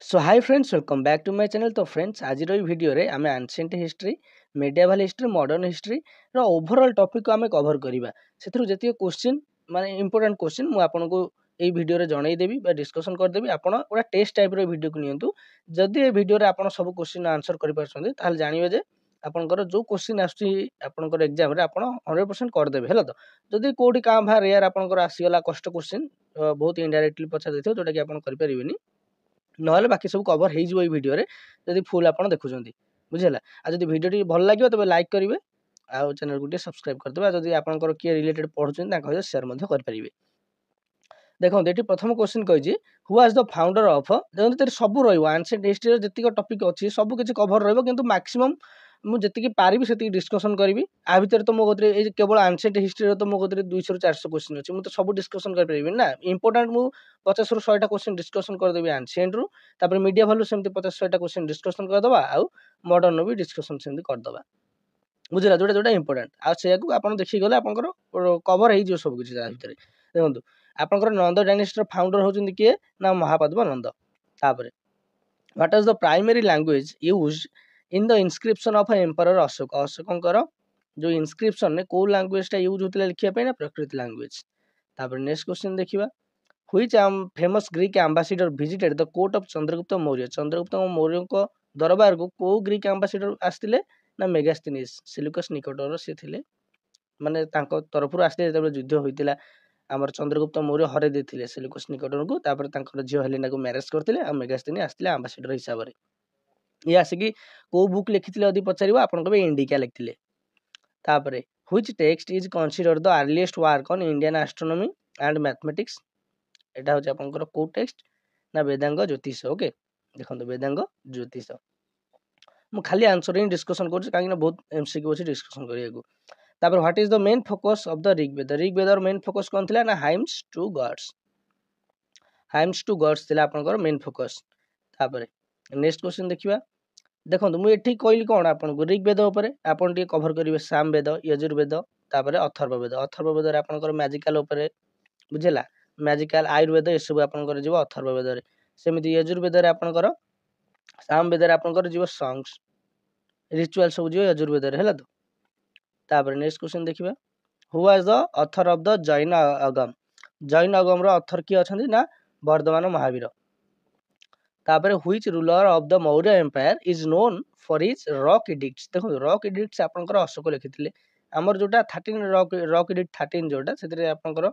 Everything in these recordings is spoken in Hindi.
So hi friends welcome back to my channel. तो फ्रेंड्स आज वीडियो रे आमे ancient history medieval history modern history रो ओवरऑल टॉपिक को आमे कवर करिबा। सेथरु जति क्वेश्चन माने इंपोर्टेंट क्वेश्चन मु आपनको एई वीडियो रे जणाई देबी बा डिस्कशन कर देबी। आपण ओडा टेस्ट टाइप रो वीडियो को नियंतु। जदि ए वीडियो रे आपण सब क्वेश्चन आंसर करि परछन्ते ताल जानिबे जे आपनकर जो क्वेश्चन आछि आपनकर एग्जाम रे आपण 100% कर देबे हेला। तो जदि कोडी काम भा रेयर आपनकर आसीगला कष्ट क्वेश्चन बहुत इनडायरेक्टली पछा देथियो जोटा कि आपण करि परिबेनी नहले बाकी सब कवर हो ये वीडियो रे जदि फुल आप देखुं बुझेगा। आ जदि वीडियो टी भल लगे तब लाइक करेंगे आउ चैनल को सब्सक्राइब करदे। जदि आपंकर किए रिलेटेड पढ़ुं सेयार करेंगे। देखो ये प्रथम क्वेश्चन कही who was the founder of देखो सब रनसीएंट हिस्ट्री जी टॉपिक अच्छी सब किसी कवर रहा मैक्सिमम मुझे पारि से डिस्कसन करी आ भितर तो मो कतरे केवल एंशिएंट हिस्ट्री तो मो कतरे 200 ରୁ 400 क्वेश्चन अच्छी मुझे सब डिस्कसन कर ना इंपोर्टेंट मु 50 ରୁ 100ଟା क्वेश्चन डिस्कसन करदेवी एंशिएंट रु तापर मीडिया भ्यालु सेमती 50 100ଟା क्वेश्चन डिस्कसन करदबा आउ मॉडर्न भी डिस्कसन सेमती करदबा बुझला जोटा जोटा इंपोर्टेंट आ से को आपण देखि गले आपनकर कवर हे जो सब किछि भितर देखंतु आपनकर नंद डायनेस्टी फाउंडर होचंदी के ना महापद्म नंद। तापर what is the primary language used in the inscription of emperor Ashoka अशोकंकर जो इनस्क्रिप्शन ने को लैंग्वेज टा यूज होतले लिखिया पे ना प्राकृत लैंग्वेज। तापर नेक्स्ट क्वेश्चन देखिबा which famous Greek ambassador visited the court of Chandragupta Maurya को दरबार को ग्रीक एम्बेसडर आस्तिले ना मेगास्थनीस सिलुकस निकटर से थिले माने तांको तरफरु आस्ते जब युद्ध होइतिला आमर चंद्रगुप्त मौर्य हरे देथिले सिलुकस निकटर को तापर तांकर झियो हेलेना को मैरेज करथिले आ मेगास्थनी आस्तिले एम्बेसडर हिसाब रे ये आसिकी को बुक लिखिथिले अदि पचारिबा आपन को इंडिका लिखिथिले। तापर which text is considered the earliest work on Indian astronomy and mathematics एटा होचे आपनकर को टेक्स्ट ना वेदांग ज्योतिष। ओके देखो वेदांग ज्योतिष मु खाली आंसर ही डिस्कशन कर कहीं बहुत एमसीक्यू अच्छे डिस्कशन करिया। तापर what is the main focus of the Rigveda और मेन फोकस कौन थिला ना हाइम्स टू गॉड्स थिला आपनकर मेन फोकस। तापर नेक्स्ट क्वेश्चन देखिबा देखो मुझे ये कहली कौन आपको ऋग्वेद उपर आपन टी कवर करेंगे सामवेद यजुर्वेद तापर अथर्ववेद रे आपनकर मैजिकल उपर बुझेला मैजिकल आयुर्वेद ये सब आपनकर जीव अथर्ववेद रे सेमिति यजुर्वेद रे आपनकर सामवेद रे आपनकर जीव सॉन्ग्स रिचुअल सब जीव यजुर्वेद रे हैला। तो तापर नेक्स्ट क्वेश्चन देखिबा who was the author of the Jain Agam रो ऑथर की अछंती ना वर्धमान महावीर। तापर which ruler of the Maurya empire is known for his rock edicts देखो रॉक एडिक्ट्स आपनकर अशोक लिखिथिले हमर जोटा 13 रॉक एडिक्ट 13 जोटा सेतरे आपनकर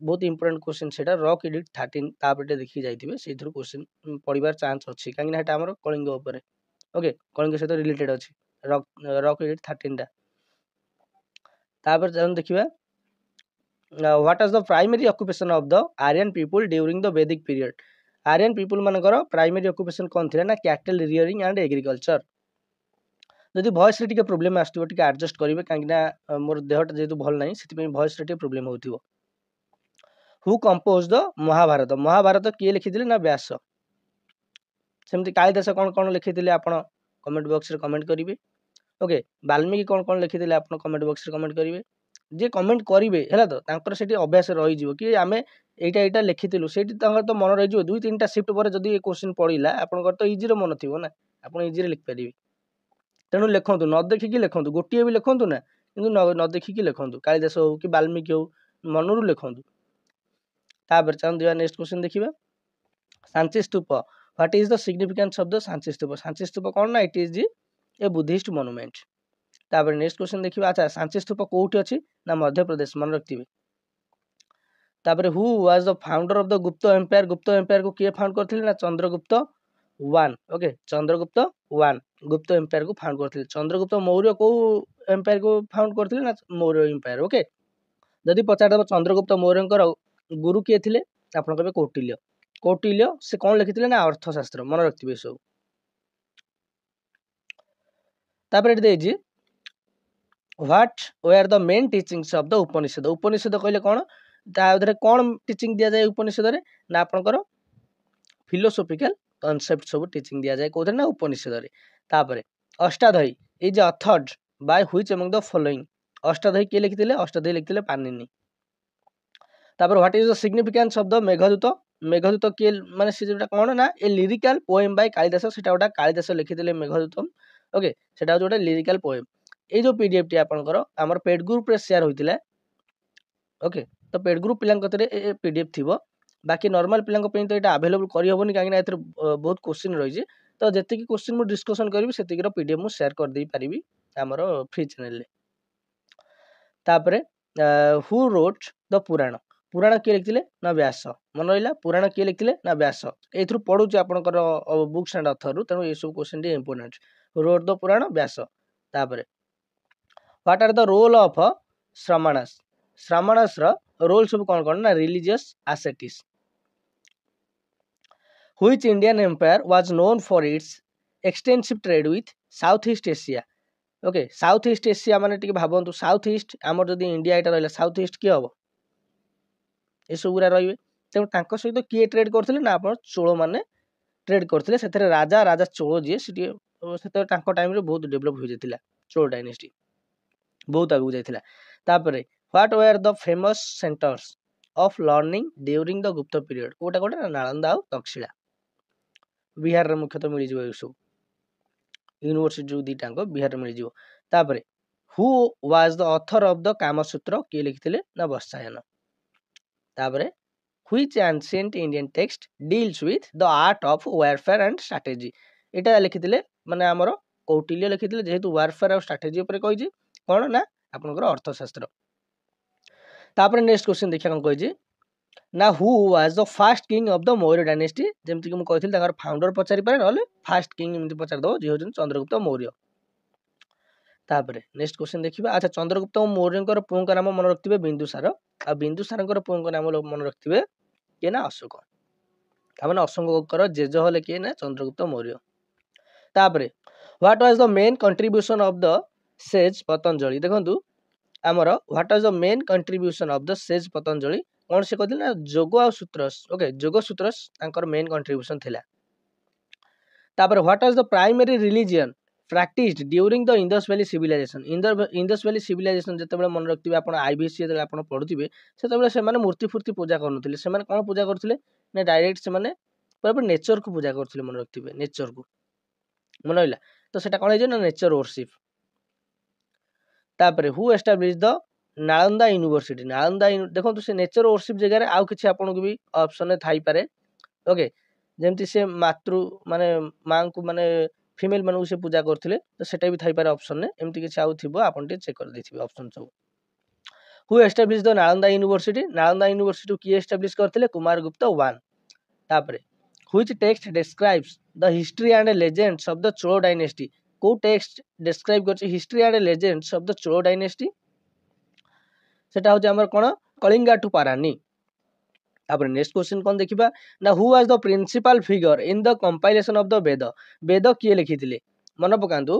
बहुत इंपोर्टेंट क्वेश्चन सेटा रॉक एडिक्ट 13 तापटे देखि जाइथिबे सेथुर क्वेश्चन पडिबार चांस अछि काहे ना हेटा हमर कलिंग ऊपर ओके कलिंग सहित रिलेटेड अछि रॉक एडिक्ट 13 टा। तापर जन देखिबा what is the primary occupation of the Aryan people during the Vedic period Aryan people मानकर प्राइमरी ऑक्युपेशन कोन थिला ना कैटल रियरिंग एंड एग्रीकल्चर। जदि वॉइस रे टिके प्रॉब्लम आस्तिबो टिके एडजस्ट करिवे काहे ना मोर देहटा जेतु भल नाही सेति पे वॉइस रे टिके प्रॉब्लम होथिबो। हु कंपोज द महाभारत किए लिखिथिले ना व्यास सेमति कालिदास कौन कौन लिखिथिले आपण कमेंट बॉक्स रे कमेंट करिवे। ओके वाल्मीकि कौन कौन लिखिथिले आपण कमेंट बॉक्स रे कमेंट करिवे जे कमेंट करिवे हैला। तो तांकर सेठी अभ्यास रहि जिवो कि आमे एटा लिखिथिलु सेठी तांकर तो मन रहि जिवो 2-3टा शिफ्ट पर जदि ए क्वेश्चन पडिला आपनकर तो इजी रे मन थिबो ना आपण इजी रे लिख परिबे। तेणु लिखंतु न देखिकी लिखंतु गोटिए भी लिखंतु ना किंतु न देखिकी लिखंतु कालिदास हो कि वाल्मीकि हो मनरु लिखंतु। तापर चल दिया नेक्स्ट क्वेश्चन देखिबा Sanchi Stupa what is the significance of the Sanchi Stupa कौन ना it is a Buddhist monument. तापर नेक्स्ट क्वेश्चन देखिबा अच्छा सांची स्तूप कोठी अछि ना मध्य प्रदेश मन रखथिबे। तापर who was the founder of the गुप्त एम्पायर को किए फाउंड करथिले ना चंद्रगुप्त 1 ओके चंद्रगुप्त 1 गुप्त एम्पायर को फाउंड करथिले। चंद्रगुप्त मौर्य को एम्पायर को फाउंड करथिले ना मौर्य एम्पायर। ओके जदि पचार चंद्रगुप्त मौर्यंकर गुरु किए थिले आपण कहबे कौटिल्य से कौन लिखिथिले ना अर्थशास्त्र मन रखथिबे सब। तापर एट देजी what were the main teachings of the Upanishad कहले कौन ताधरे कौन टीचिंग दिया जाए उपनिषद रे ना आपनकर फिलोसॉफिकल कांसेप्ट सब टीचिंग दिया जाए कोथरे ना उपनिषद रे। तापर Ashtadhyayi is authored by which among the following Ashtadhyayi के लिखिथिले अष्टाध्यायी लिखिथिले पाणिनि। तापर what is the significance of the Meghdoot Meghdoot किए माने से जोटा कोन ना ए लिरिकल पोएम बाय कालिदास सेटा गोटा कालिदास लिखिथिले मेघदूतम ओके सेटा जोटा लिरिकल पोएम ए जो पीडीएफ टी आपनकर हमर पेड ग्रुप रे शेयर होइतिला ओके तो पेड ग्रुप पिलांक कतरे ए पीडीएफ थिबो बाकी नॉर्मल पिलांक पे तो एटा अवेलेबल करि होबनी काहे ना एथर बहुत क्वेश्चन रहि जे तो जति की क्वेश्चन मु डिस्कशन करबी सेति की पीडीएफ मु शेयर कर देई परिबी हमर फ्री चैनल ले तापरे हु रोट द पुराण पुराण किए लिखिले ना व्यास मन रहिला पुराण किए लिखिले ना व्यास एथरु पढुची आपनकर बुक्स एंड ऑथर रु तनो ए सब क्वेश्चन डी important wrote the Purana Vyasa तापरे what are the role of Shramanas Shramanas रो रोल सब कोन कोन ना religious ascetics which Indian empire was known for its extensive trade with South East Asia okay South East Asia माने टिके भाबंतु साउथ ईस्ट हमर जदी इंडिया एटा रहला साउथ ईस्ट की हबो ए सबुरा रहिबे तेणु तांको सहित किए ट्रेड करथिले ना आपण चोळ माने ट्रेड करथिले सेथरे राजा राजा चोळ जे सिटी सेते तांको टाइम रे बहुत डेवलप हो जेतिला चोळ डायनेस्टी बहुत आगु जाइतिला तापरे what were the famous centres of learning during the Gupta period कोटा कोटा नालंदा और तक्षशिला बिहार रे मुख्यतः मिली जिवो सब यूनिवर्सिटी जो दीटांको बिहार रे मिली जिवो तापरे who was the author of the Kamasutra के लिखिथिले ना वत्सायन तापरे which ancient Indian text deals with the art of warfare and strategy एटा लिखिथिले माने हमरो कौटिल्य लिखिथिले जेहेतु वारफेयर और स्ट्रेटजी ऊपर कहिजी कोन ना आपनकर अर्थशास्त्र तापरे नेक्स्ट क्वेश्चन देखिया कोन कहिजी ना who was the first king of the Maurya dynasty जेमति कि म कहिथिल ताकर फाउंडर पचारि पारे नले फर्स्ट किंग एमति पचार दो जे होजन चंद्रगुप्त मौर्य तापरे नेक्स्ट क्वेश्चन देखिबा अच्छा चंद्रगुप्त मौर्यकर पुंक नाम मन रखथिबे बिंदुसार आ बिंदुसारकर पुंक नाम मन रखथिबे के ना अशोक तामने अशोककर जेज हले के ना चंद्रगुप्त मौर्य तापरे what was the main contribution of the sage Patanjali देखंतु हमर what was the main contribution of the sage Patanjali कोन से कहथिल ना जोग आ सूत्रस ओके जोग सूत्रस तांकर मेन कंट्रीब्यूशन थिला तापर what was the primary religion practised during the Indus Valley civilisation Indus Valley civilisation जतेबेले मन रखथिबे आपण आईबीसी जतेबेले आपण पढुथिबे सेतेबेले से माने मूर्ति फूर्ति पूजा करनथिले से माने कोन पूजा करथिले ने डायरेक्ट से माने पर नेचर को पूजा करथिले मन रखथिबे नेचर को मन होइला तो सेटा कोन हे ना नेचर वर्शिप तापर who establish the Nalanda university Nalanda देखो तो से नेचर वर्शिप जगह रे आउ किछि आपन को भी ऑप्शन रे थाई पारे ओके जेमति से मातृ माने मां को माने फीमेल मानु से पूजा करथिले तो सेटा भी थाई पारे ऑप्शन ने एमति किछि आउ थिबो आपन टे चेक कर देथिबे ऑप्शन सब who establish the Nalanda university की एस्टैब्लिश करथिले कुमार गुप्त 1 तापर which text describes the history and legends of the Chola dynasty को टेक्स्ट डिस्क्राइब करछि history and legends of the Chola dynasty सेटा हो हमर कोन कलिंगा टू पारानी तापर नेक्स्ट क्वेश्चन कोन देखिबा ना who was the principal figure in the compilation of the Veda Veda किए लिखिथिले मन पकांतु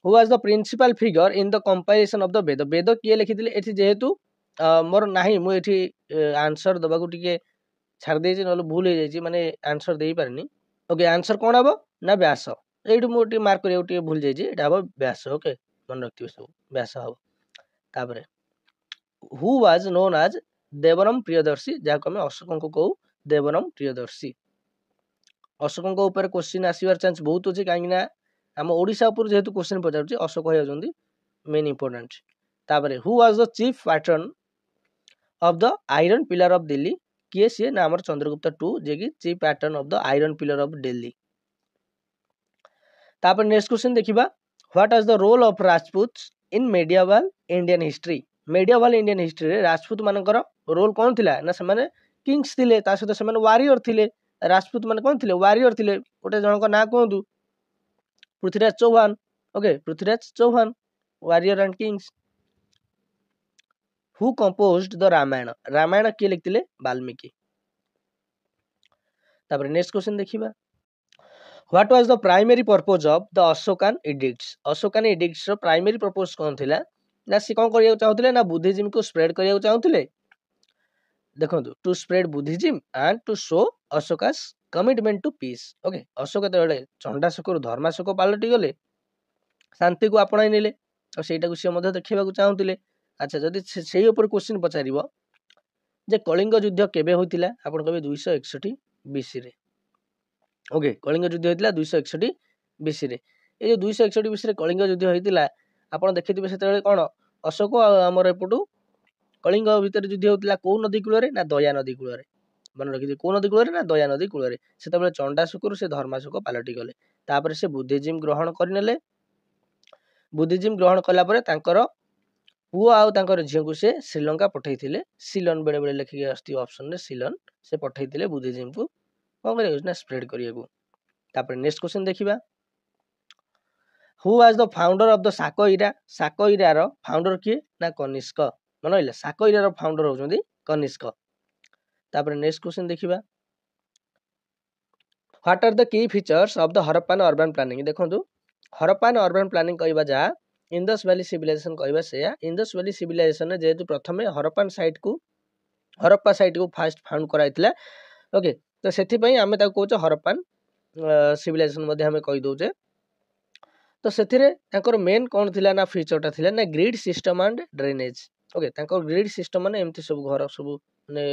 who was the principal figure in the compilation of the Veda Veda किए लिखिथिले एथि जेहेतु मोर नाही मु एथि आंसर दबा को टिके छाड़ देछि नले भूल हे जाइछि माने आंसर देई पारनी ओके आंसर कोन हबो ना व्यास एटु मु टिके मार्क करियो टिके भूल जाइछि एटा हबो व्यास ओके मन रखथिबे सब व्यास हबो तापर हु वाज नोन एज देवरम प्रियदर्शी जाको हमें अशोक को कहू देवरम प्रियदर्शी अशोक ऊपर क्वेश्चन आसीबार चांस बहुत अछि काहे ना हम ओडिसा ऊपर जेहेतु क्वेश्चन पचारछि अशोक होय जंदी मेन इंपोर्टेंट तापर who was the chief patron of the iron pillar of Delhi किए सी ना हमर चंद्रगुप्त 2 जे कि chief patron of the iron pillar of Delhi तापर नेक्स्ट क्वेश्चन देखिबा what was the role of Rajput in medieval Indian history medieval Indian history रे राजपूत मानकर रोल कोन थिला ना से माने किंग्स थिले ता सहित से माने वारियर थिले राजपूत माने कोन थिले वारियर थिले गोटे जनक ना कोंदु Prithviraj Chauhan okay Prithviraj Chauhan warrior and kings who composed the Ramayana Ramayana के लिखथिले वाल्मीकि तापर नेक्स्ट क्वेश्चन देखिबा what was the primary purpose of the Ashokan edicts रो प्राइमरी पर्पस कोन थिला ना से कोन करिया चाहथिले ना बुद्धिज्म को स्प्रेड करिया चाहथिले देखंतु to spread Buddhism and to show Ashoka's commitment to peace okay Ashoka तेले चंडाशोक रु धर्माशोक पालटी गले शांति को आपणाई नेले और सेटा को से मध्य देखिबा को चाहथिले अच्छा जदि सेही ऊपर क्वेश्चन पचारिबो जे कलिंग युद्ध केबे होइतिला आपण कहबे 261 BC रे। ओके कलिंग युद्ध होता 261 BC रे। ये 261 BC रे कलिंग युद्ध होता आप देखिए से कौन अशोक आमर एपटू कलिंग भितर युद्ध होता कौ नदी कूल ना दया नदी कूल मन रखिए कौ नदी कूल ना दया नदी कूल से चंडाशोक से धर्माशोक पलटि गले तापर से बुद्धिजिम ग्रहण करने बुद्धिजिम ग्रहण कलापर पुओ आउ झील को से श्रीलंका पठे सिलन बेले बेले लिखिक आसती ऑप्शन रे सिलन से पठे बुद्धिजिम को कौन कर स्प्रेड करने। नेक्स्ट क्वेश्चन देखिबा who was the founder of the Saka era रो फाउंडर किए ना कनिष्क मन रहा साको इरा रो फाउंडर होउछंदी कनिष्क। तापर नेक्स्ट क्वेश्चन देखिबा what are the key features of the Harappan urban planning देखंतु हरप्पन अर्बन प्लानिंग कहबा जा इंडस वैली सिविलाइजेशन कहबा से इंडस वैली सिविलाइजेशन जेहेतु प्रथमे हरप्पा साइट को फास्ट फाउंड कराइतिला ओके तो सेथि पई आमे ताको कहउछ हरप्पन सिविलाइजेशन मध्ये हमें कहि दउचे तो सेथिरे तांकर मेन कोन थिला ना फीचरटा थिला ना grid system and drainage okay तांकर ग्रिड सिस्टम माने एमती सब घर सब ने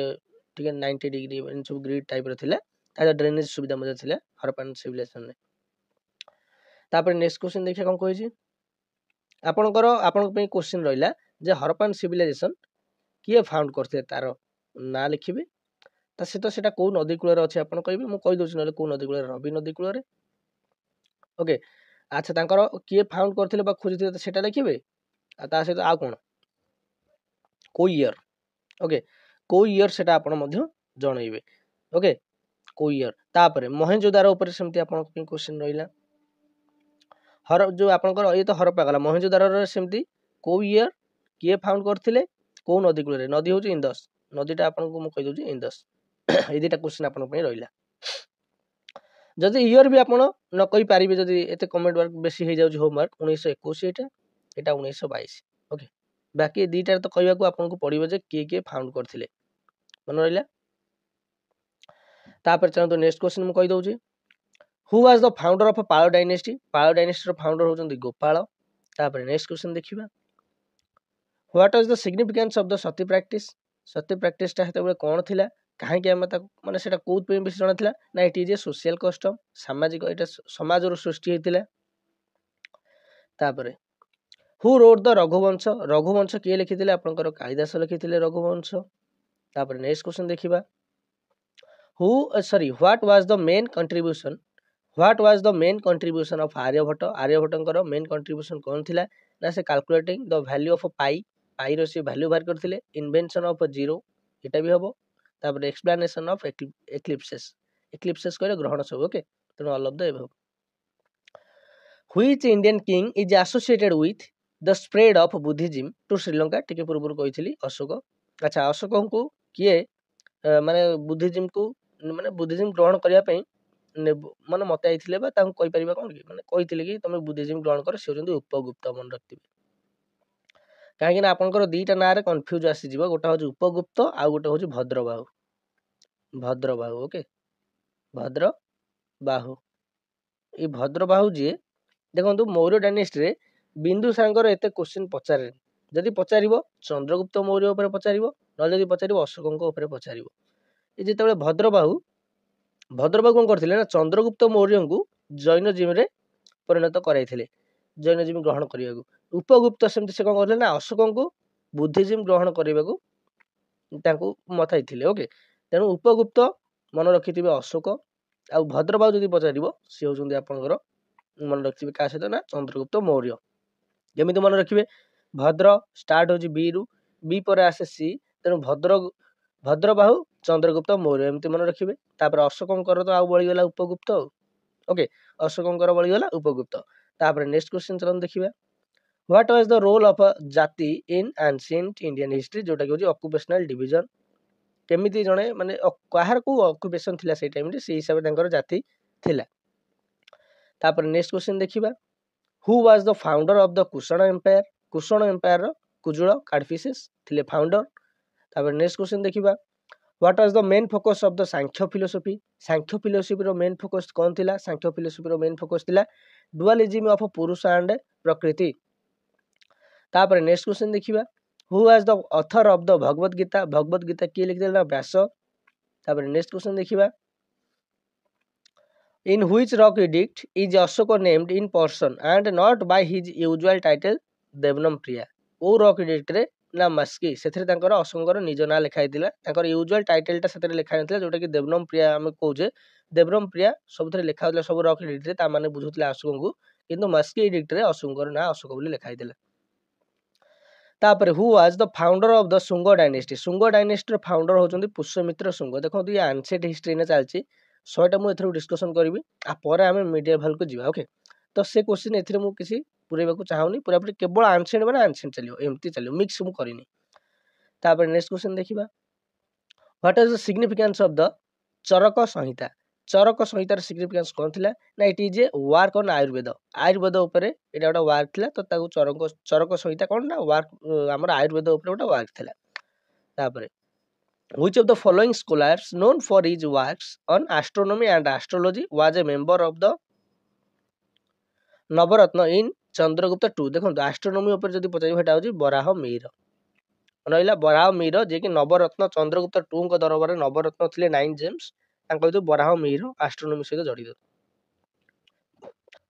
ठीक 90 डिग्री इन सब ग्रिड टाइप रो थिला ताजा ड्रेनेज सुविधा मध्ये थिला हरप्पन सिविलाइजेशन ने। तापर नेक्स्ट क्वेश्चन देखिया कोन कहै छी आपन पे क्वेश्चन रहिला जे हरप्पन सिविलाइजेशन किए फाउंड करथे तार ना लिखिबे ता सहित सेटा कौ नदी कूल अच्छे आप कहे मुझे कही दूसरी ना कौ नदी कूल रवि नदी कूल ओके अच्छा तांकर किए फाउंड करथिले खोजी सेटा लिखिबे ता सहित आ कौन को ईयर ओके को ईयर सेटा आपण मध्य जणैबे ओके को ईयर। तापर मोहेंजोदारो ऊपर सेमती आपण क्वेश्चन रहिला हर जो आपनकर ये तो हरप्पा गला मोहेंजोदारो रे सेमती को ईयर किए फाउंड करथिले को नदी कूल नदी होची इंदस नदीटा आपन को मु कहि दोची इंदस ये दुटा क्वेश्चन आपन पे रहिला जदि ईयर भी आपन न कहि पारिबे जदि एते कमेंट वर्क बेसी हे जाउछ होमवर्क 1921 एटा 1922 ओके बाकी दीटा तो कहबा को आपन को पड़िबो जे के फाउंड करथिले मन रहिला। तापर चलतो नेक्स्ट क्वेश्चन मु कहि दउची who was the founder of Pala dynasty रो फाउंडर होचंदी गोपाल। तापर नेक्स्ट क्वेश्चन देखिबा what was the significance of the sati practice ता हेते कोन थिला कहीं कि आम माने सेटा कोथ पे बेसी जणा थिला ना it is A social custom सामाजिक एटा समाज रो सृष्टि हेतिला। तापर हु रोड द रघुवंश किए लिखिथिले आपनकर कालिदास लिखिथिले रघुवंश। तापर नेक्स्ट क्वेश्चन देखिबा what was the main contribution of Aryabhata main contribution कौन थिला ना से calculating the value of pi रो से वैल्यू बाहर करथिले इन्वेंशन ऑफ जीरो एटा भी हबो। तापर एक्सप्लेनेशन ऑफ एक्लिप्सेस कहले ग्रहण सब ओके तेनो all of the above which Indian king is associated with the spread of Buddhism to Sri Lanka टिके पूर्व कहिथिली अशोक। अच्छा अशोक को किए माने बुद्धिज्म ग्रहण करिया पई माने मते आइथिले बा तांको कहि परिबा कोन कि माने कहिथिले कि तमे बुद्धिज्म ग्रहण कर से होजंदी उपगुप्त मन रखथिबे काहे कि आपनकर दीटा ना रे कंफ्यूज आसी जिवो गोटा हो उपगुप्त आ गोटा हो भद्रबाहु ओके भद्रबाहु ये भद्रबाहु जी देखो मौर्य डायनेस्टी रे बिंदुसार एते क्वेश्चन पचारे जदि पचारिबो चंद्रगुप्त मौर्य ऊपर पचारिबो न जदि पचारिबो अशोकଙ୍କ ऊपर पचारिबो ए जेतेबेले भद्रबाहु कौन करथिले ना चंद्रगुप्त मौर्य को जैनजिम रे परिणत कराइथिले जैनजिम ग्रहण करियागु उपगुप्त सेमति से कौन करथिले ना अशोकଙ୍କୁ बुद्धिज्म ग्रहण करियागु तांको मथाइथिले ओके तेणु उपगुप्त मन रखिथिबे अशोक आ भद्रबाहु जदि पचारिबो से होउछन्ती आपनकर मन रखिथिबे का सहित ना चंद्रगुप्त मौर्य जेमिति मन रखिबे भद्र स्टार्ट होची बी रु बी पर आसे सी तेणु भद्रबाहु चंद्रगुप्त मौर्य एमती मन रखिबे। तापर अशोकଙ୍କର तो आउ बळी गला उपगुप्त ओके अशोकଙ୍କର बळी गला उपगुप्त। तापर नेक्स्ट क्वेश्चन चलन देखिबा what was the role of jati in ancient Indian history जोटा कि ऑक्युपेशनल डिवीजन केमिति जणे माने काहार को ऑक्युपेशन थिला से टाइम रे से हिसाब तांकर जाति थिला। तापर नेक्स्ट क्वेश्चन देखिबा who was the founder of the Kushan empire रो कुजुळ काडफिसेस थिले फाउंडर। तापर नेक्स्ट क्वेश्चन देखिबा what was the main focus of the Samkhya philosophy रो मेन फोकस कौन थिला सांख्य फिलोसफी रो मेन फोकस थिला dualism of Purusha and Prakriti. तापर नेक्स्ट क्वेश्चन देखिबा who was the author of the Bhagavad Gita किए लिखिथिले ना व्यास। तापर नेक्स्ट क्वेश्चन देखिबा In which rock edict is Ashoka named in person and not by his usual title Devnam Priya? O rock edict रे ना मस्की से अशोकर निज ना लिखाई यूजुआल टाइटल टा लिखा जोटा कि देवनम प्रिया आम कहे देवनम प्रिया सब लिखा सब रॉक एडिक्ट रे बुझुले अशोक को किंतु मस्की एडिक्ट रे अशोकर ना अशोक बोली लिखाई तापर who was the founder of the Shunga dynasty founder होचंदी पुष्यमित्र शुंग देखो ये एंशिएंट हिस्ट्री ने चलची 100टा मु एथरो डिस्कशन करबी आ परे आमे मिडिएवल को जीवा ओके तो से क्वेश्चन एथरे मु किसी पुरेबा को चाहूनी पूरा केवल एंशिएंट माने एंशिएंट चलियो एमती चलियो मिक्स मु करिनी तापर नेक्स्ट क्वेश्चन देखिबा what is the significance of the Charaka संहितार सिग्निफिकेंस कोन थिला ना it is a work on Ayurveda ऊपर एटा गोटा वर्क थिला तो ताकू चरक संहिता कोन ना वर्क हमर आयुर्वेद ऊपर गोटा वर्क थिला तापर which of the following scholars known for his works on astronomy and astrology was a member of the Navaratna in Chandragupta two देखो एस्ट्रोनोमी ऊपर जदि पचार हेटा होची बराह मीर रहिला बराह मीर जे कि नवरत्न चंद्रगुप्त टू को दरबार नवरत्न थिले 9 जेम्स तांको जो बराह मीर एस्ट्रोनोमी सहित जड़ित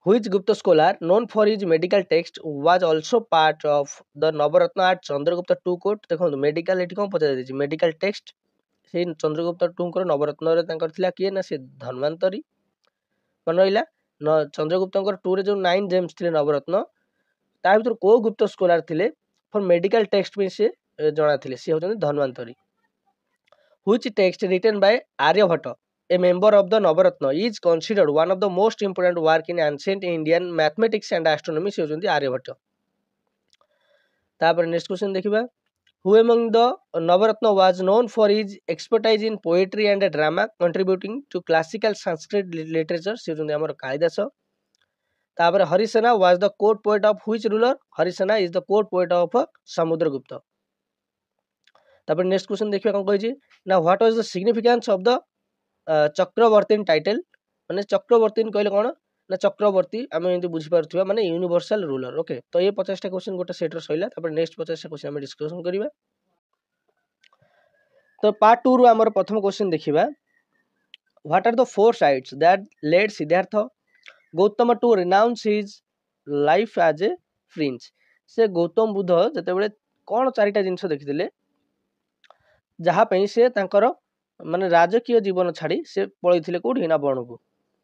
Which Gupta scholar known for his medical text was also part of the Navaratna at Chandragupta II court देखो मेडिकल एठी कोन पचा देछि मेडिकल टेक्स्ट से चंद्रगुप्त II को नवरत्न रे तांकर थिला किए ना से धन्वंतरी मन रहिला चंद्रगुप्त 2 रे जो 9 जेम्स थिले नवरत्न ता भीतर को गुप्त स्कॉलर थिले फॉर मेडिकल टेक्स्ट में से जणा थिले से होचन Dhanvantari Which text written by Aryabhatta a member of the Navaratna is considered one of the most important work in ancient Indian mathematics and astronomy से होचंती आर्यभट्ट तापर नेक्स्ट क्वेश्चन देखिबा who among the Navaratna was known for his expertise in poetry and drama contributing to classical Sanskrit literature से होचंती हमर कालिदास तापर Harisena was the court poet of which ruler Harisena is the court poet of Samudragupta तापर नेक्स्ट क्वेश्चन देखिबा कोन कहै छी ना what was the significance of the Chakravarti title माने चक्रवर्ती कहले कोन ना चक्रवर्ती आम एमती बुझी पारथुवा माने यूनिवर्सल रूलर ओके तो ये 50टा क्वेश्चन गोटे सेट रो सइला तापर नेक्स्ट 50टा क्वेश्चन हम डिस्कशन करिबा तो पार्ट 2 रो हमर प्रथम क्वेश्चन देखिबा what are the four sights that led Siddhartha Gautam to renounce his life as a prince से गौतम बुद्ध जते बेले कोन चारिटा जिंस देखिथिले जहा पई से तांकर माने राजकीय जीवन छाड़ी से पळैथिले कोठी ना बण को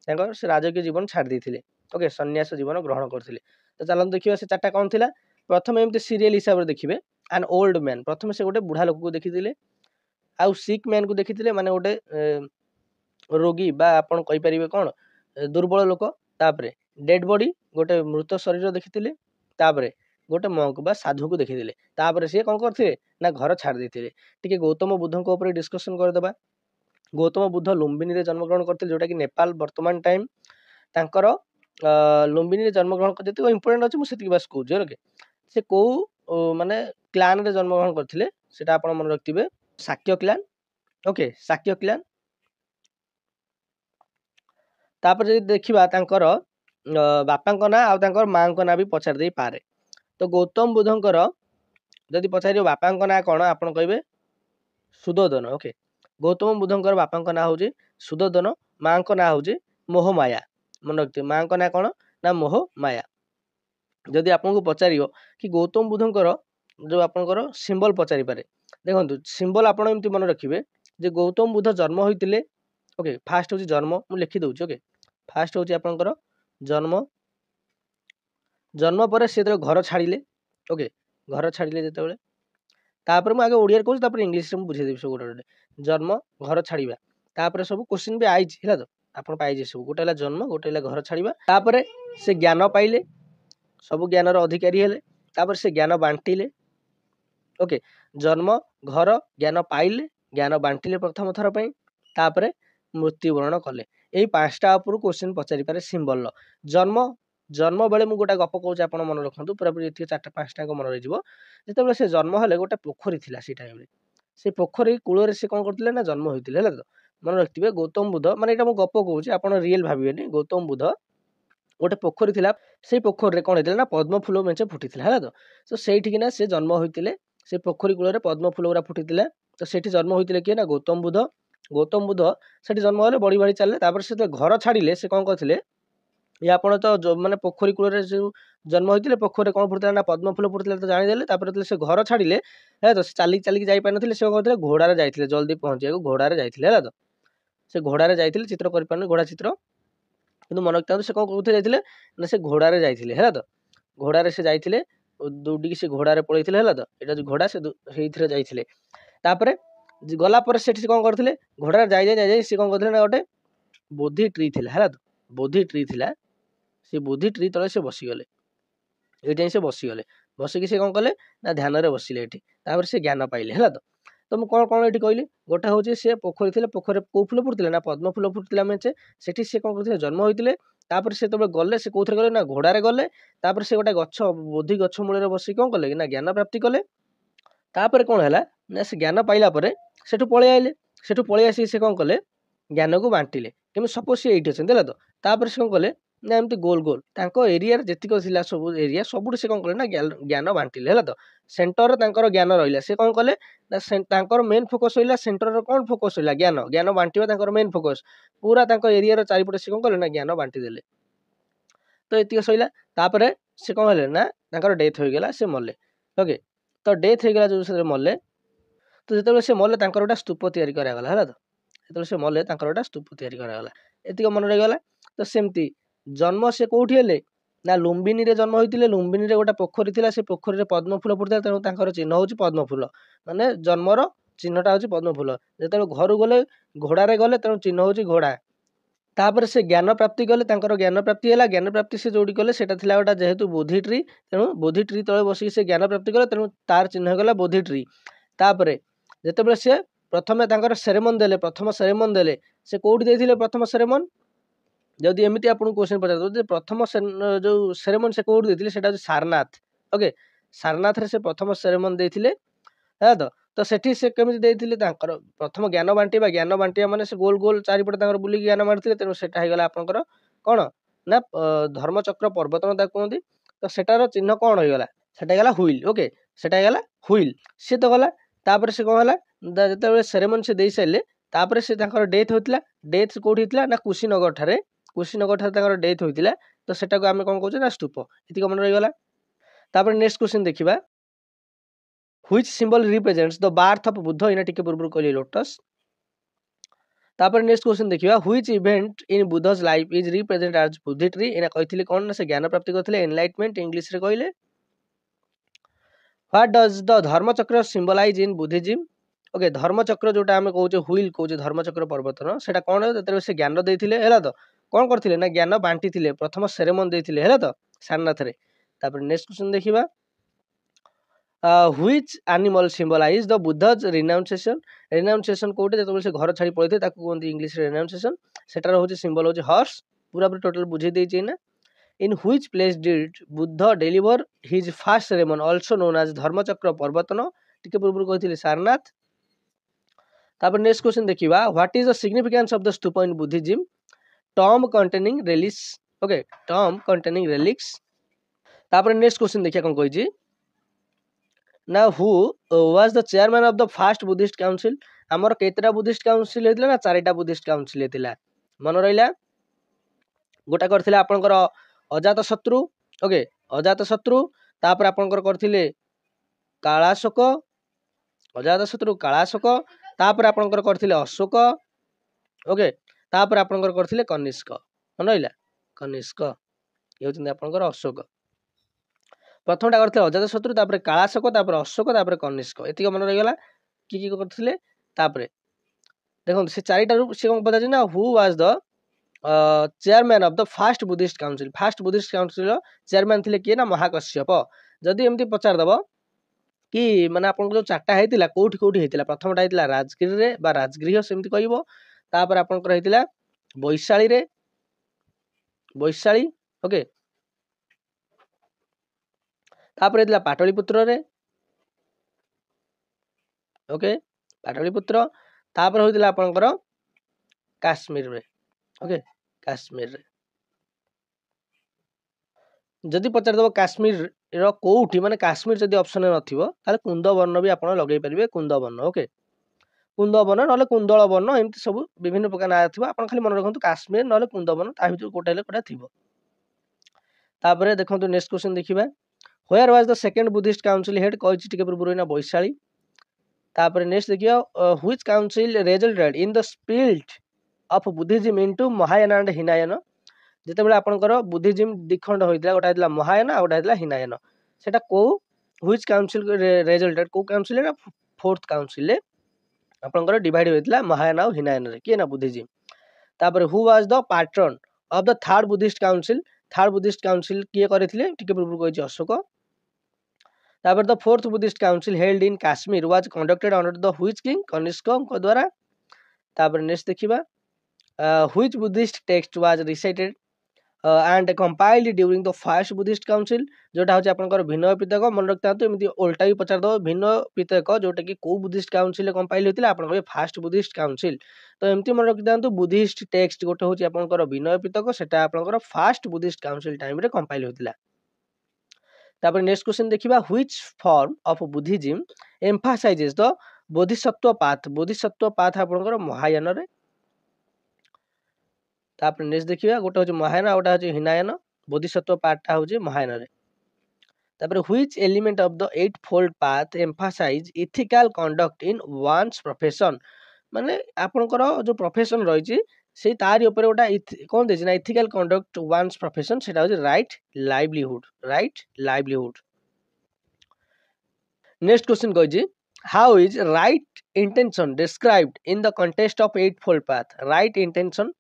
तांकर से राजकीय जीवन छाड़ देथिले ओके सन्यास जीवन ग्रहण करथिले तो चलन देखिबा से चारटा कोन थिला प्रथम एमते सीरियल हिसाब रे देखिबे एन ओल्ड मैन प्रथम से गोटे बुढ़ा लोक को देखिथिले आउ सिक मैन को देखिथिले माने गोटे रोगी बा आपण कहि परिबे कोन दुर्बल लोक तापरे डेड बॉडी गोटे मृत शरीर देखिथिले तापरे गोटे मंक बा साधु को देखिथिले तापरे से कोन करथिले ना घर छाड़ देथिले टिके गौतम बुद्ध को ऊपर डिस्कशन कर देबा गौतम बुद्ध लुम्बिनी रे जन्म ग्रहण करथिले जोटा कि नेपाल वर्तमान टाइम तांकर लुम्बिनी रे जन्म ग्रहण करते इंपोर्टेंट अछि मु सेति बस कहू जे ओके से को माने क्लान रे जन्म ग्रहण करथिले सेटा आपण मन रखतिबे Shakya clan okay Shakya clan तापर जे देखिबा तांकर बापांक ना आ तांकर मांक ना भी पछार देई पारे तो गौतम बुद्धंकर जदि पछारियो बापांक ना कोन आपण कहबे सुदोदन ओके गौतम बुद्धंकर बापांक ना होजे सुदोदन मांक ना होजे मोहमाया मन रखते मांक ना कोन ना मोहमाया जदि आपन को पछारियो कि गौतम बुद्धंकर जो आपनकर सिंबल पछारी पारे देखंतु सिंबल आपण एमति मन रखिबे जे गौतम बुद्ध जन्म होइतिले ओके फास्ट होची जन्म मु लिखि दउची ओके फास्ट होची आपनकर जन्म जन्म पर से घर छाड़िले ओके घर छाड़िले जते बेले तापर मु आगे ओडिया कहू तापर इंग्लिश रे मु बुझे देबी सब गोटे जन्म घर छाड़िबा तापर सब क्वेश्चन भी आइछ हिला तो आपन पाइजे सब गोटे हला जन्म गोटे हला घर छाड़िबा तापर से ज्ञान पाइले सब ज्ञान रो अधिकारी हेले तापर से ज्ञान बांटिले ओके जन्म घर ज्ञान पाइले ज्ञान बांटिले प्रथम थर पई तापर मृत्युवरण कले एई पांचटा ऊपर क्वेश्चन पचारि पारे सिंबल जन्म जन्म बेले मु गोटा गप कहूँ आप मन रखु पूरा पूरी चार्टा पांचटा मन रही जिते से जन्म हेले गोटे पोखरी थिला से टाइम रे से पोखरी कूल से कौन करते ना जन्म होते है तो मन रखिए गौतम बुद्ध माने एटा मु गप कहूँ आप रियल भाविबेनी गौतम बुद्ध गोटे पोखरी थिला से पोखरी रे कौन होता ना पद्म फूल मेचे फुटी है तो सेठिना से जन्म होते से पोखरी कूल पद्म फूल गुरा फुटी तो सेठी जन्म होते किए ना गौतम बुद्ध ଗୌତମ ବୁଦ୍ଧ ସେଠି ଜନ୍ମ ହେଲେ, ବଢ଼ି ବଢ଼ି ଚାଲିଲେ। ତାପରେ ସେ ଘର ଛାଡ଼ିଲେ, ସେ କ'ଣ କରିଥିଲେ, ଇଏ ଆପଣ ତ ମାନେ ପୋଖରୀ କୂଳରେ ଯେଉଁ ଜନ୍ମ ହୋଇଥିଲେ, ପୋଖରୀରେ କ'ଣ ଫୁଟୁଥିଲା ନା ପଦ୍ମ ଫୁଲ ଫୁଟୁଥିଲା, ତ ଜାଣିଦେଲେ। ତାପରେ ଯେତେବେଳେ ସେ ଘର ଛାଡ଼ିଲେ, ହେଲା ତ, ସେ ଚାଲିକି ଚାଲିକି ଯାଇପାରିନଥିଲେ, ସେ କ'ଣ କରିଥିଲେ, ଘୋଡ଼ାରେ ଯାଇଥିଲେ, ଜଲ୍ଦି ପହଞ୍ଚିବାକୁ ଘୋଡ଼ାରେ ଯାଇଥିଲେ, ହେଲା ତ। ସେ ଘୋଡ଼ାରେ ଯାଇଥିଲେ, ଚିତ୍ର କରିପାରୁନି ଘୋଡ଼ା ଚିତ୍ର, କିନ୍ତୁ ମନେ ରଖିଥାନ୍ତୁ ସେ କ'ଣ କୋଉଥିରେ ଯାଇଥିଲେ ନା ସେ ଘୋଡ଼ାରେ ଯାଇଥିଲେ, ହେଲା ତ। ଘୋଡ଼ାରେ ସେ ଯାଇଥିଲେ, ଦୌଡ଼ିକି ସେ ଘୋଡ଼ାରେ ପଳେଇଥିଲେ, ହେଲା ତ। ଏଇଟା ଯେଉଁ ଘୋଡ଼ା, ସେ ସେଇଥିରେ ଯାଇଥିଲେ। ତାପରେ ଗଲା ପରେ ସେଠି ସେ କ'ଣ କରିଥିଲେ, ଘୋଡ଼ାରେ ଯାଇ ଯାଇ ଯାଇ ଯାଇ ସେ କ'ଣ କରିଥିଲେ ନା ଗୋଟେ ବୋଧି ଟ୍ରି ଥିଲା, ହେଲା ତ। ବୋଧି ଟ୍ରି ଥିଲା, ସେ ବୋଧି ଟ୍ରି ତଳେ ସେ ବସିଗଲେ। ଏଇଠି ହିଁ ସେ ବସିଗଲେ, ବସିକି ସେ କ'ଣ କଲେ ନା ଧ୍ୟାନରେ ବସିଲେ ଏଠି। ତାପରେ ସେ ଜ୍ଞାନ ପାଇଲେ, ହେଲା ତ। ତ ମୁଁ କ'ଣ ଏଠି କହିଲି, ଗୋଟେ ହେଉଛି ସେ ପୋଖରୀ ଥିଲେ, ପୋଖରୀରେ କେଉଁ ଫୁଲ ଫୁଟୁଥିଲା ନା ପଦ୍ମ ଫୁଲ ଫୁଟୁଥିଲା ମେଞ୍ଚେ। ସେଠି ସେ କ'ଣ କରୁଥିଲେ, ଜନ୍ମ ହୋଇଥିଲେ। ତାପରେ ସେ ଯେତେବେଳେ ଗଲେ, ସେ କୋଉଥିରେ ଗଲେ ନା ଘୋଡ଼ାରେ ଗଲେ। ତାପରେ ସେ ଗୋଟେ ଗଛ, ବୋଧି ଗଛ ମୂଳରେ ବସିକି କ'ଣ କଲେ ନା ଜ୍ଞାନ ପ୍ରାପ୍ତି କଲେ। ତାପରେ କ'ଣ ହେଲା ନା ସେ ଜ୍ଞାନ ପାଇଲା ପରେ ସେଠୁ ପଳେଇ ଆଇଲେ। ସେଠୁ ପଳେଇ ଆସିକି ସେ କ'ଣ କଲେ, ଜ୍ଞାନକୁ ବାଣ୍ଟିଲେ। କେମିତି ସପୋଜ ସେ ଏଇଠି ଅଛନ୍ତି, ହେଲା ତ। ତାପରେ ସେ କ'ଣ କଲେ ନା ଏମିତି ଗୋଲ ଗୋଲ ତାଙ୍କ ଏରିଆରେ ଯେତିକ ଥିଲା ସବୁ ଏରିଆ, ସବୁଠୁ ସେ କ'ଣ କଲେ ନା ଜ୍ଞାନ ବାଣ୍ଟିଲେ, ହେଲା ତ। ସେଣ୍ଟରରେ ତାଙ୍କର ଜ୍ଞାନ ରହିଲା। ସେ କ'ଣ କଲେ ନା ତାଙ୍କର ମେନ୍ ଫୋକସ୍ ରହିଲା, ସେଣ୍ଟରର କ'ଣ ଫୋକସ୍ ରହିଲା, ଜ୍ଞାନ। ଜ୍ଞାନ ବାଣ୍ଟିବା ତାଙ୍କର ମେନ୍ ଫୋକସ୍। ପୁରା ତାଙ୍କ ଏରିଆର ଚାରିପଟେ ସେ କ'ଣ କଲେ ନା ଜ୍ଞାନ ବାଣ୍ଟି ଦେଲେ। ତ ଏତିକି ସଇଲା। ତାପରେ ସେ କ'ଣ ହେଲେ ନା ତାଙ୍କର ଡେଥ୍ ହୋଇଗଲା, ସେ ମଲେ। ଓକେ, ତ ଡେଥ୍ ହେଇଗଲା ଯେଉଁ ସେ ମଲେ, ତ ଯେତେବେଳେ ସେ ମଲେ ତାଙ୍କର ଗୋଟେ ସ୍ତୂପ ତିଆରି କରାଗଲା, ହେଲା ତ। ଯେତେବେଳେ ସେ ମଲେ ତାଙ୍କର ଗୋଟେ ସ୍ତୂପ ତିଆରି କରାଗଲା। ଏତିକି ମନେ ରହିଗଲା। ତ ସେମିତି ଜନ୍ମ ସେ କୋଉଠି ହେଲେ ନା ଲୁମ୍ବିନୀରେ ଜନ୍ମ ହୋଇଥିଲେ। ଲୁମ୍ବିନୀରେ ଗୋଟେ ପୋଖରୀ ଥିଲା, ସେ ପୋଖରୀରେ ପଦ୍ମ ଫୁଲ ଫୁଟିଥିଲା, ତେଣୁ ତାଙ୍କର ଚିହ୍ନ ହେଉଛି ପଦ୍ମ ଫୁଲ, ମାନେ ଜନ୍ମର ଚିହ୍ନଟା ହେଉଛି ପଦ୍ମ ଫୁଲ। ଯେତେବେଳେ ଘରୁ ଗଲେ, ଘୋଡ଼ାରେ ଗଲେ, ତେଣୁ ଚିହ୍ନ ହେଉଛି ଘୋଡ଼ା। ତାପରେ ସେ ଜ୍ଞାନ ପ୍ରାପ୍ତି କଲେ, ତାଙ୍କର ଜ୍ଞାନ ପ୍ରାପ୍ତି ହେଲା। ଜ୍ଞାନ ପ୍ରାପ୍ତି ସେ ଯୋଉଠି କଲେ ସେଟା ଥିଲା ଗୋଟେ ଯେହେତୁ ବୋଧି ଟ୍ରି, ତେଣୁ ବୋଧି ଟ୍ରି ତଳେ ବସିକି ସେ ଜ୍ଞାନ ପ୍ରାପ୍ତି କଲେ, ତେଣୁ ତାର ଚିହ୍ନ ହେଇଗଲା ବୋଧି ଟ୍ରି। ତାପରେ ଯେତେବେଳେ ସେ ପ୍ରଥମେ ତାଙ୍କର ସେରେମନ୍ ଦେଲେ, ପ୍ରଥମ ସେରେମନ୍ ଦେଲେ, ସେ କୋଉଠି ଦେଇଥିଲେ ପ୍ରଥମ ସେରେମନ୍? ଯଦି ଏମିତି ଆପଣଙ୍କୁ କ୍ୱେଶ୍ଚନ୍ ପଚାରିବ ଯେ ପ୍ରଥମ ଯେଉଁ ସେରେମନ୍ ସେ କୋଉଠି ଦେଇଥିଲେ, ସେଟା ହେଉଛି ସାରନାଥ। ଓକେ, ସାରନାଥରେ ସେ ପ୍ରଥମ ସେରେମନ୍ ଦେଇଥିଲେ, ହେଲା ତ। ତ ସେଠି ସେ କେମିତି ଦେଇଥିଲେ, ତାଙ୍କର ପ୍ରଥମ ଜ୍ଞାନ ବାଣ୍ଟିବା ମାନେ ସେ ଗୋଲ ଗୋଲ ଚାରିପଟେ ତାଙ୍କର ବୁଲିକି ଜ୍ଞାନ ବାଣ୍ଟିଥିଲେ। ତେଣୁ ସେଟା ହେଇଗଲା ଆପଣଙ୍କର କ'ଣ ନା ଧର୍ମଚକ୍ର ପର୍ବତନ ତାକୁ କୁହନ୍ତି। ତ ସେଟାର ଚିହ୍ନ କ'ଣ ହେଇଗଲା, ସେଟା ହେଇଗଲା ହୁଇଲ୍। ଓକେ, ସେଟା ହେଇଗଲା ହୁଇଲ୍। ସିଏ ତ ଗଲା। ତାପରେ ସେ କ'ଣ ହେଲା, ଯେତେବେଳେ ସେରେମନି ସେ ଦେଇସାରିଲେ, ତାପରେ ସେ ତାଙ୍କର ଡେଥ୍ ହୋଇଥିଲା। ଡେଥ୍ କୋଉଠି ହେଇଥିଲା ନା କୁଶୀନଗର ଠାରେ ତାଙ୍କର ଡେଥ୍ ହୋଇଥିଲା। ତ ସେଟାକୁ ଆମେ କ'ଣ କହୁଛେ ନା ସ୍ତୂପ। ଏତିକି ମନେ ରହିଗଲା। ତାପରେ ନେକ୍ସଟ କ୍ୱେଶ୍ଚନ୍ ଦେଖିବା, which symbol represents the birth of Buddha? ଏଇନା ଟିକେ ପୂର୍ବରୁ କହିଲି ଲୋଟସ୍। ତାପରେ ନେକ୍ସଟ କ୍ୱେଶ୍ଚନ୍ ଦେଖିବା, which event in Buddha's life is represented as Bodhi tree? ଏଇନା କହିଥିଲି କ'ଣ ନା ସେ ଜ୍ଞାନ ପ୍ରାପ୍ତି କରିଥିଲେ, ଏନଲାଇଟମେଣ୍ଟ ଇଂଲିଶରେ କହିଲେ। What does the Dharmachakra symbolize in Buddhism? Okay, Dharmachakra ଯୋଉଟା ଆମେ କହୁଛେ ହୁଇଲ୍ କହୁଛେ, ଧର୍ମଚକ୍ର ପର୍ବତନ, ସେଟା କ'ଣ? ଯେତେବେଳେ ସେ ଜ୍ଞାନ ଦେଇଥିଲେ, ହେଲା ତ, କ'ଣ କରିଥିଲେ ନା ଜ୍ଞାନ ବାଣ୍ଟିଥିଲେ, ପ୍ରଥମ ସେରେମନ୍ ଦେଇଥିଲେ, ହେଲା ତ, ସାରନାଥରେ। ତାପରେ ନେକ୍ସଟ କ୍ୱେଶ୍ଚନ୍ ଦେଖିବା, which animal symbolize the Buddha's renunciation? renunciation କୋଉଠି, ଯେତେବେଳେ ସେ ଘର ଛାଡ଼ି ପଳେଇଥିଲେ ତାକୁ କୁହନ୍ତି ଇଂଲିଶରେ renunciation। ସେଟାର ହେଉଛି ସିମ୍ବଲ ହେଉଛି ହର୍ସ। ପୁରାପୁରି ଟୋଟାଲ ବୁଝେଇ ଦେଇଛି ନା। In which place did Buddha deliver his first sermon, also known as ଧର୍ମଚକ୍ର ପର୍ବତନ? ଟିକେ ପୂର୍ବରୁ କହିଥିଲି ସାରନାଥ। ତାପରେ ନେକ୍ସଟ କ୍ୱେଶ୍ଚନ୍ ଦେଖିବା, what is the significance of the stupa in Buddhism? tomb containing relics. Okay, tomb containing relics। ତାପରେ ନେକ୍ସଟ କ୍ୱେଶ୍ଚନ୍ ଦେଖିବା କ'ଣ କହିଛି ନା who was the chairman of the first Buddhist council? ଆମର କେତେଟା ବୁଦ୍ଧିଷ୍ଟ କାଉନସିଲ ହେଇଥିଲା ନା 4ଟା ବୁଦ୍ଧିଷ୍ଟ କାଉନସିଲ ହେଇଥିଲା। ମନେ ରହିଲା, ଗୋଟା କରିଥିଲେ ଆପଣଙ୍କର ଅଜାତଶତ୍ରୁ। ଓକେ, ଅଜାତଶତ୍ରୁ। ତାପରେ ଆପଣଙ୍କର କରିଥିଲେ କାଳାଶୋକ, ଅଜାତଶତ୍ରୁ, କାଳାଶୋକ। ତାପରେ ଆପଣଙ୍କର କରିଥିଲେ ଅଶୋକ। ଓକେ, ତାପରେ ଆପଣଙ୍କର କରିଥିଲେ କନିଷ୍କ। ମନେ ରହିଲା, କନିଷ୍କ ଇଏ ହେଉଛନ୍ତି ଆପଣଙ୍କର ଅଶୋକ। ପ୍ରଥମଟା କରିଥିଲେ ଅଜାତଶତ୍ରୁ, ତାପରେ କାଳାଶୋକ, ତାପରେ ଅଶୋକ, ତାପରେ କନିଷ୍କ। ଏତିକି ମନେ ରହିଗଲା କି କରିଥିଲେ। ତାପରେ ଦେଖନ୍ତୁ ସେ 4ଟାରୁ ସେ କ'ଣ ପଚାରିଛି ନା who was the chairman of the first Buddhist council? First Buddhist କାଉନସିଲର ଚେୟାରମ୍ୟାନ୍ ଥିଲେ କିଏ ନା ମହାକଶ୍ୟପ। ଯଦି ଏମିତି ପଚାରିଦବ କି ମାନେ ଆପଣଙ୍କର ଯୋଉ 4ଟା ହେଇଥିଲା କୋଉଠି କୋଉଠି ହେଇଥିଲା, ପ୍ରଥମଟା ହେଇଥିଲା ରାଜଗିରିରେ ବା ରାଜଗୃହ ସେମିତି କହିବ। ତାପରେ ଆପଣଙ୍କର ହେଇଥିଲା ବୈଶାଳୀରେ, ବୈଶାଳୀ। ଓକେ, ତାପରେ ହେଇଥିଲା ପାଟଳିପୁତ୍ରରେ। ଓକେ, ପାଟଳିପୁତ୍ର। ତାପରେ ହୋଇଥିଲା ଆପଣଙ୍କର କାଶ୍ମୀରରେ। ଓକେ, କାଶ୍ମୀରରେ। ଯଦି ପଚାରିଦବ କାଶ୍ମୀରର କୋଉଠି, ମାନେ କାଶ୍ମୀର ଯଦି ଅପସନରେ ନଥିବ ତାହେଲେ କୁନ୍ଦବର୍ଣ୍ଣ ବି ଆପଣ ଲଗେଇ ପାରିବେ, କୁନ୍ଦବର୍ଣ୍ଣ। ଓକେ, कुंदवन ना कुंदल वन एमती सब विभिन्न प्रकार ना थी आप खाली मन रखु काश्मीर ना कुंदवन ता भर गोटे गोटे थी। देखो नेक्स्ट क्वेश्चन देखा where was the second Buddhist council held कही पूर्व ना वैशाली। नेक्स्ट देखिए which council resulted in the split of Buddhism into Mahayana and Hinayana जितेबाला आपंकर बुद्धिज्म दिखंड होता गोटे होता महायान आ गोटे होता हिनायन सेटा को व्हिच काउंसिल रिजल्टेड को काउंसिल ना फोर्थ काउंसिल आपंकर डिवाइड होता महायान आ हिनायन रे किए ना बुद्धिज्म। तापर who was the patron of the third Buddhist council किए करथिले टिके पूर्व कहि अशोक। तापर the fourth Buddhist council held in Kashmir was conducted under the which king Kanishka द्वारा। तापर नेक्स्ट देखिबा which Buddhist text was recited and compiled during the first Buddhist council जोटा होची आपनकर भिन्न पितक मन रखता तो एमती उल्टा भी पचार दो भिन्न पितक जोटा कि को बुद्धिस्ट काउंसिल कंपाइल होतिला आपन कहबे फर्स्ट बुद्धिस्ट काउंसिल तो एमती मन रखता तो बुद्धिस्ट टेक्स्ट गोटे होची आपनकर भिन्न पितक सेटा आपनकर फर्स्ट बुद्धिस्ट काउंसिल टाइम रे कंपाइल होतिला। तापर नेक्स्ट क्वेश्चन देखिबा which form of Buddhism emphasises the Bodhisattva path आपनकर महायान रे। तापर नेक्स्ट देखिबा गोटे होची महायान आ गोटे होची हिनायन बोधिसत्व पाठटा होची महायान रे। तापर which element of the eightfold path emphasise ethical conduct in one's profession माने आपनकर जो प्रोफेशन रहिची से तारी ऊपर गोटा कोन देछि ना इथिकल कंडक्ट वन्स प्रोफेशन सेटा होची राइट लाइवलीहुड। नेक्स्ट क्वेश्चन कहिछि how is right intention described in the context of eightfold path. Right intention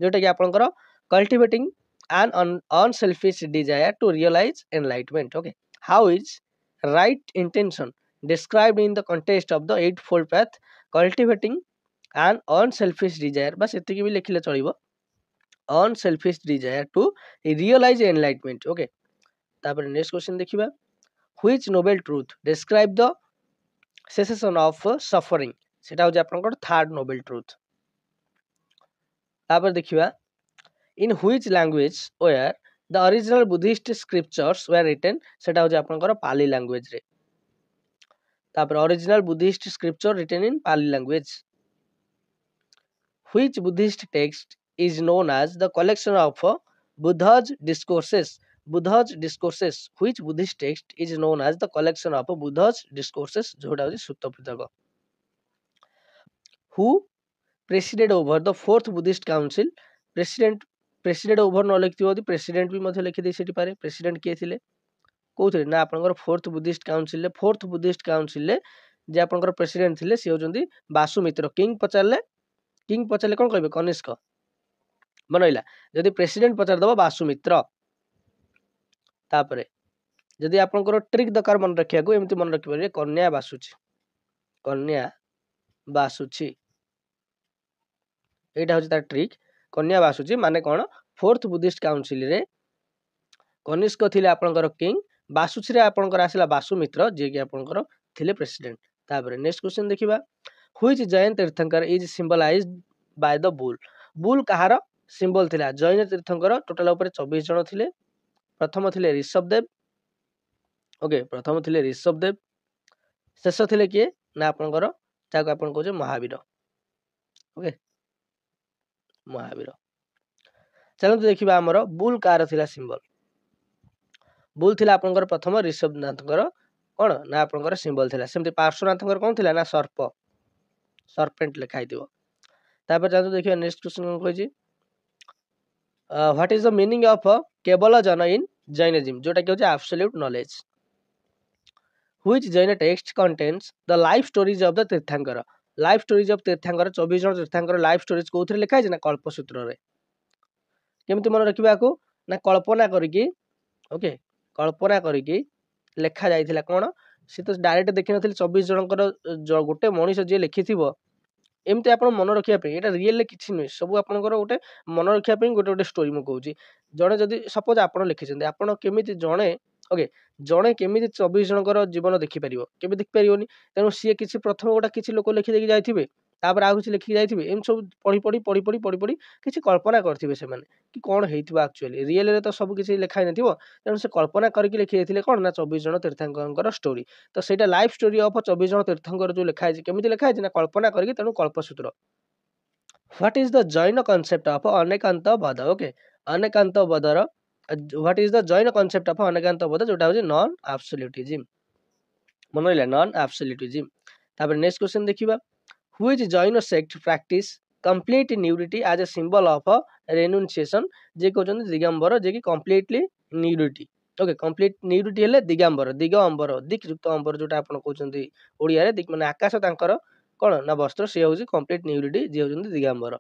जोटा कि आपनकर cultivating an unselfish desire to realize enlightenment. Okay, how is right intention described in the context of the eightfold path cultivating an unselfish desire बस एतिकी भी लिखिले चलिबो unselfish desire to realize enlightenment. Okay, तापर नेक्स्ट क्वेश्चन देखिबा which noble truth describe the cessation of suffering सेटा हो आपनकर थर्ड नोबेल ट्रुथ। तापर देखिबा in which language where the original Buddhist scriptures were written सेटा होची आपनकर पाली लैंग्वेज रे। तापर original Buddhist scripture written in Pali language। which Buddhist text is known as the collection of Buddha's discourses which Buddhist text is known as the collection of Buddha's discourses जोटा होची सुत्त पिटक। who presided over the fourth Buddhist council president over न लिखि प्रेसिडेंट भी मध्य लिखि दे पारे प्रेसिडेंट किए थिले कोथि ना आपनकर फोर्थ बुद्धिस्ट काउंसिल जे आपनकर प्रेसिडेंट थिले से होजंदी वासुमित्र। किंग पचारले कोन कहबे कनिष्क मनइला जदि प्रेसिडेंट पचार दबो वासुमित्र। तापरे जदि आपनकर ट्रिक दकार मन रखिया को एमति मन रखि परिबे कन्या बासुची एटा होची तार ट्रिक कन्या बासुची माने कौन फोर्थ बुद्धिस्ट काउंसिल रे कनिष्क थिले आपनकर किंग बासुची रे आपनकर आसिला वासुमित्र जे कि आपनकर थिले प्रेसिडेंट। तापर नेक्स्ट क्वेश्चन देखिबा which Jain Tirthankar is symbolised by the bull कहार सिंबल थिला। जैन तीर्थंकर टोटल ऊपर 24 जण थिले। प्रथम थिले ऋषभदेव। ओके प्रथम थिले ऋषभदेव शेष थिले किए ना आपनकर ताको आपन कहजे महावीर। ओके महावीर। चलो देखिबा हमर बुल कार थिला सिंबल बुल थिला आपनकर प्रथम ऋषभनाथकर कोन ना आपनकर सिंबल थिला। सेमति पार्श्वनाथकर कोन थिला ना सर्पेंट लिखा हिदिबो। तापर जातो देखिबा नेक्स्ट क्वेश्चन कोन कहछि what is the meaning of Kevala Jnana in Jainism जोटा कि होछि absolute knowledge. Which Jain text contains the life stories of the Tirthankar. Life stories of Tirthankar 24 जण तीर्थंकर लाइफ स्टोरीज कोथरे लिखा है ना कल्पसूत्र रे। केमति मन रखिबा को ना कल्पना करिकि ओके कल्पना करिकि लेखा जाइथिला कोन से तो डायरेक्ट देखि नथिले 24 जनकर गोटे मनीष जे लिखिथिबो एमति आपण मन रखिया पे एटा रियल ले किछि नै सब आपनकर गोटे मन रखिया पे गोटे स्टोरी म कहूची जणे जदी सपोज आपण लिखिछन्ते आपण केमिति जणे ओके जणे केमिति 24 जनकर जीवन देखि परिबो केबे देखि परिबोनी तेनु सी किछि प्रथम गोटा किछि लोक लिखि देखि जाइथिबे तापर आउ किसी लिखिक जाइए एम सब पढ़ी पढ़ी पढ़ी पढ़ी पढ़ी पढ़ी किसी कल्पना करेंगे से कि कौन होइथिबो एक्चुअली रियल रे तो सब किसी लिखाई नथिबो तेणु से कल्पना करके लिखि देथिले कौन ना 24 जन तीर्थंकर स्टोरी तो सेटा लाइफ स्टोरी ऑफ 24 जन तीर्थंकर जो लिखाई केमिति लिखाई ना कल्पना करके तेणु Kalpasutra what is the Jain concept of Anekantavada okay Anekantavada what is the Jain concept of Anekantavada जोटा हो नॉन एब्सोल्यूटिज्म मन रहा नॉन एब्सोल्यूटिज्म तापर नेक्स्ट क्वेश्चन देखिबा which Jain sect practice complete nudity as a symbol of renunciation जे कहते दिगंबर जे कि completely nudity okay complete nudity हेले दिगंबर दिग अंबर दिक युक्त अंबर जोटा आपण कहउछंती ओडिया रे दिक माने आकाश तांकर कोन ना वस्त्र से होउची कंप्लीट न्यूडिटी जे होउछंती दिगंबर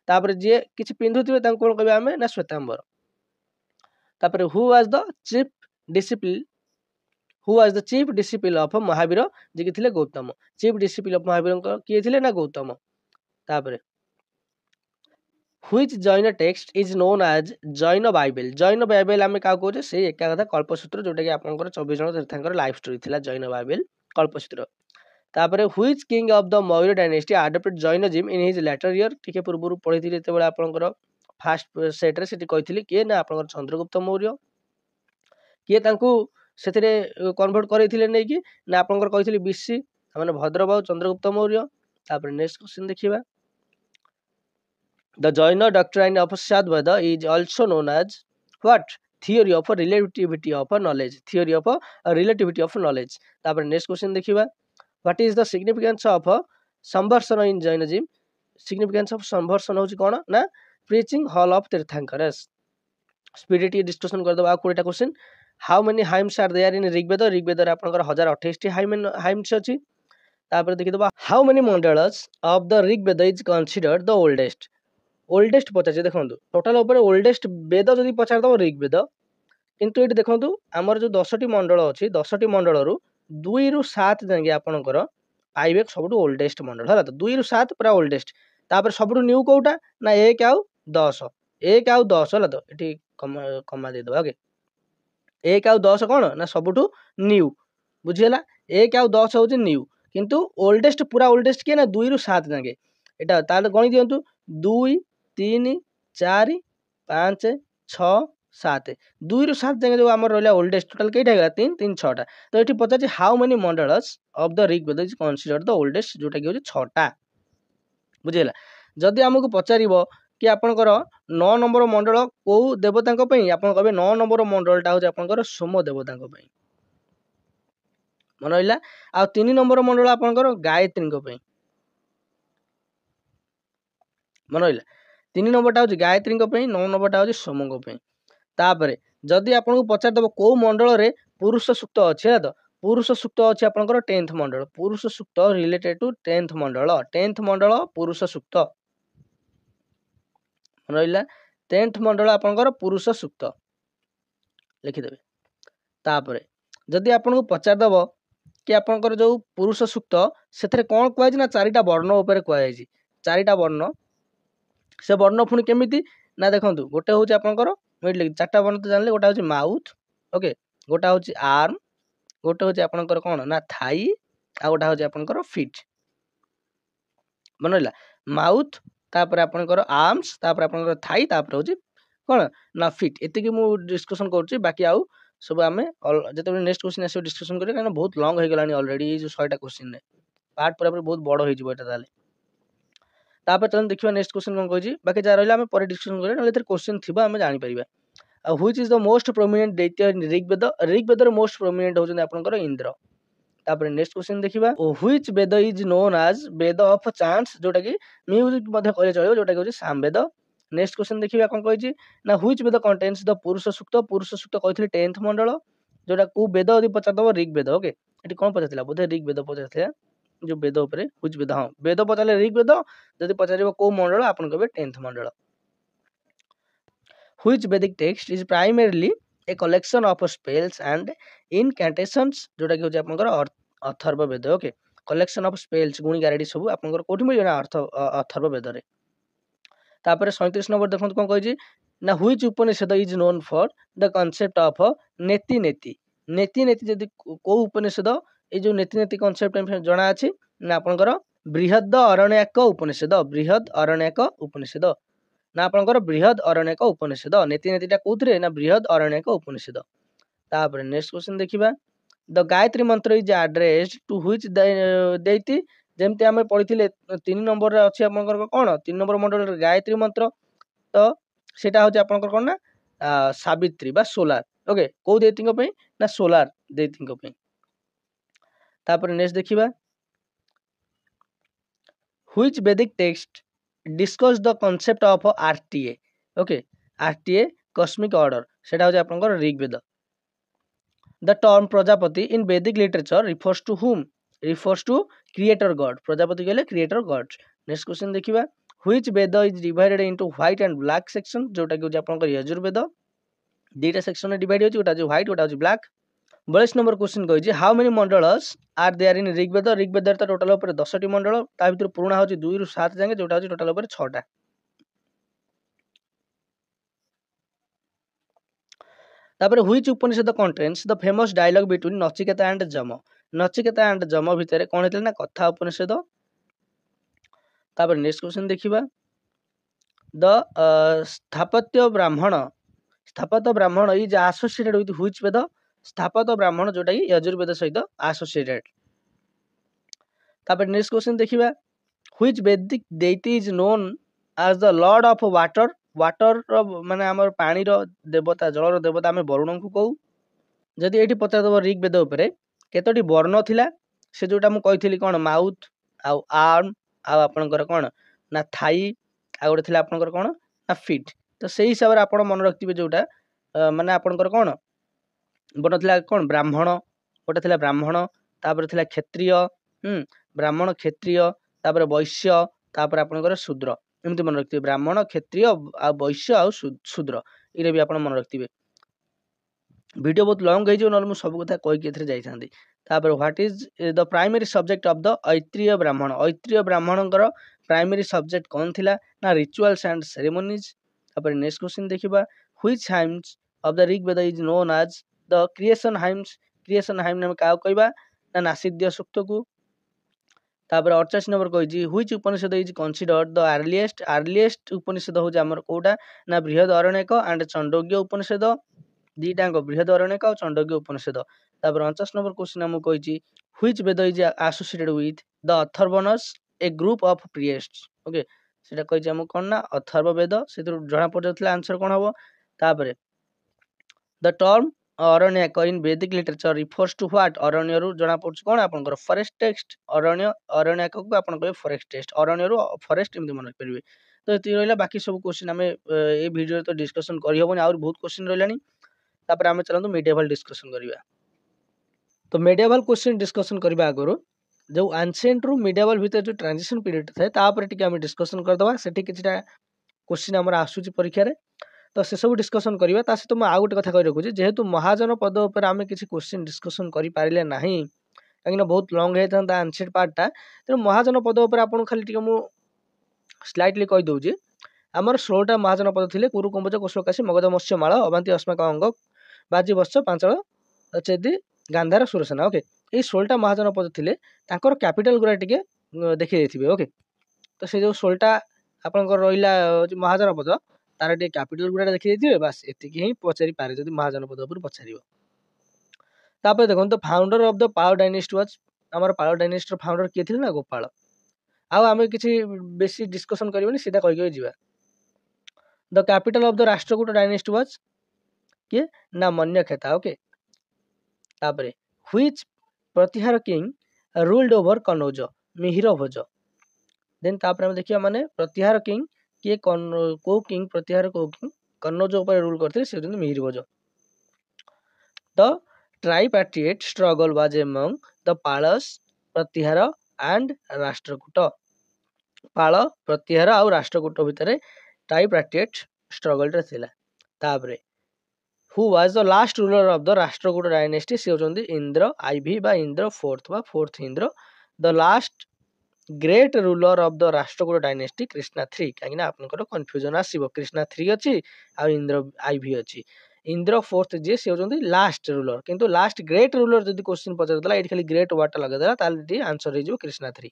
तापर जे किछि पिंधुथिबे तांको कोन कहबे हमें ना श्वेतांबर तापर who was the chief discipline who was the chief discipline of Mahavira जे कि थिले Gautama chief discipline of Mahavira किए थिले ना गौतम तापर which Jain text is known as Jain Bible आम क्या कहे से एका कथा कल्पसूत्र जोटा कि आपंकर 24 जन तीर्थंकर लाइफ स्टोरी थिला जैन बाइबल कल्पसूत्र तापर which king of the Maurya dynasty adopted Jainism in his later year टिके पूर्व पढ़ी जेतेबेले आपंकर फास्ट सेट रे सेठी कहिथिले किए ना आपंकर चंद्रगुप्त मौर्य किए तांकू सेथिरे कन्वर्ट करैथिले नै कि ना आपंकर कहिथिले बीसी माने भद्रबाहु चंद्रगुप्त मौर्य तापर नेक्स्ट क्वेश्चन देखिबा The Jaina doctrine of Sadvada is also known as what? Theory of relativity of knowledge. Theory of relativity of knowledge. तापर next question देखिबा what is the significance of संवर्षण in Jainism? Significance of संवर्षण होची कोन ना preaching hall of Tirthankars. स्पिरिट डिस्कशन कर दबा 20टा question how many hymns are there in Rigveda Rigveda रे आपनकर 1028 टी hymns अछि तापर देखि दबा how many mandalas of the Rigveda is considered the oldest पचार देखो टोटाल ओल्डेस्ट वेद जदि पचार दब ऋग्वेद किंतु ये देखो आमर जो 10टी मंडल अच्छी 10टी मंडल 2 रु 7 जाए आपंकर पाइबे सब ओल्डेस्ट मंडल है तो 2 रु 7 पूरा ओल्डेस्ट तापर सब न्यू कौटा ना 1 आउ 10 1 आउ 10 है तो ये कमा देद ओके 1 आउ 10 कौन ना सबुठ न्यू बुझीगला 1 आउ 10 हूँ न्यू किंतु ओल्डेस्ट पूरा ओल्डेस्ट किए ना 2 रु 7 जाए यहाँ ताले गणी दिंतु 2 3 4 5 6 7 2 रु 7 जाए जो आम रहा ओल्डेस्ट टोटाल कईटा है 3 3 6टा तो ये पचार how many mandals of the Rigveda is considered the oldest जोटा कि 6टा बुझेगा जदि आमको पचार कि आपंकर 9 नंबर मंडल कौ देवता आप कहे 9 नंबर मंडलटा हूँ आपंकर सोम देवता मन रहा आ 3 नंबर मंडल आपंकर गायत्री मन रहा 3 नंबरटा हूँ गायत्री 9 नंबरटा हूँ सोम तापर जदि आपको पचार दब कौ मंडल रे पुरुष सूक्त अच्छी है तो पुरुष सूक्त अच्छी आपंकर 10th मंडल पुरुष सूक्त रिलेटेड टू 10th मंडल पुरुष सूक्त रहा 10th मंडल आपंकर पुरुष सूक्त लिखिदेवे तापर जदि आपको पचार दब कि आपंकर जो पुरुष सूक्त से कौन कहुई ना 4टा वर्ण उपर कहुई 4टा वर्ण से वर्ण पुणी केमिति ना देखो गोटे हूँ आपंकर मुझे 4टा वर्ण तो जानले गोटा हूँ माउथ ओके गोटा हूँ आर्म गोटे हूँ आपंकर कौन ना थाई आ गोटा हूँ आपंकर फिट मन रहा माउथ तापर आपंकर आर्म्स तापर आपंकर थाई तापर हूँ कौन ना फिट एतिकी मु डिस्कशन करुच्ची बाकी आउ सब आम जो नेक्स्ट क्वेश्चन आस डिस्कशन करें बहुत लंग हो गलानी ऑलरेडी जो 100टा क्वेश्चन ने पार्ट पूरा बहुत बड़ हो तापर चल देखिए नेक्स्ट क्वेश्चन कौन कही बाकी जहाँ रहा पर डिस्कशन करें क्वेश्चन थी आम जापर which is the most prominent deity Rigveda most prominent होचंदी आपनकर इंद्र तापर नेक्स्ट क्वेश्चन देखिबा which Veda is known as Veda of chants जोटा कि म्यूजिक मध्ये कहले चलियो जोटा कि सामवेद नेक्स्ट क्वेश्चन देखिबा कोन कहिछि ना व्हिच वेद कंटेन्स द पुरुष सूक्त कहिथिले 10th मंडल जोटा को वेद यदि पचार दबो ऋग्वेद ओके एटी कोन पचारथिला बोधे ऋग्वेद पचारथिला जो वेद उपरे व्हिच वेद हां वेद पचारले ऋग्वेद यदि पचारिबो को मंडल आपन कहबे 10th Mandal which Vedic text is primarily a collection of spells and incantations जोटा कि होचे आपनकर Atharva Veda okay collection of spells गुणी गारेडी सब आपनकर कोठी मिलियो ना अथर्व वेद रे तापर 37 नंबर देखंत कोन कहिछि ना which Upanishad is known for the concept of नेति नेति नेति नेति जदि को उपनिषद ए जो नेति नेति कांसेप्ट जणा अछि ना आपनकर बृहद अरण्यक उपनिषद बृहद अरण्यक उपनिषद ना आपनकर बृहद अरण्यक उपनिषद नीति नीतिटा कोथरे ना बृहद अरण्यक उपनिषद। तापर नेक्स्ट क्वेश्चन देखिबा द गायत्री मंत्र इज एड्रेस्ड टू व्हिच देइति जेमते आमे पढिथिले 3 नंबर रे अछि आपनकर कोन 3 नंबर मॉडल रे गायत्री मंत्र तो सेटा होचे आपनकर कोन ना सावित्री बा सोलार ओके को देइतिंग पई ना सोलार देइतिंग पई। तापर नेक्स्ट देखिबा which Vedic text discuss the concept of RTA okay RTA cosmic order सेटा होचे आपनकर Rigveda. The term Prajapati in Vedic literature refers to whom refers to creator god Prajapati कहले creator god। नेक्स्ट क्वेश्चन देखिबा which Veda is divided into white and black section जोटा कि आपनकर यजुर्वेद दीटा सेक्शन में डिवाइड होची ओटा जो व्हाइट ओटा जो ब्लैक। 42 नंबर क्वेश्चन कहिजे how many mandalas are there in Rigveda Rigveda तो टोटल ऊपर 10 टी मंडल ता भीतर पुराना होची 2 रु 7 जांगे जोटा होची टोटल ऊपर 6 टा। तापर which Upanishad contains the famous dialogue between Nachiketa and Yama भितर कोन हेतले ना कथा उपनिषद। तापर नेक्स्ट क्वेश्चन देखिबा the Sthapatya Brahmana is associated with which Veda Sthapatya Brahmana जोटा कि यजुर्वेद सहित एसोसिएटेड। तापर नेक्स्ट क्वेश्चन देखिबा which Vedic deity is known as the lord of water water माने हमर पानी रो देवता जल रो देवता हमें वरुण को कहू। जदि एठी पता दब ऋग्वेद उपरे केतोटी वर्ण थिला से जोटा मु कहिथिली कोन माउथ आ आर्म आ आपनकर कोन ना थाई आ गोटे थिला आपनकर कोन ना फीट तो सेही हिसाब रे आपण मन रखतिबे जोटा माने आपनकर कोन बन थिला कोन ब्राह्मण गोटे थिला ब्राह्मण तापर थिला क्षत्रिय ब्राह्मण क्षत्रिय तापर वैश्य तापर आपनकर शूद्र एमति मन रखतिबे ब्राह्मण क्षत्रिय आ वैश्य आ शूद्र इरे भी आपण मन रखतिबे। वीडियो बहुत लॉन्ग हो न सब कथा कहीकि एथरे जाइथांदी। तापर what is the primary subject of the Aitareya Brahmana primary subject कौन थिला ना रिचुअल्स एंड सेरेमनीज। तापर नेक्स्ट क्वेश्चन देखिबा which hymns of the Rigveda is known as the creation hymn नाम का कहबा ना नासिद्य सूक्त को। तापर 48 नंबर कहिजी which Upanishad is considered the earliest Upanishad हो हमर कोटा ना बृहद अरण्यक एंड चंडोग्य उपनिषद दीटांग बृहद अरण्यक और चंडोग्य उपनिषद। तापर 49 नंबर क्वेश्चन हम कहिजी which Veda is associated with the Atharvans a group of priests okay सेटा कहिजी हम कोन ना अथर्व वेद सेतु जणा पड़थला आंसर कोन हबो। तापर the term Aranyak in Vedic literature refers to what अरण्य रु जणा पड़छ कोन आपनकर फॉरेस्ट टेक्स्ट अरण्यक को आपन कहे फॉरेस्ट टेक्स्ट अरण्य रु फॉरेस्ट एमति मन करबे। तो एति रहला बाकी सब क्वेश्चन हमें ए वीडियो तो डिस्कशन करि हबोनी और बहुत क्वेश्चन रहलानी। तापर आमे चलंतु मेडिएवल डिस्कशन करिबा। तो मेडिएवल क्वेश्चन डिस्कशन करिबा आगरो जो एंशिएंट रु मेडिएवल भीतर जो ट्रांजिशन पीरियड थाए तापर टिके आमे डिस्कशन करदवा सेठी किछटा क्वेश्चन हमर आसुची परीक्षा रे तो से सब डिस्कशन करिबा। ता से तो आ गोटे कथा कहि रखुची जेहेतु महाजन पद ऊपर आमे किछि क्वेश्चन डिस्कशन करि पारिले नाही काकिना बहुत लॉन्ग हेतांता एंशिएंट पार्ट ता तो महाजन पद ऊपर आपन खाली टिके मु स्लाइटली कहि दउची हमर 16टा महाजन पद थिले कुरु कुंभज कोशकाशी मगध मत्स्य माळ अवंती अस्माक अंग बाजी वत्स पांचल चेदी गांधार सुरसेना ओके ए 16टा महाजन पद थिले तांकर कैपिटल गुरा टिके देखि देथिबे ओके। तो से जो 16टा आपनकर रहिला महाजन पद तार टिके कैपिटल गुरा देखि देथिबे बस एतिकी ही पचारि पारे जदि महाजन पद ऊपर पचारिबो। तापर देखन तो founder of the Pal dynasty was हमर पाल डायनेस्टी फाउंडर के थिले ना गोपाल। आ आमे किछि बेसी डिस्कशन करिबोनी सीधा कहि जिबा। The capital of the Rashtrakuta dynasty was के ना मन्यखेता ओके। तापरे which Pratihara king ruled over Kannauj Mihir Bhoj then तापर हम देखिया माने प्रतिहार किंग के को किंग प्रतिहार को किंग कनौज ऊपर रूल करथे से होते Mihir Bhoja. The tripartite struggle was among the Palas Pratihara and Rashtrakuta Pala Pratihara और राष्ट्रकूट भितर ट्राइपैट्रिएट स्ट्रगल रे थिला। तापरे who was the last ruler of the Rashtrakuta dynasty से होचंदी इंद्र आईवी बा Indra fourth Indra the last great ruler of the Rashtrakuta dynasty Krishna 3 कागिना आपनकर कंफ्यूजन आसीबो कृष्णा 3 अछि आ इंद्र आईवी अछि इंद्र फोर्थ जे से होचंदी लास्ट रूलर किंतु लास्ट ग्रेट रूलर जदी क्वेश्चन पचर दला एठी खाली ग्रेट वाट लगा दला ताले दी आंसर हे जो कृष्णा 3।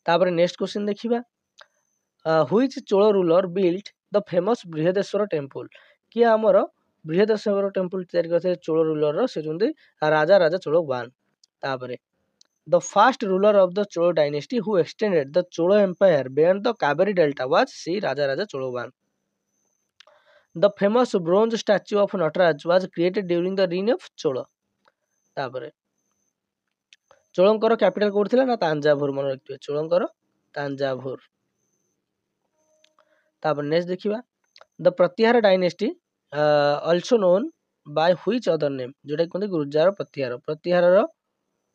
तापर नेक्स्ट क्वेश्चन देखिबा which Chola ruler built the famous Brihadeshwara temple किए आमर बृहदेश्वर टेम्पल तैयारी करते चोल रूलर से जुंदी राजा राजा चोल 1 तापर the first ruler of the Chola dynasty who extended the Chola empire beyond the Kaveri delta was सी Raja Raja Chola 1 the famous bronze statue of Nataraja was created during the reign of Chola तापर चोलंकर कैपिटल कोड थिला ना तांजावुर मन रखिबे चोलंकर तांजावुर तापर नेक्स्ट देखिबा the Pratihara dynasty also known by which other name जोटा कहते गुर्जार प्रतिहार प्रतिहार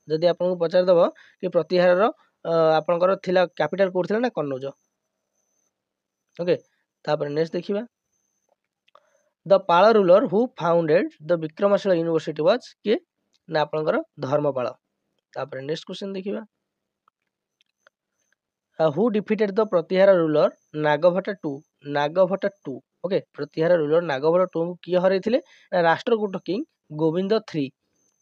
जदि आपको पचार दब कि प्रतिहार आपनकर थिला कैपिटल कोड थिला ना कन्नौज ओके तापर नेक्स्ट देखिबा the Pala ruler who founded the Vikramshila university was के ना आपनकर धर्मपाल तापर नेक्स्ट क्वेश्चन देखिबा who defeated the Pratihara ruler Nagabhata 2 okay Pratihara ruler Nagabhata 2 को किए हरैथिले ना राष्ट्रकूट किंग गोविंद 3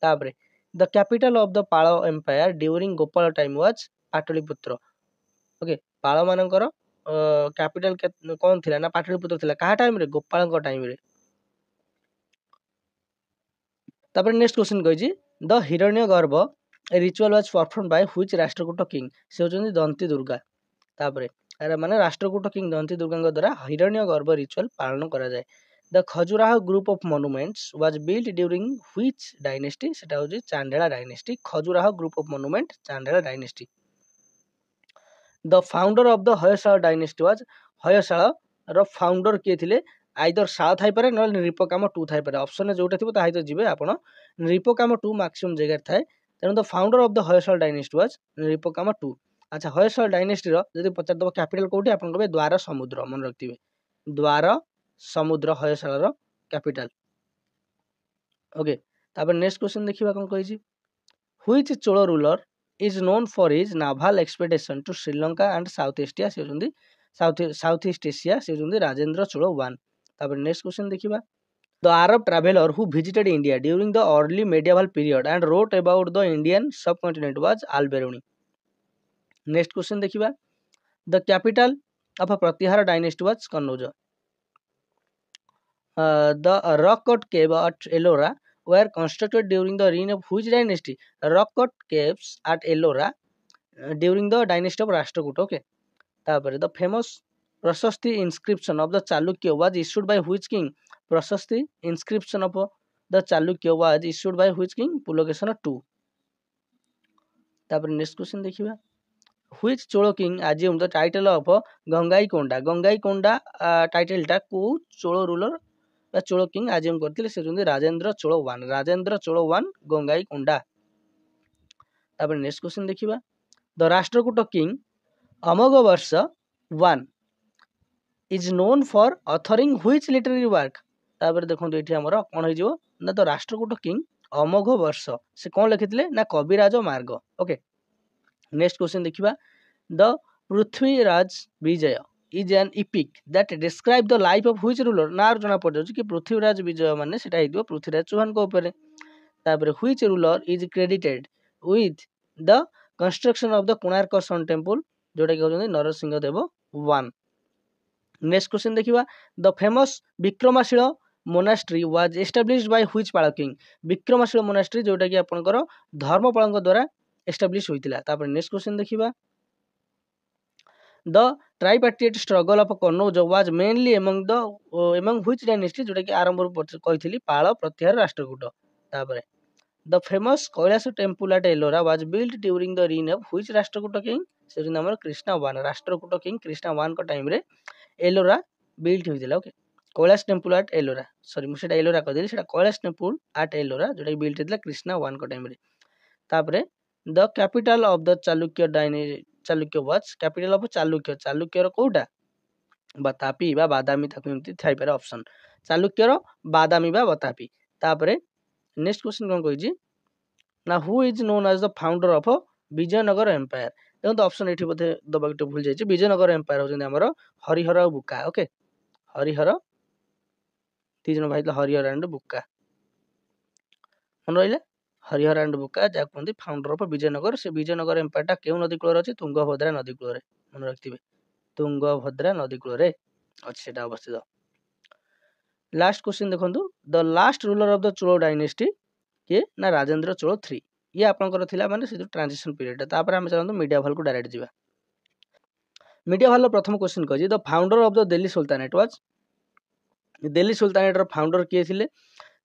तापर the capital of the Pala empire during Gopala time was Pataliputra okay Pala मानकर कैपिटल कौन थिला ना पाटलिपुत्र थिला कहा टाइम रे गोपाल टाइम रे तापर नेक्स्ट क्वेश्चन कहिजी the Hiranyagarbha ritual was perform by which Rashtrakuta king से होचंदी दंती दुर्गा तापर अरे माने राष्ट्रकूट किंग दंती दुर्गा द्वारा हिरण्यगर्भ रिचुअल पालन करा जाय the Khajuraho group of monuments was built during which dynasty सेटा होची Chandela dynasty Khajuraho group of monument Chandela dynasty the founder of the Hoysala dynasty was Hoysala रो फाउंडर के थिले आइदर शाह थाई पारे न नृपकाम 2 थाई पारे ऑप्शन जोटा थिबो ताहाई तो जिबे आपण नृपकाम 2 मैक्सिमम जगह थाए तेनु the founder of the Hoysala dynasty was Nripakama 2 अच्छा हयशाला डायनेस्टी रो जदि पचार दबो कैपिटल कोठी आपण कहबे द्वार समुद्र मन रखथिबे द्वार समुद्र हयशाला रो कैपिटल ओके तापर नेक्स्ट क्वेश्चन देखिबा कोन कहिजी which Chola ruler is known for his naval expedition to Sri Lanka and South Asia से होचंदी साउथ ईस्ट एशिया से होचंदी राजेंद्र चोल 1 तापर नेक्स्ट क्वेश्चन देखिबा the Arab traveller who visited India during the early medieval period and wrote about the Indian subcontinent was Alberuni next question देखिबा the capital of Pratihara dynasty was Kannauj the rock cut cave at Ellora were constructed during the reign of which dynasty rock cut caves at Ellora during the dynasty of Rashtrakuta okay तापर the famous prasasti inscription of the Chalukya was issued by which king prasasti inscription of the Chalukya was issued by which king Pulakesana 2 तापर next question देखिबा which Cholo king assumed the title of Gangaikonda title टा को चोल रूलर चोल किंग आजिम करथिले से जुंदी राजेंद्र चोल 1 गंगाई कोंडा तापर नेक्स्ट क्वेश्चन देखिबा द राष्ट्रकूट किंग अमोघ वर्ष 1 is known for authoring which literary work तापर देखंतु एठी हमर कोन होई जिवो ना द राष्ट्रकूट किंग अमोघ वर्ष से कोन लिखिथिले ना कविराज मार्ग ओके नेक्स्ट क्वेश्चन देखिबा the Prithviraj Vijay is an epic that describe the life of which ruler नार जना पड़ जाउची कि पृथ्वीराज विजय माने सेटा हिदियो पृथ्वीराज चौहान को ऊपर तापर which ruler is credited with the construction of the Konark sun temple जोटा कि होजनी नरसिंह देव 1 नेक्स्ट क्वेश्चन देखिबा the famous Vikramashila monastery was established by which Pala king Vikramashila monastery जोटा कि आपनकर धर्मपालଙ୍କ द्वारा एस्टैब्लिश होइतिला तापर नेक्स्ट क्वेश्चन देखिबा the tripartite struggle of Kannauj was mainly among which dynasty जोटा कि आरंभ कहिथिली पाल प्रतिहार राष्ट्रकूट तापर the famous Kailash temple at Ellora was built during the reign of which Rashtrakuta king से नाम कृष्णा 1 राष्ट्रकूट किंग कृष्णा 1 को टाइम रे एलोरा बिल्ट होइतिला okay Kailash temple at Ellora sorry मुसेटा एलोरा कह देली सेटा कैलाश टेम्पल एट एलोरा जोटा बिल्ट होइतिला कृष्णा 1 को टाइम रे तापर the capital of the Chalukya was capital of Chalukya रो कोटा बतापी बा बादामी ताकू एमती थाई पारे ऑप्शन चालुक्य रो बादामी बा बतापी तापरे नेक्स्ट क्वेश्चन कोन कहिजी ना who is known as the founder of Vijayanagara empire देखो तो ऑप्शन एठी बोथे दबाकटे भूल जायछि विजयनगर एम्पायर होजन हमर हरिहर और बुक्का ओके हरिहर तीन जन भाई हरिहर एंड बुक्का मन रहिले हरिहर एंड बुका जहाँ कहते फाउंडर ऑफ विजयनगर। से विजयनगर एम्पायरटा केउ नदी कूल अच्छी तुंगभद्रा नदी कूल मन रखिए तुंगभद्रा नदी कूल अच्छी सेटा अवस्थित। लास्ट क्वेश्चन देखो the last ruler of the Chola dynasty किए ना राजेंद्र चोल 3 ये आपंकर थिला माने से जो ट्रांजिशन पीरियड तापर हम चलते मीडियावाल को डायरेक्ट जीवा। मीडियावाल प्रथम क्वेश्चन कह the founder of the Delhi sultanate was Delhi sultanate रो फाउंडर किए थिले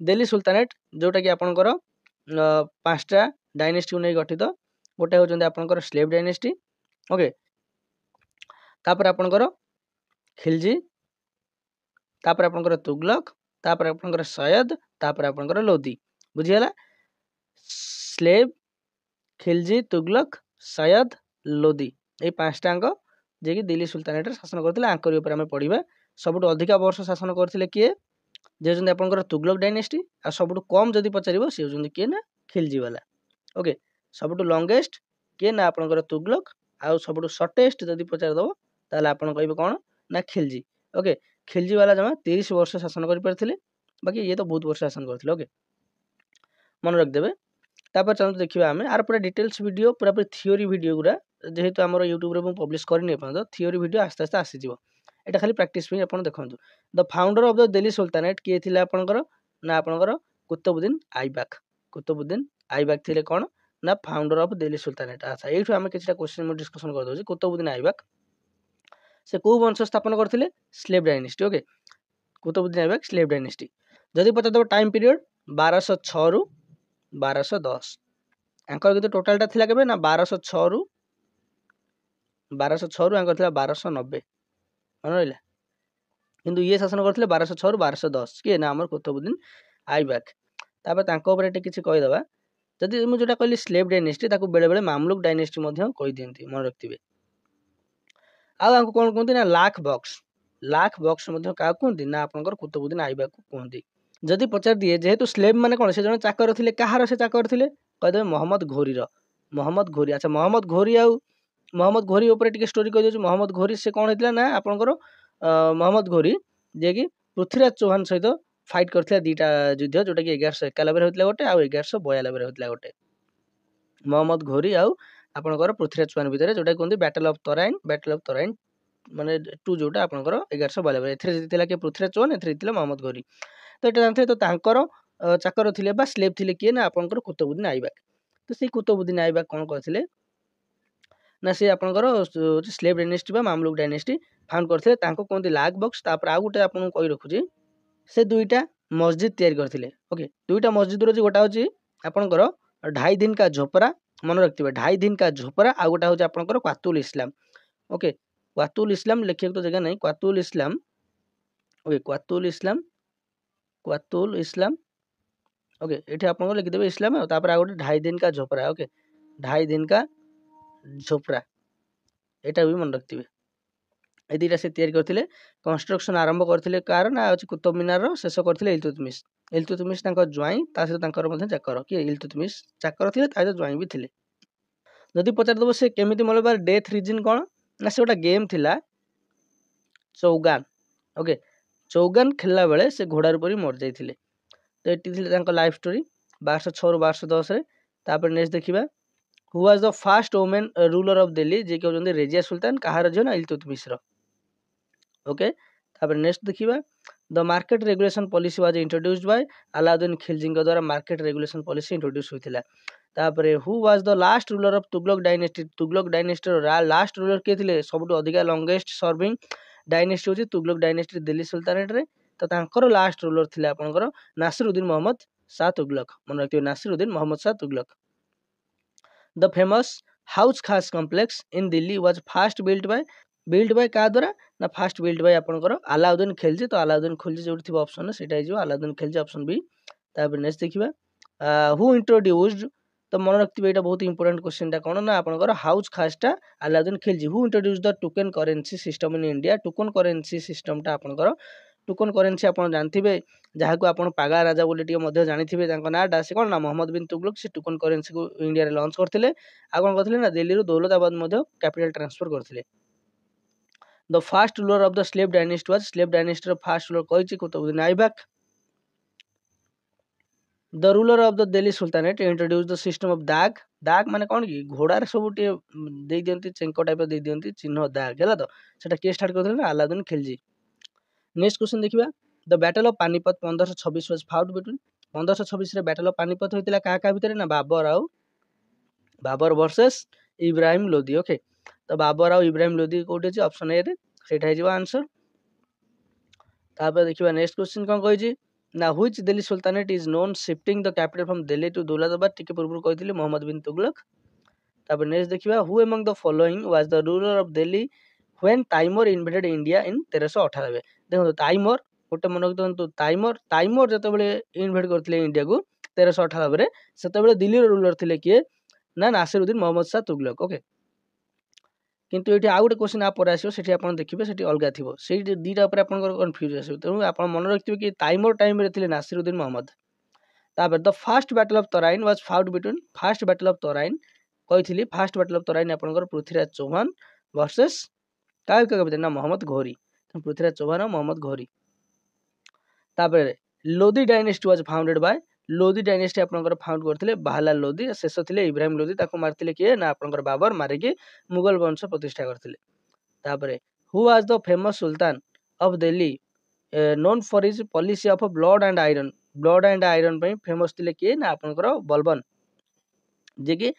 दिल्ली सुल्तानेट जोटा कि आपनकर पांचटा डायनेस्टी को नहीं गठित गोटे होचंदी आपनकर स्लेव डायनेस्टी ओके तापर आपनकर खिलजी तापर आपनकर तुगलक तापर आपनकर सयद तापर आपनकर लोधी बुझीगला स्लेव खिलजी तुगलक सयद लोधी ये पांचटांग जे कि दिल्ली सुल्तानेट शासन करथिले आंकरी ऊपर हमें पढ़िबा। सबुठु अधिका वर्ष शासन करथिले किए जे होचंदी आपनकर तुगलक डायनेस्टी आ सबुठु कम जदि पचारिबो से होचंदी किए ना खिलजी वाला ओके सबुठु लॉन्गेस्ट किए ना आपनकर तुगलक आ सबुठु शॉर्टेस्ट जदि पचार दबो ताले आपन कहबे कोन ना खिलजी ओके खिलजी वाला जमा 30 वर्ष शासन कर परथिले बाकी ये तो बहुत वर्ष शासन करथिले ओके मन रख देबे। तापर चलते देखिबा हमें आर पूरा डिटेल्स वीडियो पूरा पूरी थ्योरी वीडियो गुरा जेहेतु हमर YouTube रे पब्लिश करनी अपन थ्योरी वीडियो आस्ते आस्ते आसी जीवो एटा खाली प्रैक्टिस पे अपन देखंतु। The founder of the Delhi sultanate किए थिले आपनकर ना आपनकर कुतुबुद्दीन आइबक थिले कोन ना फाउंडर ऑफ दिल्ली सुल्तानेट। अच्छा एठु हम किछटा क्वेश्चन में डिस्कशन कर दोछि कुतुबुद्दीन आइबक से को वंश स्थापन करथिले slave dynasty okay Qutbuddin Aibak slave dynasty. जदि पता दो टाइम पीरियड 1206 रु 1210 आंकर कितो टोटलटा थिला केबे ना 1206 रु आंकर थिला 1290 मन रहिला किंतु ये शासन करथिले 1206 रु 1210 के ना हमर कुतुबुद्दीन आइबक। तापर तांको ऊपर एटे किछि कहि दबा जदि मु जोटा कहली स्लेव डायनेस्टी ताको बेले बेले मामलुक डायनेस्टी मध्य कहि दियंती मन रखथिबे। आ आंको कोन कोनती ना लाख बॉक्स मध्य का कोनती ना आपनकर कुतुबुद्दीन आइबक को कोनती। जदि पचार दिए जेहेतु स्लेव माने कोन से जने चाकर थिले कहार से चाकर थिले कह देबे मोहम्मद घोरी। अच्छा मोहम्मद घोरी ऊपर टिके स्टोरी कहि देछु। मोहम्मद घोरी से कोन हेतला ना आपनकर मोहम्मद घोरी जे कि पृथ्वीराज चौहान सहित फाइट करथिला दीटा युद्ध जोटा कि 1191 होतला गोटे आ 1192 होतला गोटे मोहम्मद घोरी आ आपनकर पृथ्वीराज चौहान भितर जोटा कोनती बैटल ऑफ तराइन माने टू जोटा आपनकर 1192 एथरे जितिला के पृथ्वीराज चौहान एथरे जितिला मोहम्मद घोरी। तो एटा जानथे तो तांकर चाकर थिले बा स्लेव थिले किए ना आपनकर कुतुबुद्दीन आइबक। तो से कुतुबुद्दीन आइबक कोन करथिले ना से आपनकर स्लेव डायनेस्टी बा मामलुक डायनेस्टी फाउंड करथिले तांको कोनती लाख बॉक्स। तापर आ गुटे आपन कहि रखुची से दुईटा मस्जिद तैयार करथिले ओके दुईटा मस्जिद रो गोटा होची आपनकर 2.5 दिन का झोपरा मन रखथिबे 2.5 दिन का झोपरा आ गोटा होची आपनकर क्वातुल इस्लाम ओके क्वातुल इस्लाम लिखिए तो जगह नहीं क्वातुल इस्लाम ओके क्वातुल इस्लाम ओके एठी आपन लिखि देबे इस्लाम तापर आ गोटे 2.5 दिन का झोपरा ओके 2.5 दिन का झोपरा एटा भी मन रखथिबे। ए दुईटा से तैयार करथिले कंस्ट्रक्शन आरंभ करथिले कार ना अछि कुतुब मीनार रो शेष करथिले इल्तुतमिश तांको ज्वाई ता से तांकर मध्ये चाकर कि इल्तुतमिश चाकर थिले ता ज्वाई भी थिले। जदि पचार दबो से केमिति मलबार डेथ रीजन कोन ना से गोटा गेम थिला चौगान ओके चौगान खेलला बेले से घोड़ार परी मर जाइथिले। तो एटी थिले तांको लाइफ स्टोरी 1206 रु 1210 रे। तापर नेक्स्ट देखिबा who was the first women ruler of Delhi जे के होजंदी रेजिया सुल्तान कहार जो ना इल्तुतमिश रो ओके। तापर नेक्स्ट देखिबा the market regulation policy was introduced by Alauddin Khilji के द्वारा मार्केट रेगुलेशन पॉलिसी इंट्रोड्यूस होइथिला। तापर who was the last ruler of Tughlaq dynasty रो लास्ट रूलर के थिले सबटु अधिका लॉन्गेस्ट सर्विंग डायनेस्टी होची तुगलक डायनेस्टी दिल्ली सुल्तानेट रे। तो तांकर लास्ट रूलर थिले आपनकर नासिरुद्दीन मोहम्मद शाह तुगलक मन रखियो Nasiruddin Mohammad Shah Tughlaq. The famous Hauz Khas complex in Delhi was first build by का द्वारा ना फर्स्ट बिल्ड बाय आपनकर अलाउद्दीन खिलजी। तो अलाउद्दीन खिलजी जोटी थिबा ऑप्शन सेटा हिजो अलाउद्दीन खिलजी ऑप्शन बी। तापर नेक्स्ट देखिबा हु इंट्रोड्यूस्ड तो मन रखथिबे एटा बहुत इंपोर्टेंट क्वेश्चन टा कोन ना आपनकर हाउस खासटा Alauddin Khilji who introduced the token currency system in India. Token currency system टा आपनकर टोकन करेंसी आपन जानथिबे जहा को आपन पागा राजा बोली टिके मध्ये जानिथिबे तांको नाटा से कोन ना मोहम्मद बिन तुगलक से टोकन करेंसी को इंडिया रे लॉन्च करथिले आ कोन करथिले ना दिल्ली रो दौलताबाद मध्ये कैपिटल ट्रांसफर करथिले। The first ruler of the slave dynasty was slave dynasty रो फर्स्ट रूलर कहिछि Qutbuddin Aibak. The ruler of the Delhi sultanate introduce the system of dagh dagh माने कौन कि घोड़ार सब दे दियंती चेंको टाइप दे दियंती चिन्ह दाग हैला तो सेटा के स्टार्ट करथिले ना अलाउद्दीन खिलजी। नेक्स्ट क्वेश्चन देखिबा the battle of Panipat 1526 was fought between 1526 रे बैटल ऑफ पानीपत होइतिला का भितर ना बाबर वर्सेस इब्राहिम लोदी। ओके तो बाबर और इब्राहिम लोदी कोठी अछि ऑप्शन ए रे सेटा हे आंसर। तापर देखिबा नेक्स्ट क्वेश्चन कोन कहिछि ना which Delhi sultanate is known shifting the capital from Delhi to Daulatabad टिके पूर्व कहिथिले मोहम्मद बिन तुगलक। तापर नेक्स्ट देखिबा who among the following was the ruler of Delhi when Timur invaded India in 1398। देखो ताइमर गोटे मन रखिथु ताइमर जतबेले इन्वेड करथिले इंडिया को 1398 रे सेतबेले दिल्ली रो रूलर थिले किए ना नासिरुद्दीन मोहम्मद शाह तुगलक। ओके किंतु एठी आ गोटे क्वेश्चन आ पर आसीबो सेठी आपण देखिबे सेठी अलगा थिबो सेठी दीटा ऊपर आपनकर कंफ्यूज आसीबो तेनु आपण मन रखिथिबे कि ताइमर टाइम रे थिले नासिरुद्दीन मोहम्मद। तापर the first battle of Tarain was fought between first battle of Tarain कहिथिली फर्स्ट बैटल ऑफ तराइन आपनकर पृथ्वीराज चौहान वर्सेस का भितर ना मोहम्मद घोरी पृथ्वीराज चौहान और मोहम्मद घोरी। तापर Lodi dynasty was founded bye Lodi dynasty आपनकर फाउंड करथिले बाहलाल लोदी शेष थिले इब्राहिम लोदी ताको मारथिले किए ना आपनकर बाबर मारे कि मुगल वंश प्रतिष्ठा करथिले। तापर who was the famous Sultan of Delhi known for his policy of blood and iron पे फेमस थिले किए ना आपनकर बलबन जे कि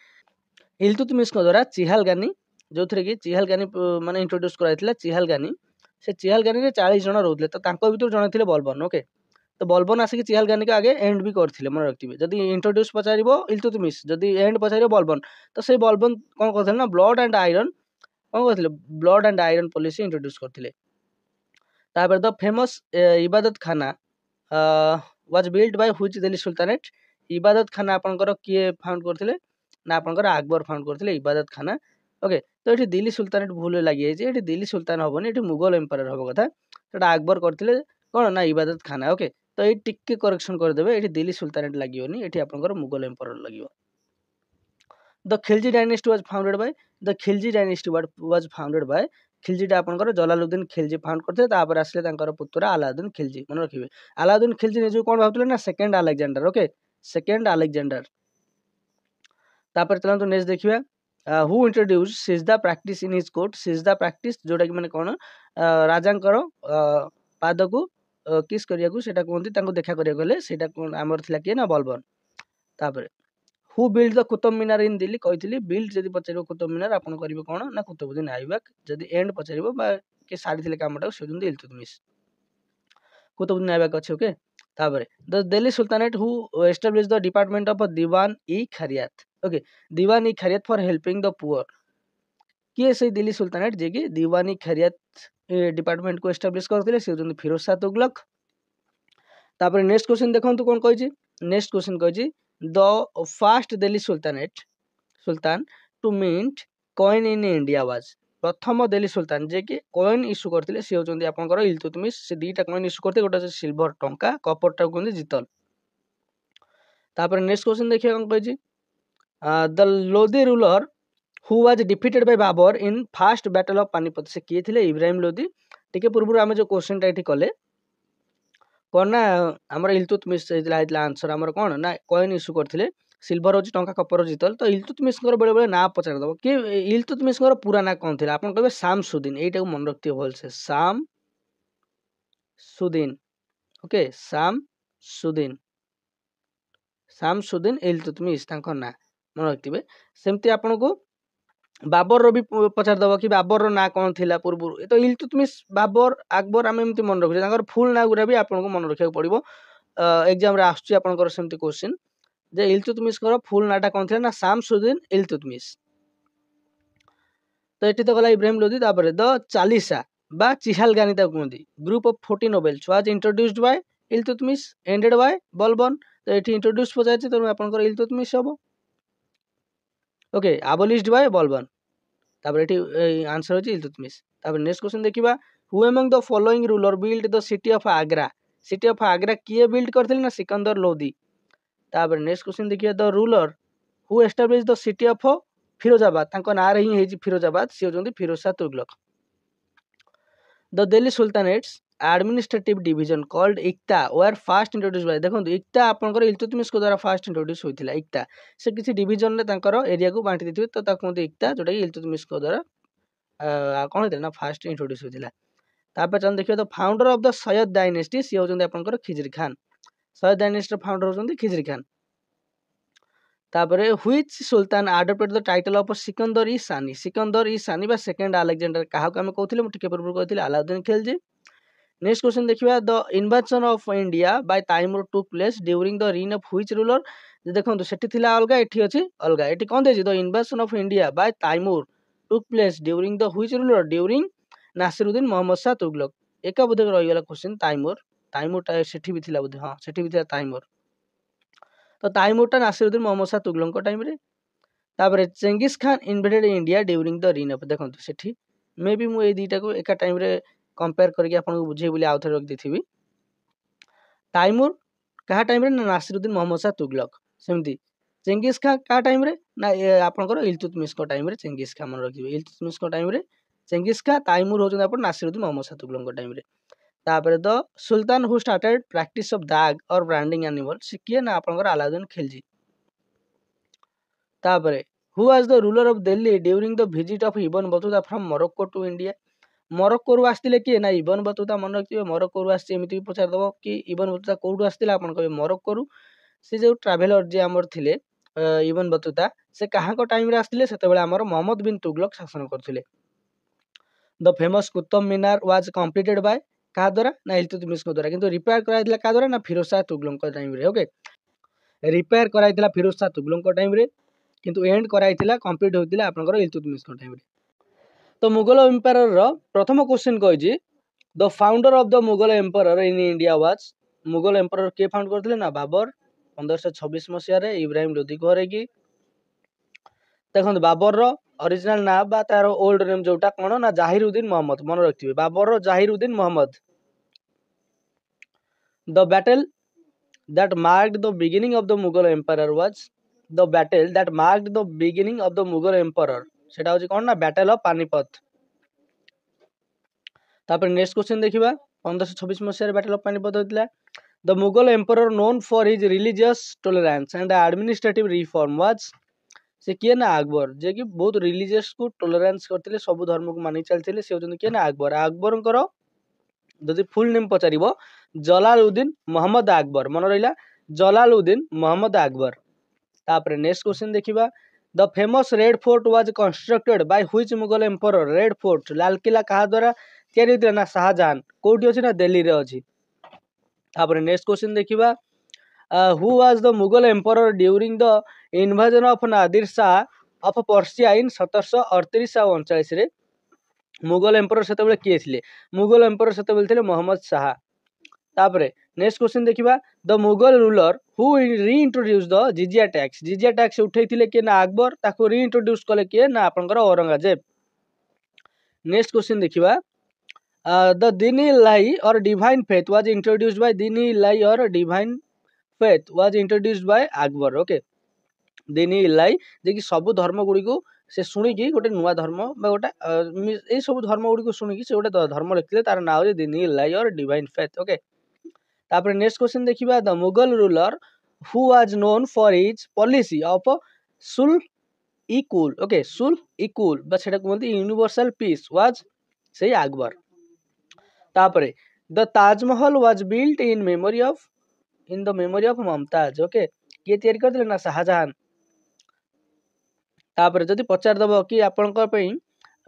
इल्तुतमिश को द्वारा चिहालगानी जो थरे कि चिहालगानी माने इंट्रोड्यूस कराइथिला चिहालगानी से चिहालगानी रे 40 जण रहउतले तो तांको भितर जण थिले बलबन। ओके तो बलबन आसिक चिहालगानी के आगे एंड भी करथिले मन रखथिबे जदी इंट्रोड्यूस पचारिबो इल्तुतमिश जदी एंड पचारिबो बलबन तो से बलबन कोन करथिले ना ब्लड एंड आयरन कोन करथिले blood and iron policy introduce करथिले। तापर द फेमस इबादत खाना was built by which Delhi sultanate इबादत खाना आपनकर किए फाउंड करथिले ना आपनकर अकबर फाउंड करथिले इबादत खाना। ओके तो एठी दिल्ली सुल्तानेट भूल लागि जे एठी दिल्ली सुल्तान हबनी एठी मुगल एम्पायर हबो कथा सेटा अकबर करथिले कोन ना इबादत खाना। ओके तो ए टिक्के करेक्शन कर देबे एठी दिल्ली सुल्तानेट लागियोनी एठी आपनकर मुगल एम्पायर लागियो। The Khilji dynasty was founded by the Khilji dynasty was founded by खिलजीटा आपनकर जलालुद्दीन खिलजी फाउंड करथे तापर आसले तांकर पुत्र अलाउद्दीन खिलजी मन रखिबे अलाउद्दीन खिलजी ने जो कोन भाबतले ना second Alexander. Okay second Alexander. तापर चलंतु नेक्स्ट देखिबा who introduce sijda practice in his court sijda practice जोटा कि माने कोन राजांकर पाद को किस करिया को सेटा कोनती तांको देखा करिया गले सेटा कोन हमर थिला के ना बलबन। तापर who build the Qutub Minar in Delhi कहिथिली बिल्ड जदी पचारिबो कुतुब मीनार आपन करिबो कोन ना कुतुबुद्दीन ऐबक जदी एंड पचारिबो बा के साडी थिले कामटा सेजुंदी इल्तुतमिश कुतुबुद्दीन ऐबक अछि। ओके तापर the Delhi sultanate who establish the department of Diwan i Khairat. Okay Diwan i Khairat for helping the poor किए से दिल्ली सुल्तानेट जे कि दीवान ई खरियात डिपार्टमेंट को एस्टैब्लिश करथिले सेजुंदी फिरोज शाह तुगलक। तापर नेक्स्ट क्वेश्चन देखंतु कोन कहिछि नेक्स्ट क्वेश्चन कहिछि the first Delhi sultan to mint coin in India was प्रथम दिल्ली सुल्तान जे कि कॉइन इश्यू करथिले से होचंदी आपनकर इल्तुतमिश से दीटा कॉइन इश्यू करथे गोटा सिल्वर टंका कॉपर टा कोन जितल। तापर नेक्स्ट क्वेश्चन देखिए कोन कहिछि the Lodi ruler who was defeated by Babur in first battle of Panipat से किए थिले इब्राहिम लोदी टिके पूर्व आमे जो क्वेश्चन टा एठी कले कोन ना हमर इल्तुतमिश हेतला आंसर हमर कोन ना कॉइन इश्यू करथिले सिल्वर होची टंका कपर जितल तो इल्तुतमिश बेले बेले ना पचार दबो कि इल्तुतमिश पूरा ना कोन थिला आपन कहबे शामसुद्दीन एटा को मन रखतियो भल से शामसुद्दीन। ओके शामसुद्दीन इल्तुतमिश तांको ना मन रखतिबे सेमती आपन को बाबर रो भी पचार दबो कि बाबर रो ना कोन थिला पूर्व तो इल्तुतमिश बाबर अकबर हम एमती मन रखु तांकर फुल ना गुरा भी आपन को मन रखिया पड़िबो एग्जाम रे आछी आपनकर सेमती क्वेश्चन जे इल्तुतमिश फुल नाटा कोन थिला ना शामसुद्दीन इल्तुतमिश। तो एटी तो गला इब्राहिम लोदी तापर द चालीसा बा चिहालगानी ता कोंदी group of 40 nobles was introduced by Iltutmish ended by Balban तो एटी इंट्रोड्यूस पजायछि तो आपनकर इल्तुतमिश हबो। ओके एबोलिश्ड बाय बलबन तापर एटी आंसर होछि इल्तुतमिश। तापर नेक्स्ट क्वेश्चन देखिबा who among the following ruler build the city of Agra किए बिल्ड करथिले ना सिकंदर लोदी। तापर नेक्स्ट क्वेश्चन देखिए the ruler who establish the city of Firozabad तांको ना रे ही हेजी फिरोजाबाद से होजंदी Firoz Shah Tughlaq. The Delhi sultanates administrative division called iqta were first introduce by देखो इक्ता आपनकर इल्तुतमिश को द्वारा फास्ट इंट्रोड्यूस होइथिला इक्ता से किसी डिवीजन ने तांकर एरिया को बांटी देथिबे तो ताको कहते इक्ता जोटा कि इल्तुतमिश को द्वारा कोन होइथिला ना फास्ट इंट्रोड्यूस होइथिला तापर चल देखियो the founder of the Sayyid dynasty सी होजंदी आपनकर खिजरी खान सय्यद डायनेस्टी फाउंडर होजंदी खिजरी खान तापर which sultan adopted the title of Sikandar e Sani बा सेकंड अलेक्जेंडर काहा को हम कहथिले मु टिके पूर्व कहथिले अलाउद्दीन खिलजी नेक्स्ट क्वेश्चन देखिए the invasion of India by Timur took place during the reign of which ruler देखो सेठी थिला अलगा एठी अछि अलगा एठी कोन देछि the invasion of India by Timur took place during the which ruler during Nasiruddin Mohammad Shah Tughlaq एका बुधे रहि गेला क्वेश्चन तैमूर टा सेठी भी थिला बुधे हां सेठी भी थिला तैमूर तो तैमूर टा नासिरुद्दीन मोहम्मद शाह तुगलक को टाइम रे तापर Genghis Khan invaded India during the reign of देखो सेठी मे बी मु ए दीटा को एका टाइम रे कंपेयर करके आपको बुझे बोली आउ थे रख देथिबी तैमूर कहा टाइम रे ना नासिरुद्दीन मोहम्मद शाह तुगलक सेमती चेंगिस खान का टाइम रे ना आपनकर इल्तुतमिश को टाइम रे चेंगिस खान मन रखिबे इल्तुतमिश को टाइम रे चेंगिस खान तैमूर होजन आपन नासिरुद्दीन मोहम्मद शाह तुगलक को टाइम रे तापर the sultan who started practice of दाग और ब्रांडिंग एनिमल सिकिए ना आपनकर अलाउद्दीन खिलजी तापर who was the ruler of Delhi during the visit of Ibn Battuta from Morocco to India Morocco आसते किए ना इब्न बतूता मन रखिए मोरक्को आसती एमती पचार दब कि इब्न बतूता कौटू आसते आप कहे मोरक्को से जो ट्राभेलर जे आमर थिले इब्न बतूता से कहाँ को टाइम रे आसते से आमर मोहम्मद बिन तुगलक शासन करथिले the famous Qutub Minar was completed by का द्वारा ना इल्तुतमिश को द्वारा किंतु रिपेयर कराइथिला का द्वारा ना फिरोज शाह तुगलक को टाइम रे ओके रिपेयर कराइथिला फिरोज शाह तुगलक को टाइम रे किंतु एंड कराइथिला कंप्लीट होइथिला आपनकर इल्तुतमिश को टाइम रे तो मुगल एम्पायर प्रथम क्वेश्चन कही the founder of the Mughal empire in India was Mughal empire के फाउंड करथिले ना बाबर 1526 मसिया रे इब्राहिम लोदी को हरेकी देखो बाबर रो ओरिजिनल ना बा तार ओल्ड नेम जोटा कोन ना जाहिरुद्दीन मोहम्मद मन रखथिबे बाबर रो Zahiruddin Mohammad the battle that marked the beginning of the Mughal empire was the battle that marked the beginning of the Mughal empire सेटा होची कोन ना बैटल ऑफ पानीपत तापर नेक्स्ट क्वेश्चन देखिबा 1526 मसिया बैटल ऑफ पानीपत होतला the Mughal empire known for his religious tolerance and administrative reform was से किए ना अकबर जे कि बहुत रिलीजियस को टॉलरेंस करथिले सब धर्म को मानि चलथिले से होचन किए ना अकबर अकबरंकर जदि फुल नेम पचारिबो जलालुद्दीन मोहम्मद अकबर मन रहिला जलालुद्दीन मोहम्मद अकबर तापर नेक्स्ट क्वेश्चन देखिबा the famous red fort was constructed by which Mughal empire red fort Lal Qila कहा द्वारा तैयारी होइतिला ना शाहजहां कोठी अछि ना दिल्ली रे अछि तापर नेक्स्ट क्वेश्चन देखिबा who was the Mughal empire during the invasion of Nadir Shah of Persia in 1738 और 39 रे मुगल एम्पायर सेतेबेले किए थिले मुगल एम्पायर सेतेबेले थिले मोहम्मद शाह तापर नेक्स्ट क्वेश्चन देखिबा the Mughal ruler who reintroduce the jizya tax उठैथिले के ना अकबर ताको रीइंट्रोड्यूस कले के ना आपनकर औरंगजेब नेक्स्ट क्वेश्चन देखिबा the Din i Ilahi or divine faith was introduced by Din i Ilahi or divine faith was introduced by Akbar okay Din i Ilahi जे कि सब धर्म गुडी को से सुनी कि गोटे नुवा धर्म बा गोटे ए सब धर्म गुडी को सुनी कि से गोटे धर्म लिखले तार नाम जे दीनी Ilahi or divine faith okay तापर नेक्स्ट क्वेश्चन देखिबा the Mughal ruler who was known for his policy of सुल इक्वल ओके सुल इक्वल बा सेटा कहंती यूनिवर्सल पीस वाज से अकबर तापर the Taj Mahal was built in the memory of Mumtaz okay के तयारी करथिले ना शाहजहां तापर जदि पचार दबो कि आपनकर पई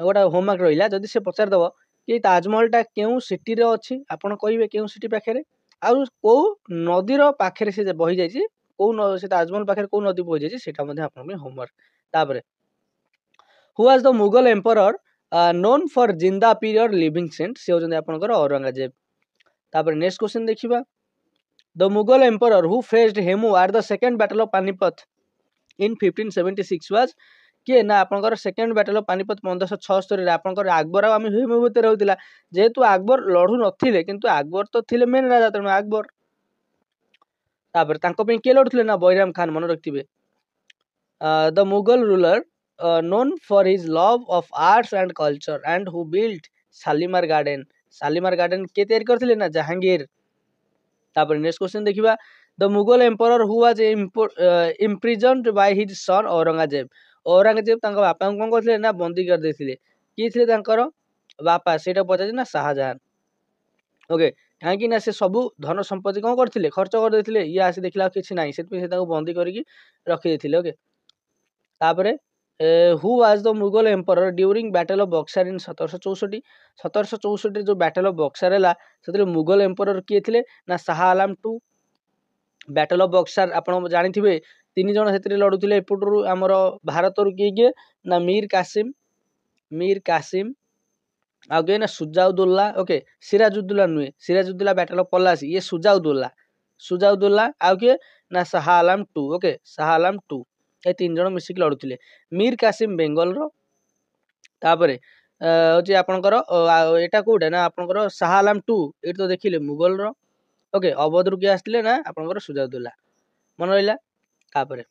गोटा होमवर्क रहिला जदि से पचार दबो कि ताजमहल टा केउ सिटी रे अछि आपन कहिबे केउ सिटी पाखरे आ को नदी रो पाखरे से बहि जाय छी को से ताजमहल पाखरे को नदी बहि जाय छी सेटा मध्ये आपन पे होमवर्क तापर who was the Mughal empire known for जिंदा पीरियड लिविंग सेंट से होजन आपनकर औरंगजेब तापर नेक्स्ट क्वेश्चन देखिबा the Mughal empire who faced Hemu at the second battle of Panipat in 1576 was के ना आपनकर सेकंड बैटल ऑफ पानीपत 1576 रे आपनकर अकबर आ हम हेमू भीतर होतिला जेहेतु अकबर लढु नथिले किंतु अकबर तो थिले मेन राजा त अकबर तापर तांको पे के लढुथिले ना बैराम खान मन रखथिबे the Mughal ruler known for his love of arts and culture and who built Shalimar Garden Shalimar garden किए तैयारी करथिले ना जहांगीर। तापर नेक्स्ट क्वेश्चन देखिबा the Mughal emperor who was imprisoned by his son Aurangzeb. Aurangzeb तांको बापा कोन करथिले ना बंदी कर देथिले। की थिले तांकर बापा सेटा पचाजे ना शाहजहां। ओके काहेकि ना से सबु धन संपत्ति कोन करथिले खर्च कर देथिले ये आसी देखला किछि नाही सेति से ताको बंदी करिकि रखि देथिले। ओके तापरे who was the Mughal emperor during battle of Buxar in 1764। 1764 जो बैटल ऑफ बक्सर हैला सेतिले मुगल एम्परर किए थिले ना Shah Alam to. Battle of Buxar आपण जानिथिबे तीन जण सेतिरे लडुथिले एपुटरू हमर भारतरू किए ना मीर कासिम आउ किए ना सुजाउद्दौला। ओके सिराजुद्दौला नुहे सिराजुद्दौला बैटल ऑफ पलासी ये सुजाउद्दौला आउ किए ना Shah Alam two. Okay Shah Alam two ए तीन जण मिसिक लडुथिले। मीर कासिम बेंगल रो तापरे होची आपनकर एटा कोडा ना आपनकर शाह आलम टू एट तो देखिले मुगल रो। ओके अवध रु किए आस्तिले ना आपनकर सुजाउद्दौला मन रहिला। तापरे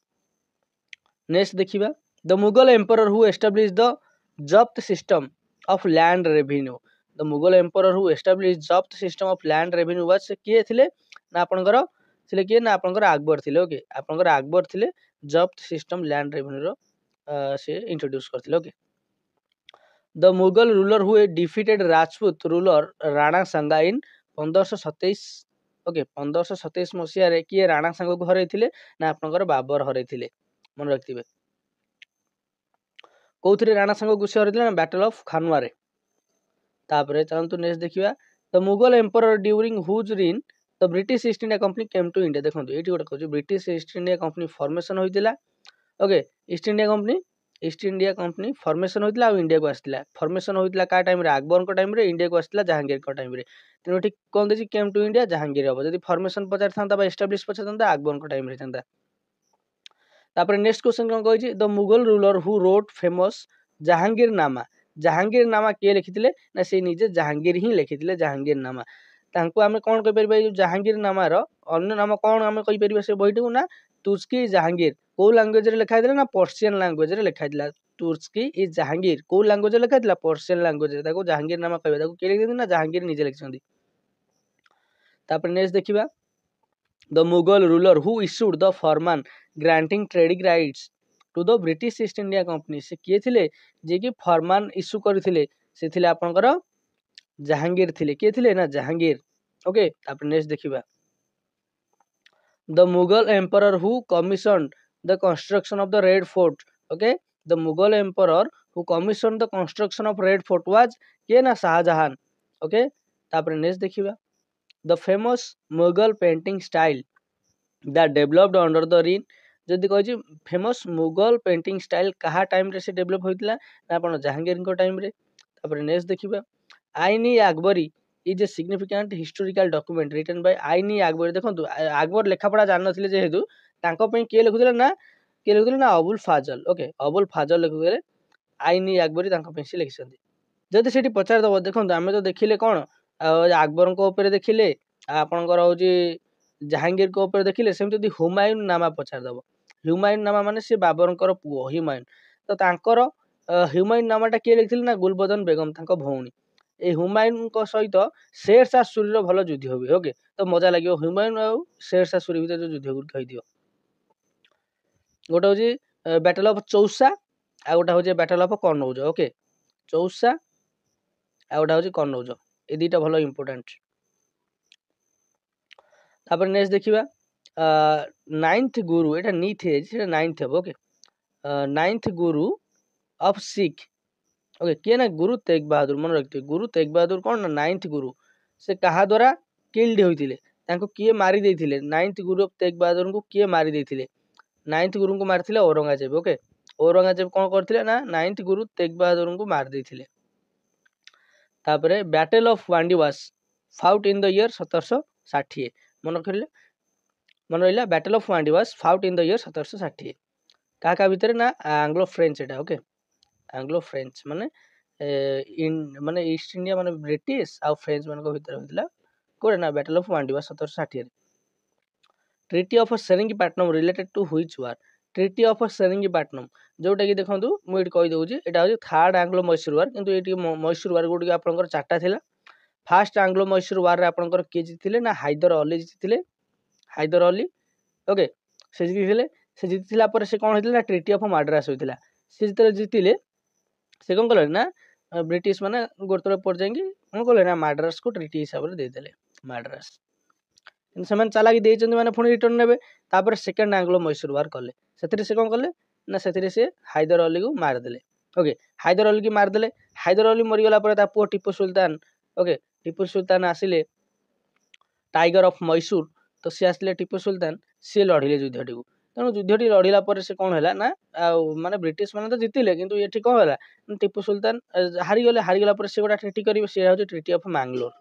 नेक्स्ट देखिबा the Mughal emperor who establish the zabt system of land revenue. The Mughal emperor who establish zabt system of land revenue was से किए थिले ना आपनकर थिले किए ना आपनकर अकबर थिले। ओके आपनकर अकबर थिले जब्त सिस्टम लैंड रेवेन्यू रो से इंट्रोड्यूस करथिले। Okay the Mughal ruler who defeated Rajput ruler Rana Sanga in 1527। Okay 1527 मसिया रे किए राणा सांगा को हरैथिले ना आपनकर बाबर हरैथिले मन रखथिबे। कोउथरे राणा सांगा को से हरैथिले ना बैटल ऑफ खानवा रे। तापरे चलंतु नेक्स्ट देखिबा the Mughal emperor during whose reign the British East India Company came to India. देखंतु एटी गोटे कहू British East India Company formation होइतिला। Okay East India Company formation होइतिला आ इंडिया को आस्तिला। फॉर्मेशन होइतिला का टाइम रे अकबर को टाइम रे इंडिया को आस्तिला जहांगीर को टाइम रे। तेनो ठीक कोन देछि केम टू इंडिया जहांगीर हबो जदि फॉर्मेशन पचार थांता बा एस्टैब्लिश पचार थांता अकबर को टाइम रे थांता। तापर नेक्स्ट क्वेश्चन कोन कहिछि the Mughal ruler who wrote famous Jahangirnama. Jahangir नामा के लिखिथिले ना से निजे जहांगीर ही लिखिथिले जहांगीर नामा। तांको आमे कोन कहि परिबा जहांगीर नामा रो अन्य नाम कोन आमे कहि परिबा से बहिटू ना तुर्की जहांगीर को लैंग्वेज रे लिखा दिला ना पर्शियन लैंग्वेज रे लिखा दिला। तुर्की इज जहांगीर को लैंग्वेज रे लिखा दिला पर्शियन लैंग्वेज रे ताको जहांगीर नामा कहबा ताको के लिखि देना जहांगीर निजे लिखछंदी। तापर नेक्स्ट देखिबा the Mughal ruler who issued the farman granting trading rights to the British East India company से किए थिले जे कि फरमान इश्यू करथिले से थिले आपनकर जहांगीर थिले किए थिले ना जहांगीर। ओके तापर नेक्स्ट देखिबा the Mughal emperor who commissioned the construction of the red fort. Okay the Mughal emperor who commissioned the construction of red fort was के ना शाहजहां। ओके तापर नेक्स्ट देखिबा the famous Mughal painting style that developed under the reign. जदि कहि फेमस मुगल पेंटिंग स्टाइल कहा टाइम रे से डेवलप होइतिला ना आपण जहांगीर को टाइम रे। तापर नेक्स्ट देखिबा Aini Akbari is a significant historical document written by Aini Akbar. देखंतु अकबर लेखापड़ा जान नथिले जेहेतु तांको पई के लिखुथिले ना अबुल फाजल। ओके अबुल फाजल लिखुथिले आईनी अकबरी तांको पई से लिखिसंदी। जदि सेठी पचार दबो देखंतु आमे तो देखिले कोन अकबर को ऊपर देखिले आपनकर होजी जहांगीर को ऊपर देखिले सेम जदि हुमायूं नामा पचार दबो हुमायूं नामा माने से बाबरकर पुओ हुमायूं तो तांकर हुमायूं नामाटा के लिखिथिले ना गुलबदन बेगम तांको भौणी। ए हुमायूं को सहित शेरशाह सूरी रो भलो युद्ध होबे। ओके तो मजा लागियो हुमायूं आ शेरशाह सूरी भीतर जो युद्ध गुड कहि दियो। गोटे होजी बैटल ऑफ चौसा आ गोटे होजी battle of Kannauj. Okay Chausa आ गोटे होजी कनौज ए दीटा भलो इंपोर्टेंट। तापर नेक्स्ट देखिबा नाइन्थ गुरु एटा नीथ है सेटा नाइन्थ है। Okay ninth Guru of Sikh. Okay किए ना गुरु तेग बहादुर मन रखते गुरु तेग बहादुर कौन ना नाइन्थ गुरु से कहा द्वारा किल्ड होइतिले तांको किए मारी देइतिले। Ninth Guru of Tegh Bahadur को किए मारी देइतिले नाइन्थ गुरु को मारथिले औरंगजेब। ओके औरंगजेब कोन करथिले ना नाइन्थ गुरु तेग बहादुर को मार देइतिले। तापरे battle of Wandiwash fought in the year 1760 मन रहिला battle of Wandiwash fought in the year 1760 का भीतर ना एंग्लो फ्रेंच एटा। ओके एंग्लो फ्रेंच माने माने ईस्ट इंडिया माने ब्रिटिश आ फ्रेंच मान को भीतर होइतिला कोरे ना बैटल ऑफ वांडीवास 1760 रे। Treaty of Seringapatam related to which war. Treaty of Seringapatam जोटा कि देखंतु मु एट कहि दउची एटा हो थर्ड एंग्लो मैसूर वार किंतु एटी मैसूर वार गुडी आपनकर चारटा थिला। फास्ट आंग्लो मैसूर वार आपंकर किए जीति ना हैदर अली जीति हैदर अली ओके से जीति से जीति से कौन होता है ट्रिटी ऑफ माड्रास होता सी जो जीतिले से कौन कले ना ब्रिटिश मैंने गोटे पर्याय कौन कले ना माड्रास को ट्रिटी हिसाब से देदेले माड्रास से चालाकि देते मैंने पुणी रिटर्न ने तापर सेकेंड आंग्लो मैसूर वार कले से कौन कले ना से हैदर अली को मारदेले ओके हैदर अली की मारदेले हैदर अली मरीगला पुओ टीपू सुल्तान ओके टीपू सुल्तान आसिले टाइगर ऑफ मैसूर तो सी आसिले टीपू सुल्तान सी लड़िले युद्धटी को तेणु युद्धटी लड़िला से कौन है ना माने ब्रिटिश मैंने तो जीतिले किंतु ये कौन है टीपू सुल्तान हारीगला से गोटा ट्रिटी करेंगे सी हूँ ट्रिटी ऑफ मैंगलोर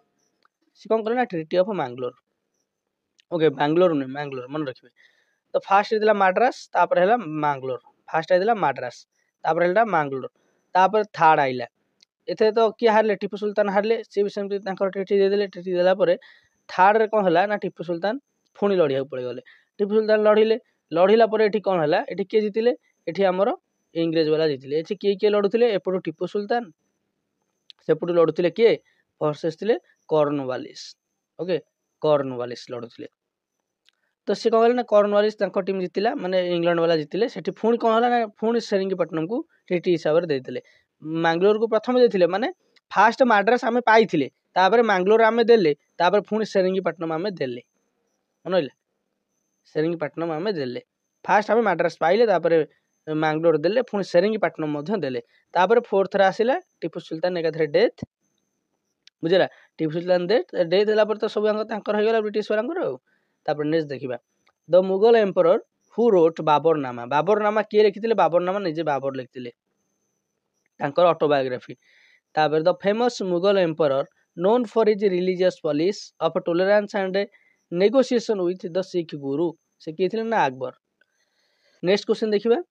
सी कौन कले ना treaty of Mangalore okay Bangalore नहीं मैंगलोर मन रखिए तो फास्ट होता माड्रास तापर है मैंगलोर फास्ट होता माड्रास तापर है मैंगलोर तापर थर्ड आइला एथे तो किए हारे टीपू सुल्तान हारे सी भी सेमती ट्रिटी देदेले ट्रिटी देला थर्ड रे कौन है ना टीपू सुल्तान पुणी लड़िया पड़ेगले टीपू सुल्तान लड़िले लड़िला ये कौन है ये किए जीतिले ये आमर इंग्रेज वाला जीतिले ये किए किए लड़ुले एपटू टीपू सुल्तान सेपटू लड़ुले किए वर्सेस थे कॉर्नवालिस ओके कॉर्नवालिस लड़ुले तो सी कौन ना कॉर्नवालिस टीम जीतिला माने इंग्लैंड वाला जीतिले सेठी पुणी कौन है ना पुणी सेरिंगपट्टनम को ट्रिटी हिसाब से देते मैंगलोर को प्रथम देते माने फास्ट माड्रास आम पाई तापर मैंगलोर आम देले तापर पुणी सेरिंगपट्टनम आम देले मन सेरिंगपट्टनम आम देले फास्ट आम माड्रास पाइले तापर मैंगलोर देले पुणी सेरिंगपट्टनम देले तापर फोर्थ रे आसिला टीपू सुल्तान एकाथरे डेथ बुझेगा टीपू सुल्तान डेथ है तो सब होगा ब्रिटिश वाला तापर नेक्स्ट देखिबा the Mughal emperor who wrote Baburnama किए लिखिथिले बाबरनामा निजे बाबर लिखिथिले तांकर ऑटोबायोग्राफी तापर the famous Mughal emperor known for his religious policy of tolerance and negotiation with the Sikh गुरु से किए थिले ना अकबर नेक्स्ट क्वेश्चन देखिबा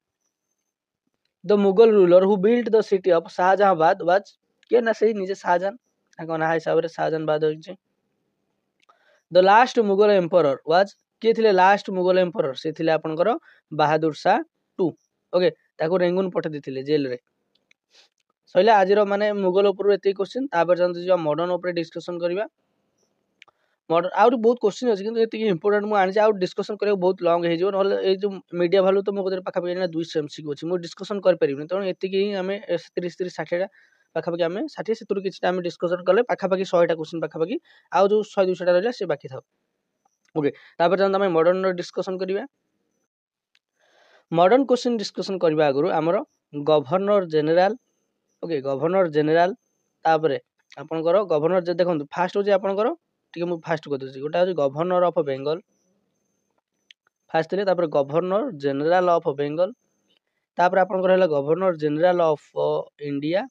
the Mughal ruler who built the city of Shahjahanabad was के ना सही निजे शाहजहां ना हिसाब रे शाहजहांबाद होइछे the last Mughal emperor was किए थिले लास्ट मुगल एम्परर से थिले आपनकर बहादुर शाह 2 ओके ताको रेंगुन पठे देथिले जेल रे सइला आजिरो माने मुगल ऊपर एते क्वेश्चन तापर जंत जो मॉडर्न ऊपर डिस्कशन करबा मॉडर्न आउट बहुत क्वेश्चन अछि किंतु एते इंपोर्टेंट मु आनि आउट डिस्कशन करे बहुत लॉन्ग हे जो नले ए जो मीडिया वैल्यू तो मो कदर पाखा पाखा 200 एमसीक्यू अछि मु डिस्कशन कर परिबिनी त एते की हमें 30 30 60 पाखा पाखा हमें 60 70 किछि हमें डिस्कशन करले पाखा पाखी 100 टा क्वेश्चन पाखा पाखी आउ जो 100 200 टा रहला से बाकी थाउ ओके तापर जंत हमें मॉडर्न डिस्कशन करबा मॉडर्न क्वेश्चन डिस्कशन करबा आगुरु हमर governor general okay governor general तापर आपनकर गवर्नर जे देखंतु फास्ट हो जे आपनकर ठीक मु फास्ट कर दउची गोटा हो गवर्नर ऑफ बेंगल फास्ट थिले तापर गवर्नर जनरल ऑफ बेंगल तापर आपनकर हला governor general of India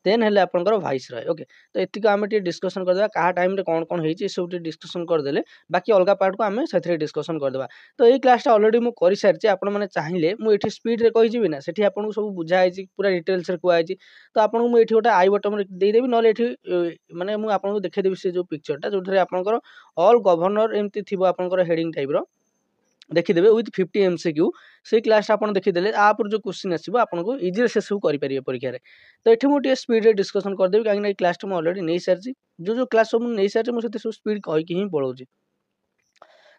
then हेले आपनकर वाइस रॉय ओके तो एतिक आमे टी डिस्कशन कर देबा कहा टाइम रे कोन कोन हेची सब टी डिस्कशन कर देले बाकी अलगा पार्ट को आमे सेथरे डिस्कशन कर देबा तो ए क्लास ता ऑलरेडी मु करि सारची आपन माने चाहिले मु एठी स्पीड रे कहि जिवि ना सेठी आपन को सब बुझा आइची पूरा डिटेल्स रे को आइची तो आपन को मु एठी गोटा आई बटन रे दे देबी नले एठी माने मु आपन को देखे देबी से जो पिक्चर ता जोथरे आपनकर ऑल गवर्नर एमती थिबो आपनकर हेडिंग टाइप रो देखिदेवे विथ 50 एमसीक्यू से क्लास आप देखीदे आप जो क्वेश्चन आसो आपको इजी से सब करेंगे परीक्षा रे तो ये मुझे स्पीड रे डिस्कशन करदेवी कहीं क्लास मुझे अलरेडी नहीं सारी जो क्लास सब नहीं सारी मुझे सब स्पीड कहीकि ही पढ़ाऊँ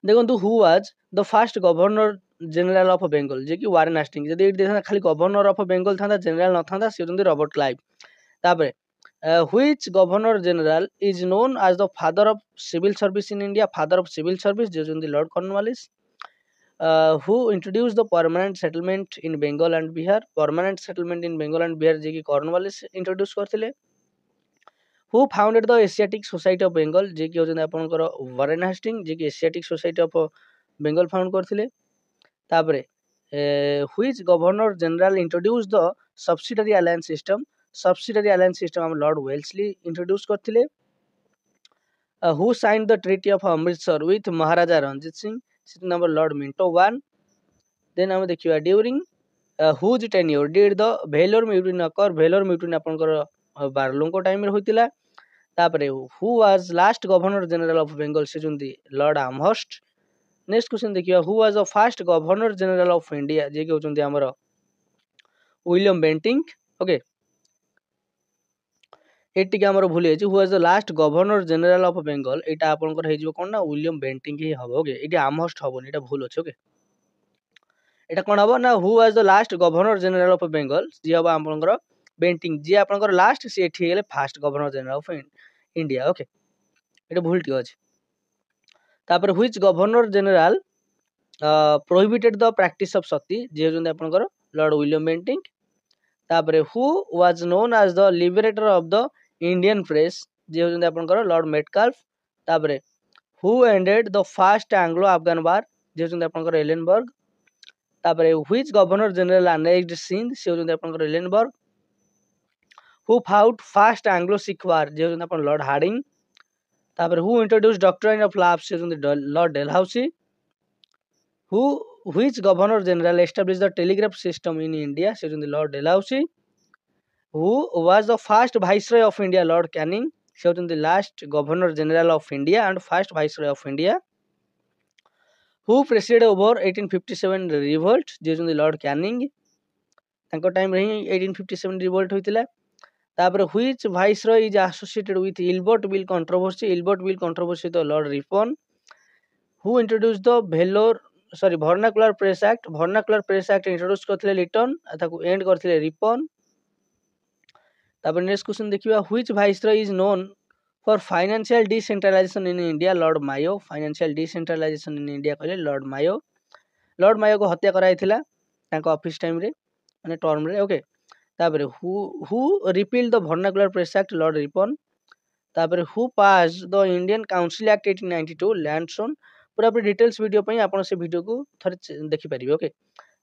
देखो who was the first governor general of Bengal जे कि वारेन हास्टिंग जदि खाली गवर्नर ऑफ बेंगल था जनरल न था सी होती रॉबर्ट क्लाइव तापर which governor general is known as the father of civil service in India father of civil service जे होती lord Cornwallis who introduced the permanent settlement in Bengal and Bihar permanent settlement in Bengal and Bihar जे कि कॉर्नवालिस इंट्रोड्यूस करथिले who founded the Asiatic Society of Bengal जे कि होजन आपनकर वारेन हास्टिंग जे कि Asiatic society of Bengal found करथिले तापरे which governor general introduced the subsidiary alliance system हम लॉर्ड वेल्सली इंट्रोड्यूस करथिले who signed the treaty of Amritsar with Maharaja Ranjit Singh number Lord Minto 1 then हम देखिबा during whose tenure did the Vellore mutiny occur Vellore mutiny आपनकर बारलों को टाइम रे होइतिला तापरे who was last governor general of Bengal से जुंदी लॉर्ड आमहर्स्ट नेक्स्ट क्वेश्चन देखिबा who was the first governor general of India जे कि होचंदी हमर विलियम बेंटिंग ओके एटिक आमर भूल जाइए who was the last governor general of Bengal एटा आपनकर हे जिवो कोन ना विलियम बेंटिंग ही हबो ओके एटी आमस्ट हबोनी एटा भूल अछि ओके एटा कोन हबो ना who was the last governor general of Bengal जी हबो आपनकर बेंटिंग जी आपनकर लास्ट से एठी गेले first governor general of India okay एटा भूल टी अछि तापर which governor general prohibited the practice of sati जे होजन आपनकर लॉर्ड विलियम बेंटिंग तापर who was known as the liberator of the Indian press जे होजन आपनकर लॉर्ड मेटकाल्फ तापर who ended the first Anglo Afghan वार जे होजन आपनकर एलेनबर्ग तापर which governor general annexed Sindh से होजन आपनकर Ellenborough who fought first Anglo Sikh war जे होजन आपन लॉर्ड हार्डिंग तापर who introduce doctrine of lapse से होजन lord Dalhousie who which governor general established the telegraph system in India se hojundi Lord Dalhousie who was the first viceroy of India Lord Canning se hojundi last governor general of India and first viceroy of India who presided over 1857 revolt je hojundi Lord Canning tanko time re 1857 revolt hoitila तापर which viceroy is associated with Ilbert Bill controversy to Lord Ripon who introduced the vernacular press act introduce करथिले लिटन ताकू एंड करथिले रिपन तापर नेक्स्ट क्वेश्चन देखिबा which viceroy is known for financial decentralisation in India Lord Mayo financial decentralisation in India कहले लॉर्ड मायो को हत्या कराइथिला ताको ऑफिस टाइम रे माने टर्म रे ओके तापर who repeal the vernacular press act lord Ripon तापर who pass the Indian council act 1892 Lansdowne पूरा पूरी डिटेल्स वीडियो पई आपण से वीडियो को थरे देखि परिबे ओके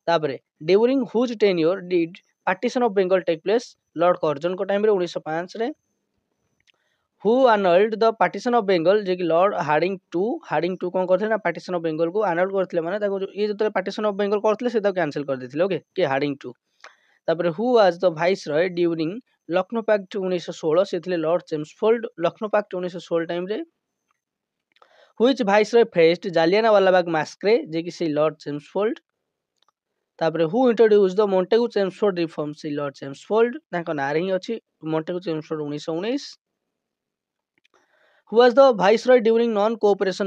तापर during whose tenure did partition of Bengal take place lord Curzon को टाइम रे 1905 रे who annulled the partition of Bengal जे कि लॉर्ड हार्डिंग टू कोन करथले ना पार्टीशन ऑफ बंगाल को एनल्ड करथले माने ताको ये जते पार्टीशन ऑफ बंगाल करथले से ताको कैंसिल कर देथिले ओके के हार्डिंग टू तापर who was the viceroy during Lucknow pact 1916 से थिले lord Chelmsford Lucknow pact 1916 time रे which viceroy faced Jallianwala Bagh massacre जे कि से लॉर्ड चेम्सफोर्ड तापर who introduce the Montagu Chelmsford reform से लॉर्ड चेम्सफोर्ड ताको नारे ही अछि Montagu Chelmsford 1919 who was the viceroy during non cooperation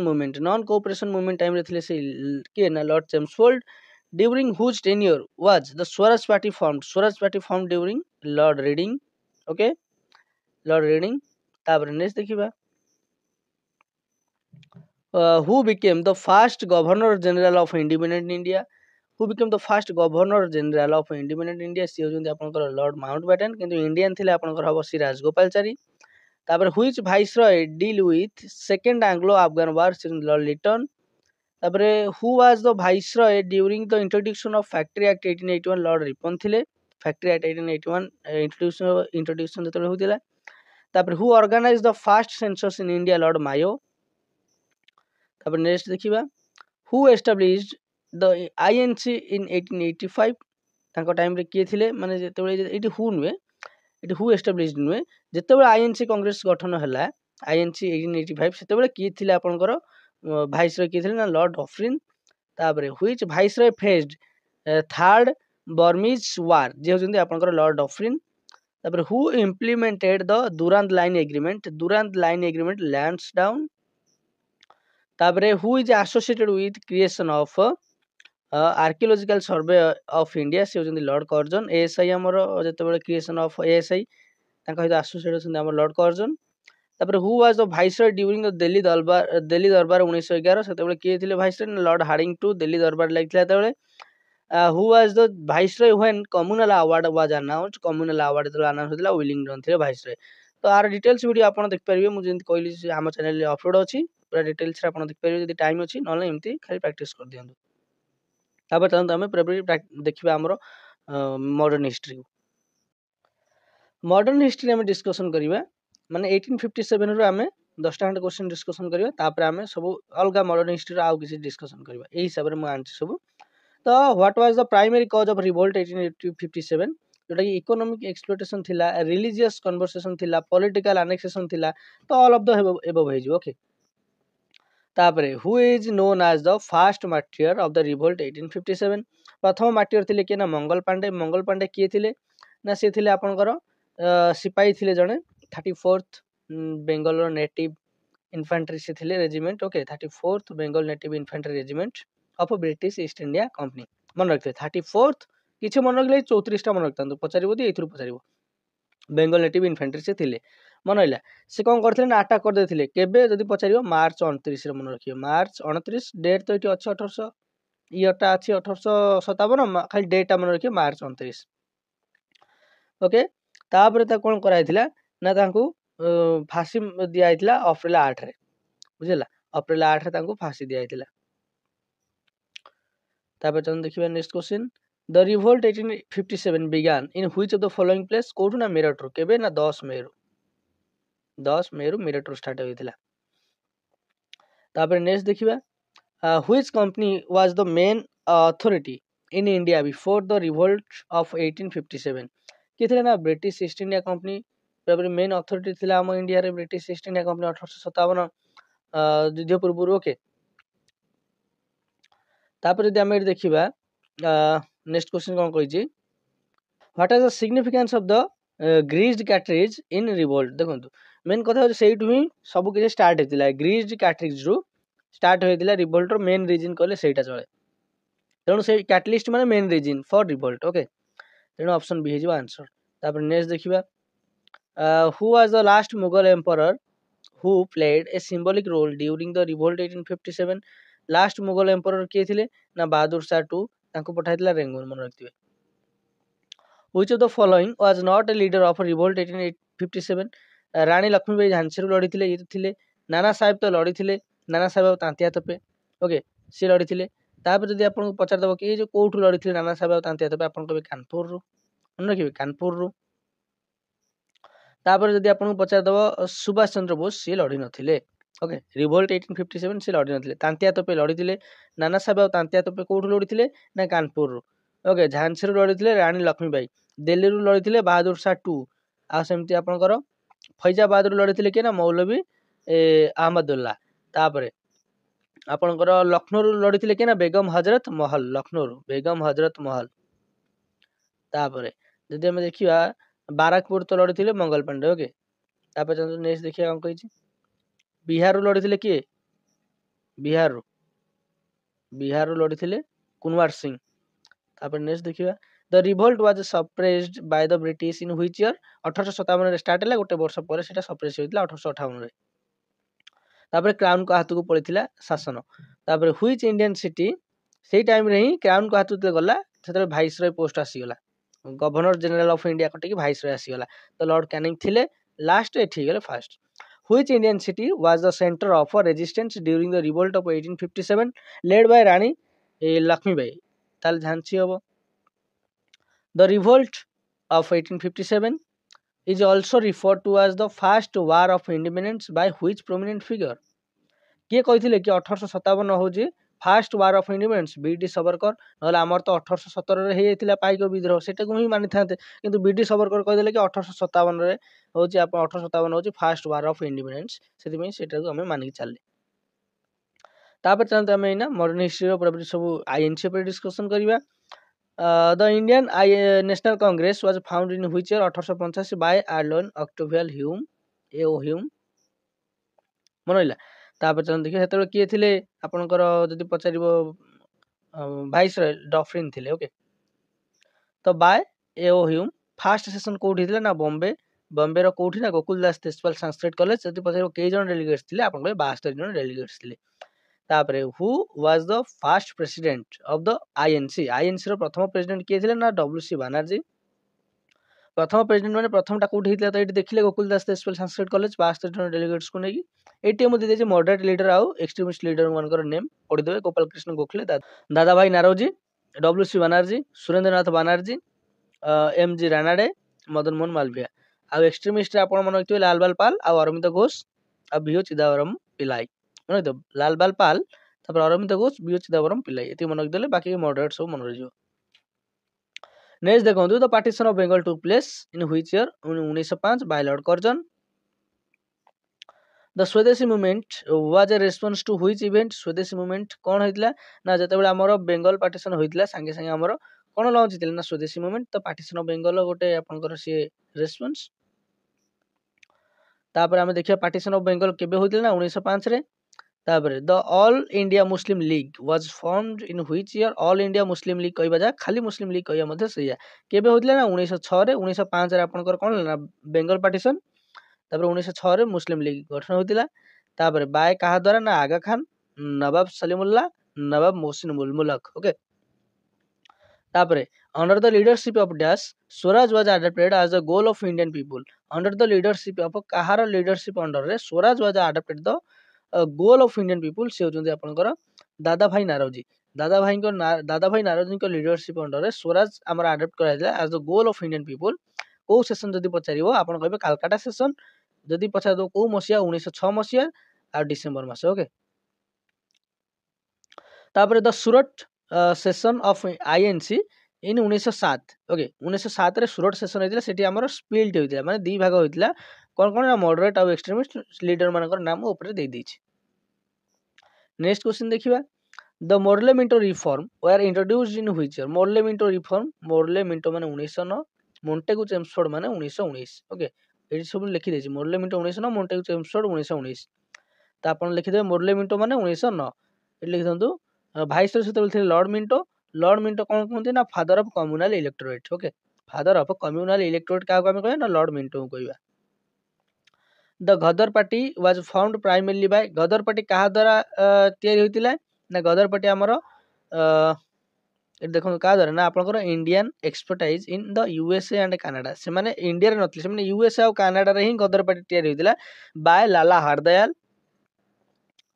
movement time रे थिले से के ना Lord Chelmsford during whose tenure was the Swaraj party formed during Lord Reading okay Lord Reading तापर नेक्स्ट देखिबा who became the first governor general of independent India सी होजंती आपनकर लॉर्ड माउंटबेटन किंतु इंडियन थिले आपनकर हबो श्री राजगोपालचारी तापर which viceroy deal with second Anglo Afghan war सी लॉर्ड लिटन तापर who was the viceroy during the introduction of factory act 1881 lord Ripon थिले फैक्ट्री एक्ट 1881 इंट्रोडक्शन जतले होतिला तापर who organized the first census in India Lord Mayo तापर नेक्स्ट देखिबा who established the INC in 1885 ताको टाइम रे के थिले माने जेतेबेले एटी हु नुए एटी हु एस्टैब्लिश्ड नुए जेतेबेले आईएनसी कांग्रेस गठन हला आईएनसी 1885 सेतेबेले के थिले आपनकर वाइसरॉय के थिले ना लॉर्ड डफरिन तापर which viceroy faced third Burmese war जे होजंती आपनकर लॉर्ड डफरिन तापर who implemented the Durand line agreement Lansdowne तापर who is associated with creation of archaeological survey of India से होजंती लॉर्ड कर्जन एएसआई हमर जेतेबेले क्रिएशन ऑफ एएसआई ताको हित एसोसिएटेड होजंती हमर लॉर्ड कर्जन तापर who was the viceroy during the Delhi Durbar 1911 सेतेबेले के थिले viceroy lord Hardinge two Delhi Durbar लागथिला तेबेले who was the viceroy when communal award was announced तो अनाउंस होतिला विलिंगडन थिले वाइसरॉय तो आर डिटेल्स वीडियो आपण देख परिबे मु जेंति कहली हम चैनल रे अपलोड अछि पूरा डिटेल्स रे आपण देख परिबे जदि टाइम अछि नले एमती खाली प्रैक्टिस कर दियंतु तापर तंत हमें पूरा देखिबा हमरो मॉडर्न हिस्ट्री हम डिस्कशन करिबा माने 1857 रो हमें 10टा खंड क्वेश्चन डिस्कशन करिबा तापर हमें सब अलगा मॉडर्न हिस्ट्री रो आउ किसी डिस्कशन करिबा एही हिसाब रे म आंसर सब तो what was the primary cause of revolt 1857 जोटा कि इकोनॉमिक एक्सप्लॉयटेशन थिला रिलीजियस कन्वर्सेशन थिला पॉलिटिकल एनेक्सेशन थिला तो ऑल ऑफ द एबव हे जो ओके तापरे who is known as the first martyr of the revolt 1857 प्रथम मार्टियर थिले के ना मंगल पांडे किए थिले ना से थिले आपनकर सिपाही थिले जणे 34th ବେଙ୍ଗଲର ନେଟିଭ ଇନଫାଣ୍ଟ୍ରି ସେ ଥିଲେ regiment. Okay 34th Bengal native infantry regiment of British East India company. ମନେ ରଖିଥିବେ 34th କିଛି ମନେ ରଖିଲେ 34ଟା ମନେ ରଖିଥାନ୍ତୁ, ପଚାରିବ ଯଦି ଏଇଥିରୁ ପଚାରିବ। ବେଙ୍ଗଲ ନେଟିଭ ଇନଫାଣ୍ଟ୍ରି ସେ ଥିଲେ। ମନେ ରହିଲା ସେ କ'ଣ କରିଥିଲେ ନା ଆଟାକ୍ କରିଦେଇଥିଲେ କେବେ ଯଦି ପଚାରିବ ମାର୍ଚ୍ଚ 29ରେ ମନେ ରଖିବେ। ମାର୍ଚ୍ଚ 29 ଡେଟ୍ ତ ଏଠି ଅଛି 1800 ଇୟରଟା ଅଛି 1857 ଖାଲି ଡେଟ୍ଟା ମନେ ରଖିବେ ମାର୍ଚ୍ଚ 29। ଓକେ ତାପରେ ତାକୁ କ'ଣ କରାଯାଇଥିଲା ନା ତାଙ୍କୁ ଫାଶୀ ଦିଆଯାଇଥିଲା ଅପ୍ରିଲ 8ରେ ବୁଝିଲା। ଅପ୍ରିଲ 8ରେ ତାଙ୍କୁ ଫାଶୀ ଦିଆଯାଇଥିଲା। ତାପରେ ଚାଲନ୍ତୁ ଦେଖିବା next question. The revolt 1857 began in which of the following place. କୋଉଠୁ ନା ମିରଟରୁ। କେବେ ନା 10 ମେରୁ। 10 ମେରୁ ମିରଟରୁ ଷ୍ଟାର୍ଟ ହୋଇଥିଲା। ତାପରେ ନେକ୍ସଟ ଦେଖିବା which company was the main authority in India before the Revolt of 1857। କିଏ ଥିଲେ ନା ବ୍ରିଟିଶ ଇଷ୍ଟ ଇଣ୍ଡିଆ କମ୍ପାନୀ ତାପରେ ମେନ୍ ଅଥରିଟି ଥିଲା ଆମ ଇଣ୍ଡିଆରେ ବ୍ରିଟିଶ ଇଷ୍ଟ ଇଣ୍ଡିଆ କମ୍ପାନୀ 1857 ଯୁଦ୍ଧ ପୂର୍ବରୁ। ଓକେ ତାପରେ ଯଦି ଆମେ ଏଠି ଦେଖିବା ନେକ୍ସଟ କ୍ୱେଶ୍ଚିନ୍ କ'ଣ କହିଛି, what is the significance of the greased cartridge in revolt. ଦେଖନ୍ତୁ ମେନ୍ କଥା ହେଉଛି ସେଇଠୁ ହିଁ ସବୁ କିଛି ଷ୍ଟାର୍ଟ ହେଇଥିଲା। ଗ୍ରୀଜ୍ଡ କ୍ୟାଟ୍ରିଜ୍ରୁ ଷ୍ଟାର୍ଟ ହୋଇଥିଲା ରିଭୋଲ୍ଟର ମେନ୍ ରିଜିନ୍ କହିଲେ ସେଇଟା ଚଳେ। ତେଣୁ ସେଇ କ୍ୟାଟଲିଷ୍ଟ ମାନେ main reason for revolt. Okay ତେଣୁ ଅପସନ୍ ବି ହେଇଯିବ ଆନ୍ସର। ତାପରେ ନେକ୍ସଟ ଦେଖିବା who was the last Mughal emperor who played a symbolic role during the revolt 1857। Last Mughal emperor କିଏ ଥିଲେ ନା ବାହାଦୁର ଶାହ ଟୁ ତାଙ୍କୁ ପଠାଇଥିଲା ରେଙ୍ଗୁନ। ମନେ ରଖିଥିବେ। Which of the following was not a leader of revolt 1857? Rani Lakshmibai ଝାନ୍ସୀରୁ ଲଢିଥିଲେ ଇଏ ଥିଲେ। ନାନା ସାହେବ ତ ଲଢିଥିଲେ, ନାନା ସାହେବ ଆଉ ତାନ୍ତିଆ ତୋପେ। ଓକେ ସିଏ ଲଢିଥିଲେ। ତାପରେ ଯଦି ଆପଣଙ୍କୁ ପଚାରିଦେବ କି ଯୋଉ କୋଉଠୁ ଲଢିଥିଲେ ନାନା ସାହେବ ଆଉ ତାନ୍ତିଆ ତୋପେ ଆପଣ କହିବେ କାନପୁରରୁ। ମନେ ରଖିବେ କାନପୁରରୁ। ତାପରେ ଯଦି ଆପଣଙ୍କୁ ପଚାରିଦେବ ସୁଭାଷ ଚନ୍ଦ୍ର ବୋଷ ସିଏ ଲଢି ନଥିଲେ। ଓକେ ରିଭୋଲ୍ଟ 1857 ସିଏ ଲଢି ନଥିଲେ। ତାନ୍ତିଆ ତୋପେ ଲଢିଥିଲେ। ନାନା ସାହେବ ଆଉ ତାନ୍ତିଆ ତୋପେ କୋଉଠୁ ଲଢିଥିଲେ ନା କାନପୁରରୁ। ଓକେ ଝାନ୍ସୀରୁ ଲଢିଥିଲେ ରାଣୀ ଲକ୍ଷ୍ମୀବାଇ, ଦିଲ୍ଲୀରୁ ଲଢିଥିଲେ ବାହାଦୁର ଶାହ ଟୁ, ଆଉ ସେମିତି ଆପଣଙ୍କର ଫୈଜାବାଦରୁ ଲଢିଥିଲେ କିଏ ନା ମୌଲବୀ ଆହମଦୁଲ୍ଲା। ତାପରେ ଆପଣଙ୍କର ଲକ୍ଷ୍ନୌରୁ ଲଢିଥିଲେ କିଏ ନା ବେଗମ ହଜରତ ମହଲ। ଲକ୍ଷ୍ନୌରୁ ବେଗମ ହଜରତ ମହଲ। ତାପରେ ଯଦି ଆମେ ଦେଖିବା ବାରାକପୁର ତ ଲଢିଥିଲେ ମଙ୍ଗଲ ପାଣ୍ଡେ। ଓକେ ତାପରେ ନେକ୍ସଟ ଦେଖିବା କ'ଣ କହିଛି। ବିହାରରୁ ଲଢିଥିଲେ କିଏ? ବିହାରରୁ ଲଢିଥିଲେ କୁନୱାର ସିଂ। ତାପରେ ନେକ୍ସଟ ଦେଖିବା the revolt was suppressed by the British in which year. 1857ରେ ଷ୍ଟାର୍ଟ ହେଲା, ଗୋଟେ ବର୍ଷ ପରେ ସେଟା ସପ୍ରେସ୍ ହୋଇଥିଲା 1858ରେ। ତାପରେ କ୍ରାଉନଙ୍କ ହାତକୁ ପଳେଇଥିଲା ଶାସନ। ତାପରେ ହ୍ୱିଚ୍ ଇଣ୍ଡିଆନ ସିଟି, ସେଇ ଟାଇମରେ ହିଁ କ୍ରାଉନଙ୍କ ହାତକୁ ଗଲା ସେତେବେଳେ ଭାଇସରୟ ପୋଷ୍ଟ ଆସିଗଲା। ଗଭର୍ଣ୍ଣର ଜେନେରାଲ ଅଫ ଇଣ୍ଡିଆ କଟିକି ଭାଇସରୟ ଆସିଗଲା। ତ ଲର୍ଡ କ୍ୟାନିଂ ଥିଲେ ଲାଷ୍ଟ, ଏଠି ହେଇଗଲେ first. Which Indian city was the center of resistance during the revolt of 1857 led by Rani Lakshmibai? ତାହେଲେ ଝାନ୍ସୀ ହବ। The revolt of 1857 is also referred to as the first war of independence by which prominent figure? କିଏ କହିଥିଲେ କି 1857 ହଉଛି first war of independence? V D Savarkar. ନହେଲେ ଆମର ତ 1817ରେ ହେଇଯାଇଥିଲା ପାଇକ ବିଦ୍ରୋହ, ସେଟାକୁ ହିଁ ମାନିଥାନ୍ତେ, କିନ୍ତୁ ବିଡି ସବରକର କହିଦେଲେ କି 1857ରେ ହଉଛି 1857 ହଉଛି ଫାଷ୍ଟ ୱାର ଅଫ ଇଣ୍ଡିପେଣ୍ଡେନ୍ସ, ସେଥିପାଇଁ ସେଟାକୁ ଆମେ ମାନିକି ଚାଲିଲେ। ତାପରେ ଚାଲନ୍ତୁ ଆମେ ଏଇନା ମଡର୍ଣ୍ଣ ହିଷ୍ଟ୍ରିର ପୁରାପୁରି ସବୁ ଆଇଏନସି ଉପରେ ଡିସ୍କସନ କରିବା। The Indian National Congress was found in which year? 1885 by Allan Octavian Hume Hume. ମନେ ରହିଲା। ତାପରେ ଚାଲନ୍ତୁ ଦେଖିବା ସେତେବେଳେ କିଏ ଥିଲେ ଆପଣଙ୍କର ଯଦି ପଚାରିବ ଭାଇସରୟ ଡଫରିନ ଥିଲେ। ଓକେ ତ ବାଏ ହ୍ୟୁମ। ଫାଷ୍ଟ ସେସନ କୋଉଠି ହେଇଥିଲା ନା ବମ୍ବେର କୋଉଠି ନା ଗୋକୁଲ ଦାସ ତେଜପାଲ ସାଂସ୍କ୍ରିଟ କଲେଜ। ଯଦି ପଚାରିବ କେଇ ଜଣ ଡେଲିଗେଟ୍ସ ଥିଲେ ଆପଣ କହିବେ 72 ଜଣ ଡେଲିଗେଟ୍ସ ଥିଲେ। ତାପରେ who was the first president of the INC? ଆଇଏନସିର ପ୍ରଥମ ପ୍ରେସିଡେଣ୍ଟ କିଏ ଥିଲେ ନା WC ବାନାର୍ଜୀ। ପ୍ରଥମ ପ୍ରେସିଡେଣ୍ଟ ମାନେ ପ୍ରଥମଟା କୋଉଠି ହେଇଥିଲା ତ ଏଇଠି ଦେଖିଲେ ଗୋକୁଲ ଦାସ ତେଜପାଲ ସାଂସ୍କ୍ରିଟ କଲେଜ 72 ଜଣ ଡେଲିଗେଟ୍ସକୁ ନେଇକି। ଏଇଠି ମୁଁ ଦେଇଦେଇଛି ମଡରେଟ୍ ଲିଡର ଆଉ ଏକ୍ସଟ୍ରିମିଷ୍ଟ ଲିଡର ମାନଙ୍କର ନେମ୍ ପଢିଦେବେ। ଗୋପାଳ କୃଷ୍ଣ ଗୋଖଲେ, ଦାଦା ଭାଇ ନାରୋଜି, WC ବାନାର୍ଜୀ, ସୁରେନ୍ଦ୍ରନାଥ ବାନାର୍ଜୀ, MG ରାନାଡେ, ମଦନ ମୋହନ ମାଲଭିୟା। ଆଉ ଏକ୍ସଟ୍ରିମିଷ୍ଟରେ ଆପଣ ମନେ ରଖିଥିବେ ଲାଲବାଲ ପାଲ ଆଉ ଅରବିନ୍ଦ ଘୋଷ ଆଉ BO ଚିଦାମ୍ବରମ ପିଲାଇ। ମନେ ରଖିଥିବ ଲାଲବାଲ ପାଲ, ତାପରେ ଅରବିନ୍ଦ ଘୋଷ, BO ଚିଦାମ୍ବରମ ପିଲାଇ। ଏତିକି ମନେ ରଖିଦେଲେ ବାକି ମଡରେଟ୍ ସବୁ ମନେ ରହିଯିବ। ନେକ୍ସଟ ଦେଖନ୍ତୁ the partition of Bengal took place in which year? 1905 by lord Curzon. The Swadeshi movement was a response to which event? Swadeshi movement କ'ଣ ହେଇଥିଲା ନା ଯେତେବେଳେ ଆମର ବେଙ୍ଗଲ ପାର୍ଟିସନ ହୋଇଥିଲା ସାଙ୍ଗେ ସାଙ୍ଗେ ଆମର କ'ଣ ଲଞ୍ଚ ହେଇଥିଲା ନା ସ୍ୱଦେଶୀ ମୁଭମେଣ୍ଟ। ତ ପାର୍ଟିସନ ଅଫ ବେଙ୍ଗଲ ଗୋଟେ ଆପଣଙ୍କର ସିଏ ରେସ୍ପନ୍ସ। तापर आम देखिए पार्टीशन ऑफ बेंगल केबे होइतिला ना 1905 रे। तापर the all India Muslim League was formed in which year all India Muslim league कहबा जा खाली मुस्लिम लीग कहया मध्ये सैया केबे होइतिला ना 1906 रे। 1905 रे आपनकर कोन ना बेंगल पार्टीशन। तापर 1906 रे मुस्लिम लीग गठन होइतिला। तापर बाय कहा द्वारा ना आगा खान, नवाब सलीमुल्लाह, नवाब मोहसिन मुल्क। ओके तापर under the leadership of dash Swaraj was adopted as the goal of Indian people. Under the leadership of कहार लीडरशिप अंडर रे Swaraj was adopted the goal of Indian people से होचंदी आपनकर दादा भाई नारोजी। दादा भाई नारोजी को लीडरशिप अंडर रे स्वराज हमर अडॉप्ट कराइला as the goal of Indian people. को सेशन जदी पचारिबो आपण कहबे कलकत्ता सेशन, जदी पचार दो को मसिया 1906 मसिया आ डिसेंबर मास। ओके तापर the Surat session of INC in 1907। Okay 1907 रे सूरत सेशन होइतिला, सेठी हमर स्प्लिट होइतिला माने दी भाग होइतिला। कोन कोन मॉडरेट और एक्सट्रीमिस्ट लीडर मानकर नाम ऊपर दे दैछि। नेक्स्ट क्वेश्चन देखिबा the Morley Minto reform were introduced in which year. Morley Minto reform, Morley Minto माने 1909, मोंटेगु चेम्सफोर्ड माने 1919। ओके एठी सब लिखि देछि मोरले मिंटो 1909, मोंटेगु चेम्सफोर्ड 1919। त आपण लिखि देबे मोरले मिंटो माने 1909। एठी लिखि दंतु भाइस सेतेबेल थे लॉर्ड मिंटो। लॉर्ड मिंटो कोन कहते ना father of communal electorate. Okay father of communal electorate का हम कहबा ना लॉर्ड मिंटो कहबा। The Ghadar party was formed primarily by, Ghadar party कहा द्वारा तयारी होइतिला ना गदर पार्टी हमर देखो का द्वारा ना आपनकर Indian expertise in the USA and Canada. से माने इंडिया रे नथि, से माने यूएसए और कनाडा रे ही गदर पार्टी तयारी होइतिला बाय लाला हरदयाल,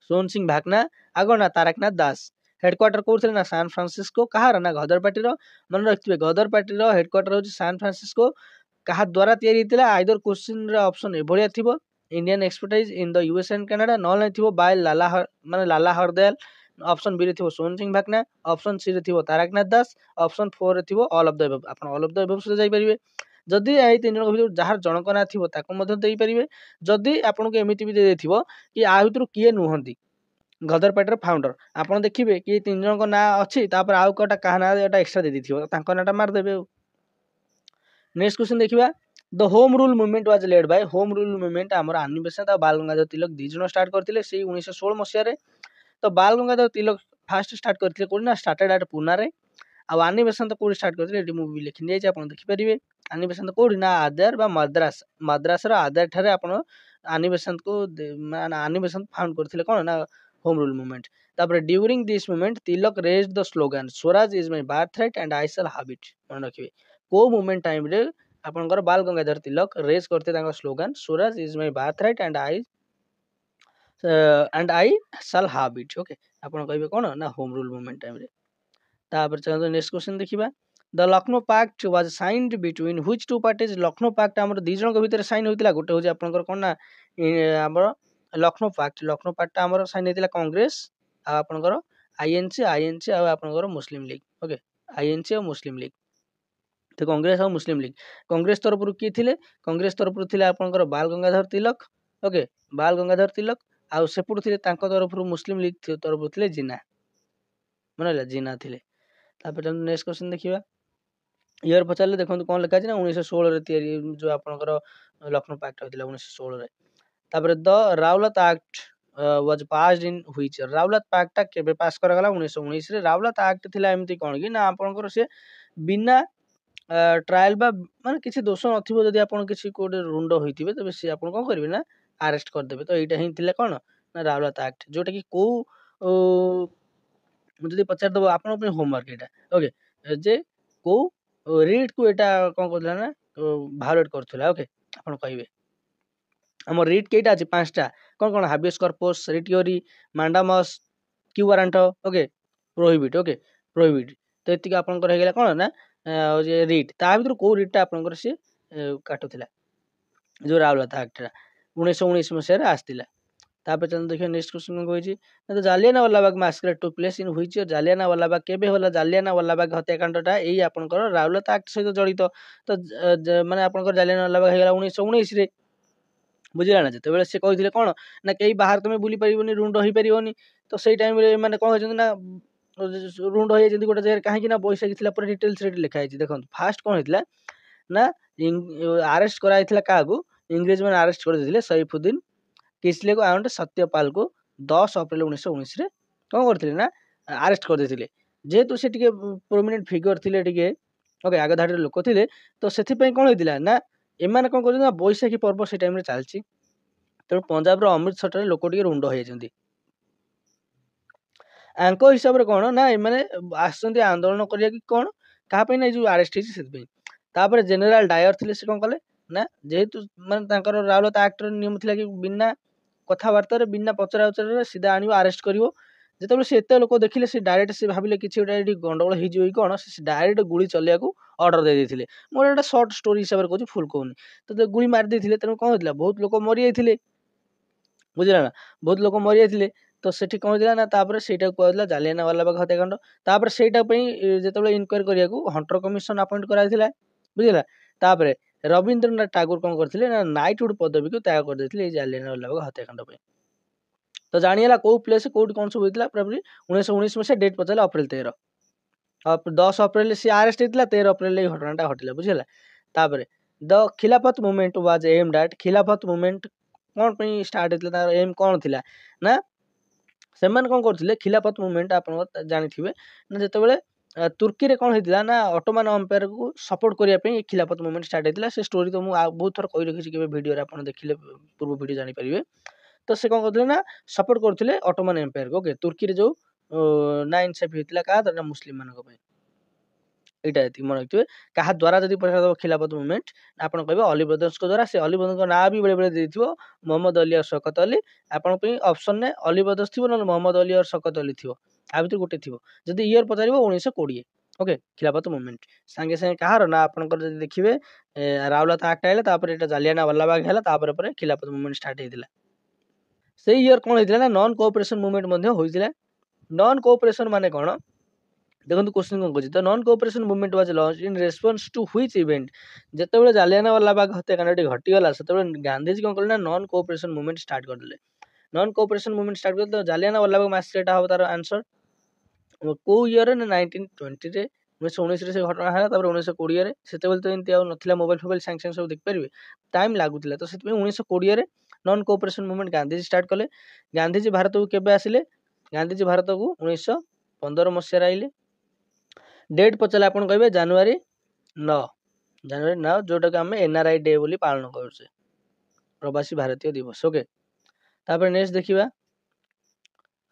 सोन सिंह भाकना, आगो ना तारकनाथ दास। हेडक्वार्टर कोथिले ना सैन फ्रांसिस्को। कहार ना गदर पार्टी रो मन रखिबे गदर पार्टी रो हेडक्वार्टर होची सैन फ्रांसिस्को। कहा द्वारा तयारी होइतिला आइदर क्वेश्चन रे ऑप्शन ए भलिया थिबो Indian expertise in the USA and Canada, नॉन नै थिबो बाय माने लाला हरदयाल। ऑप्शन बी रे थिबो सोन सिंह भाकना, ऑप्शन सी रे थिबो तारकनाथ दास, ऑप्शन 4 रे थिबो ऑल ऑफ द अबव। आपण ऑल ऑफ द अबव से जाई परिबे। जदि एई तीन जन भितर जहार जनक ना थिबो ताको मध्य देई परिबे। जदि आपन को एमिति भी दे देथिबो कि आ भितर किए नुहंती गदर पार्टी फाउंडर, आपण देखिबे कि तीन जन को ना अछि तापर आउ कोटा कहा ना एटा एक्स्ट्रा दे दिथिबो तांको नाटा मार देबे। नेक्स्ट क्वेश्चन देखिबा the home rule movement was led by. Home rule movement हमर आनी बेसंत आ बाल गंगाधर तिलक दी जन स्टार्ट करथिले से 1916 मसिया रे। तो बाल गंगाधर तिलक फास्ट स्टार्ट करथिले कोन ना स्टार्टेड एट पुना रे। आ आनी बेसंत कोड स्टार्ट करथिले एटी मूवी लिखि नै छै आपण देखि परिबे। आनी बेसंत कोड ना आदर बा मद्रास, मद्रास रो आदर थारे आपण आनी बेसंत को माने आनी बेसंत फाउंड करथिले कोन ना होम रूल मूवमेंट। तापर during this movement Tilak raised the slogan Swaraj is my birthright and I shall have it. मन रखिबे को मूवमेंट टाइम रे आपनकर बाल गंगाधर तिलक रेज करते तांका slogan Swaraj is my birthright and I shall have it. Okay आपण कहबे कोन ना होम रूल मूवमेंट टाइम रे। तापर चलो नेक्स्ट क्वेश्चन देखिबा the Lucknow pact was signed between which two parties. Lucknow pact हमर दी जन के भीतर साइन होइतिला, गोटे होजे आपनकर कोन ना हमर लखनऊ पैक्ट। लखनऊ पैक्ट हमर साइन होइतिला कांग्रेस आ आपनकर आईएनसी आ आपनकर मुस्लिम लीग। ओके आईएनसी और मुस्लिम लीग। तो कांग्रेस और मुस्लिम लीग कांग्रेस तरफ किए थिले, कांग्रेस तरफ थिले आपनकर बाल गंगाधर तिलक। ओके बाल गंगाधर तिलक आ सेपुट थिले तांको तरफ मुस्लिम लीग तरफ थिले जिन्ना, मनला जिन्ना थिले। तापर नेक्स्ट क्वेश्चन देखिबा ईयर पचारले देखंतु कोन लिखा छै ना 1916 रे तयारी जो आपनकर लखनऊ पैक्ट होइतिला 1916 रे। तापर the Rowlatt act was passed in which. Rowlatt pact केबे पास करा गला 1919 रे। रावलत एक्ट थिला एमती कोन कि ना आपनकर से बिना ट्रायल बा माने किछि दोष नथिबो जदि आपन किछि कोड रुंड होइतिबे तबे से आपन कोन करबे ना अरेस्ट कर देबे। तो एटा हिन थिला कोन ना रावलत एक्ट, जोटा कि को जदि पचार दबो आपन अपन होमवर्क एटा। ओके जे को रीड को एटा कोन करथला ना भायोलेट करथला। ओके आपन कहबे हमर रीड केटा अछि पांचटा कोन कोन habeas corpus, certiorari, mandamus, quo warranto. Okay prohibit. Okay prohibit तो एतिक आपन कर हे गेला कोन ना जे रीड ता भीतर को रीडटा आपन कर से काटुथला जो रावलता एक्ट 1919 मसिया रे आस्तिला। तापर चल देखियो नेक्स्ट क्वेश्चन को होइछि तो Jallianwala Bagh massacre took place in which year. Jallianwala Bagh केबे होला। जालियानवाला बाग हत्याकांडटा एई आपन कर रावलता एक्ट सहित जड़ित। तो माने आपन कर जालियानवाला बाग हे गेला 1919 रे बुझिला ना। जते बेले से कहिथिले कोन ना केई बाहर तमे बुली परिबोनी, रुंड होई परिबोनी। तो सेई टाइम रे माने कोन होइछ ना रुंड होई जंदी गोटे जगह काहे कि ना पैसा किथिला पूरा डिटेल्स रे लिखा है। देखो फास्ट कोन होइतिला ना अरेस्ट कराइथिला कागु इंग्रेज मैंने आरेस्ट कर सैफुद्दीन किसले को आउंट सत्यपाल को 10 अप्रैल 1919 कौन करते ना आरेस्ट करदे जेहेतु से प्रोमिनेंट फिगर थे ओके आग धाड़ी लोक थे तो से कौन होता ना एम कौन कर बैशाखी पर्व से टाइम चलती तेणु पंजाब अमृतसर लोक टे रुंड होती हिसाब से कौन ना एम आसुँच आंदोलन करा कि कौन क्या ना जो आरेस्ट होपर जेनेल डायर थे से कौन कले ना जेहेतु मानते राउरकेला एक्टर नियम था कि बिना कथबार्तार बिना पचरा उचर सीधा आण आरेस्ट कर जो से एत लोक देखिले से डायरेक्ट से भाविले कि गोटे गंडगोल हो कौन से डायरेक्ट गुली चलिया अर्डर दे देते मोर एटा सर्ट स्टोरी हिसाब से कहूँ फुल कहूनी तो गुली मारी तेणु कौन होता बहुत लोक मरी जाते बुझे ना बहुत लोक मरी जाते तो सेठी कौन होता ना तापर से कहला जालियानवाला बाग हत्याकांड तापर से जो इनक्वारी करने हंटर कमिशन अपॉइंट कराइला बुझेगा तापर रवींद्रनाथ ठाकुर कौन करते ना नाइटहुड पदवी को त्याग करदे जालियानवाला बाग हत्याकांड तो जानीला कौ प्लेस कौट कौन सब होता पूरा 1919 मसीहा डेट पचारे अप्रैल 13 10 अप्रैल सी आरेस्ट होता 13 अप्रैल घटना घटला बुझेगा तापर द खिलाफत मूवमेंट वाज एम्ड एट खिलाफत मूवमेंट कौन स्टार्ट होता एम कौन थी ना से कौन करते खिलाफत मूवमेंट आप जानी ना जो तुर्की रे कौन होता ना ऑटोमन अंपायर को सपोर्ट करने खिलाफत मूवमेंट स्टार्ट होता से स्टोरी तो मुझे बहुत थर कही रखी वीडियो आप देखिले पूर्व वीडियो जानीपारे तो से कौन करते ना सपोर्ट करते ऑटोमन एम्पायर को ओके तुर्की रे जो ना इनसाफी होता क्या मुस्लिम मानक यहाँ ये मन रखिए क्या द्वारा जब पचार खिलाफत मूवमेंट आप कहे अली ब्रदर्स द्वारा से अली ब्रदर्स ना भी बेले बेले मोहम्मद अली और शौकत अली आपन ऑप्शन ने अली ब्रदर्स थी ना मोहम्मद अली और शौकत अली थी आ भर गोटे थी जब इयर पचार 1920 ओके खिलाफत मूवमेंट सांगे सांगे कहार ना आपंकर देखिए राउरकेला एक्ट आइला जालियानवाला बाग है खिलाफत मूवमेंट स्टार्ट होता से इयर कौन होता ना नॉन कोऑपरेशन मूवमेंट होता नॉन कोऑपरेशन माने कौन देखो क्वेश्चन कौन कह non cooperation movement was launch in response to which event जिते जालियानवाला बाग हत्याकांड घटीगला से गांधीजी कौन कले ना नॉन कोऑपरेशन मूवमेंट स्टार्ट करदे नॉन कोऑपरेशन मूवमेंट स्टार्ट कर तो जालियानवाला बाग मैसेज हम तार आंसर कौ इयर ना 1920 1919 से घटना है 1920 से तो एमती ना मोबाइल फोबाइल सांगे सांगे सब देखिपारे टाइम लगुला तो 1920 non cooperation movement Gandhiji start कले गांधीजी भारत को केबे आसिले गांधीजी भारत को 1915 मसीह आइले डेट पचारे आप कहे जनवरी 9 जोटा कि आम एनआरआई डे बोली पालन करुचे प्रवासी भारतीय दिवस ओके तापर नेक्स्ट देखिबा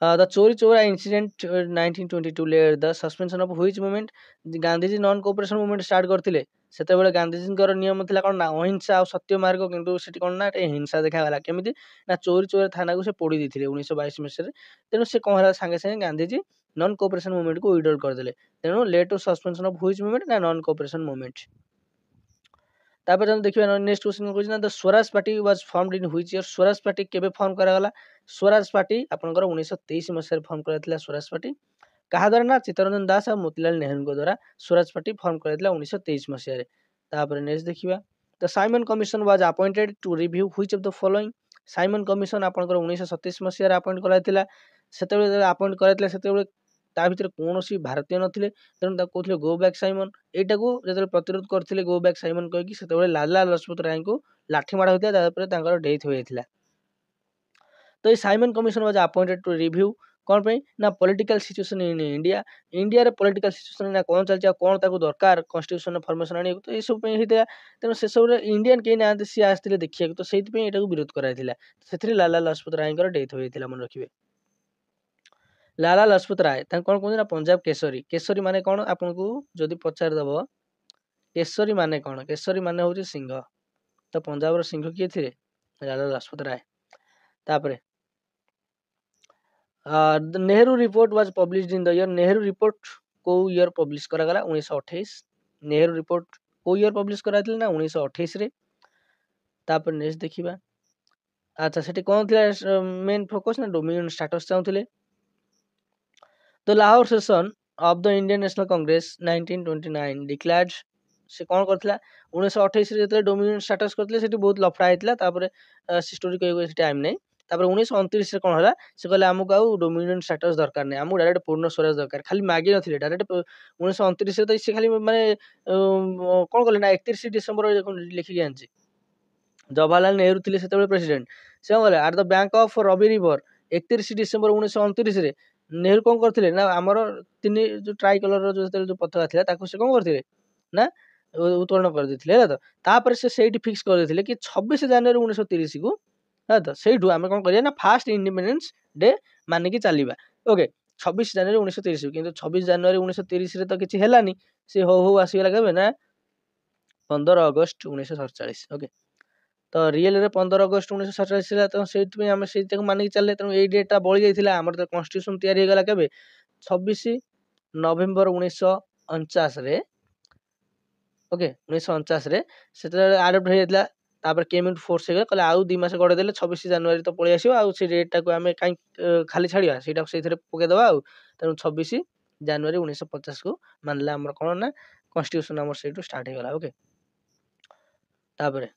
the Chauri Chaura incident 1922 led the suspension of which movement Gandhiji non cooperation movement start करथिले सेते गांधीजी नियम थिला कोन ना अहिंसा और सत्य मार्ग किंतु सेठी कोन ना हिंसा देखागला केमिति ना चोरी चोरा थाना को से पोड़ी देथिले 1922 मसीह तेणु से कौन है सांगे सांगे गांधीजी नॉन कोऑपरेशन मूवमेंट को विड्रॉ करदेले तेणु led to suspension of which movement ना नॉन कोऑपरेशन मूवमेंट तापर हम देखिए नेक्स्ट क्वेश्चन को the Swaraj party was formed in which year Swaraj party केबे फॉर्म करागला स्वराज पार्टी आपनकर 1923 मसीह फॉर्म कराइतला स्वराज पार्टी कहा द्वारा ना चित्तरंजन दास और मोतीलाल नेहरू द्वारा स्वराज पार्टी फॉर्म कराइतला 1923 मसीह तापर नेक्स्ट देखिबा the Simon commission was appointed to review which of the following Simon commission आपनकर 1927 मसीह अपॉइंट कराइतला सेते अपॉइंट कराइतला सेते ता भीतर कौन भारतीय नथिले तेणु कहते गो बैक साइमन एटा को जो प्रतिरोध करते गो बैक साइमन कहीकि से लाला लजपत राय को लाठी माड़ होता डेथ हो जाता तो ये Simon commission was appointed to review कौन पे ना political situation in India India रे पॉलिटिकल सिचुएशन ना कौन चलती कौन ताको दरकार कॉन्स्टिट्यूशन फॉर्मेशन आनी तो ये सब होता तेणु से सब इंडियन कहीं ना सी आसते देखिए तो से विरोध कराइला से लाला लजपत राय डेथ हो जाता मन रखिए लाला लजपत राय कौन कहते ना पंजाब केसरी केसरी माने कौन आपको जदि पचार दब केसरी माने कौन केसरी माने हूँ सिंह तो पंजाब सिंह किए थे लाला लजपत राय तापर Nehru report was published in the year Nehru report को ईयर पब्लिश करागला 1928 नेहरू रिपोर्ट को ईयर पब्लिश कराइथिले ना 1928 रे तापर नेक्स्ट देखिबा अच्छा सेठी कौन थिला मेन फोकस ना डोमिनियन स्टेटस चाहुथिले the Lahore session of the Indian National Congress 1929 declared से कौन करथिला 1928 रे जते डोमिनियन स्टेटस करथिले सेठी बहुत लफड़ा आइतला तापर स्टोरी कहै टाइम नै तापर 1929 रे कौन हला से कहले हमको आउ डोमिनियन स्टेटस दरकार नै हमको डायरेक्ट पूर्ण स्वराज दरकार खाली मागी नथिले डायरेक्ट 1929 रे तो से खाली माने कौन कहले ना 31 डिसेंबर लिखि आनछि जवाहरलाल नेहरू थे से प्रेसिडेंट से कौन at the bank of Ravi river 31 December 1929 Nehru कौन करते ना आमर तीन जो ट्राई कलर जो पताका था से कौन करते ना उत्तोलन कर देते है तो तापर से फिक्स कर देते कि 26 जनवरी 1930 को है तो सहीठू आम कौन करिया ना फास्ट इंडिपेंडेंस डे मानिकी चलवा ओके 26 जनवरी 1930 किंतु 26 जनवरी 1930 रे तो किसी हेलानी से हो आसीगला केबे ना 15 अगस्त 1947 ओके तो रियल रे 15 अगस्त 1947 तो से आम से मानिक चलले तेणु ये डेटा बड़ी जाइए आम तो कन्स्टिट्यूशन तैयारी होगा केबे 26 नवेम्बर 1949 रे ओके 1949 रे से आडप्ट हो जाता तापर केमिट फोर्स हो गला आउ 2 मास गड़े देले 26 जनवरी तो पळै आसीबो आउ से डेटा को आमे काई खाली छाड़िया सेटा सेथरे पके दबा आउ तेणु 26 जनवरी 1950 को मानला हमर कोन ना कन्स्टिट्यूशन हमर सेटू स्टार्ट हो गला ओके तापर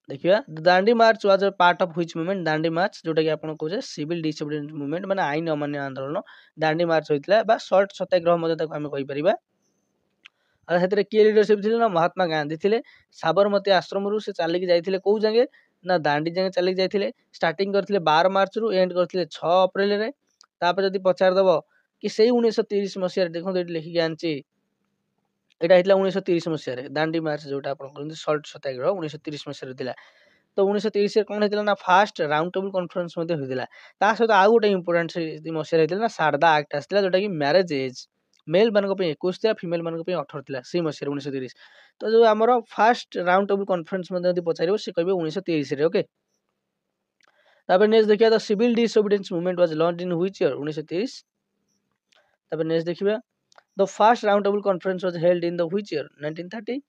देखिया Dandi march was a part of which movement Dandi march जोटा कि आपण कहजे सिविल डिसोबीडिएंस मूवमेंट माने आईन अमान्य आंदोलन दांडी मार्च होइतला बा शॉर्ट सत्याग्रह मध्ये ताको आमे कहि परिबा आ हेतरे के लीडरशिप थिले ना महात्मा गांधी थिले साबरमती आश्रम रु से चलिक जाइथिले को जंगे ना दांडी जंगे चलिक जाइथिले स्टार्टिंग करथिले 12 मार्च रु एंड करथिले 6 अप्रैल रे तापर जदी पचार दबो कि सेही 1930 मसिया देखो एटी लिखि आनची एटा हितला 1930 मसिया रे दांडी मार्च जोटा आपण कहନ୍ତି शॉर्ट सत्याग्रह 1930 मसिया रे थिला तो 1930 रे कोन हितला ना फास्ट राउंड टेबल कॉन्फ्रेंस मध्ये होइतिला ता सहित आ गोटे इंपोर्टेंट मसिया रे हितला ना शारदा एक्ट आस्तिला जोटा कि मैरिज एज मेल मानक पे 21 थिला फीमेल मानक पे 18 थिला सी मसिया 1930 तो जो हमरो फास्ट राउंड टेबल कॉन्फ्रेंस मध्ये यदि पचारिबो से कहबे 1930 रे ओके तापर नेक्स्ट देखिया the civil disobedience movement was launched in which year 1930 तापर नेक्स्ट देखिबा the first round table conference was held in the which year 1930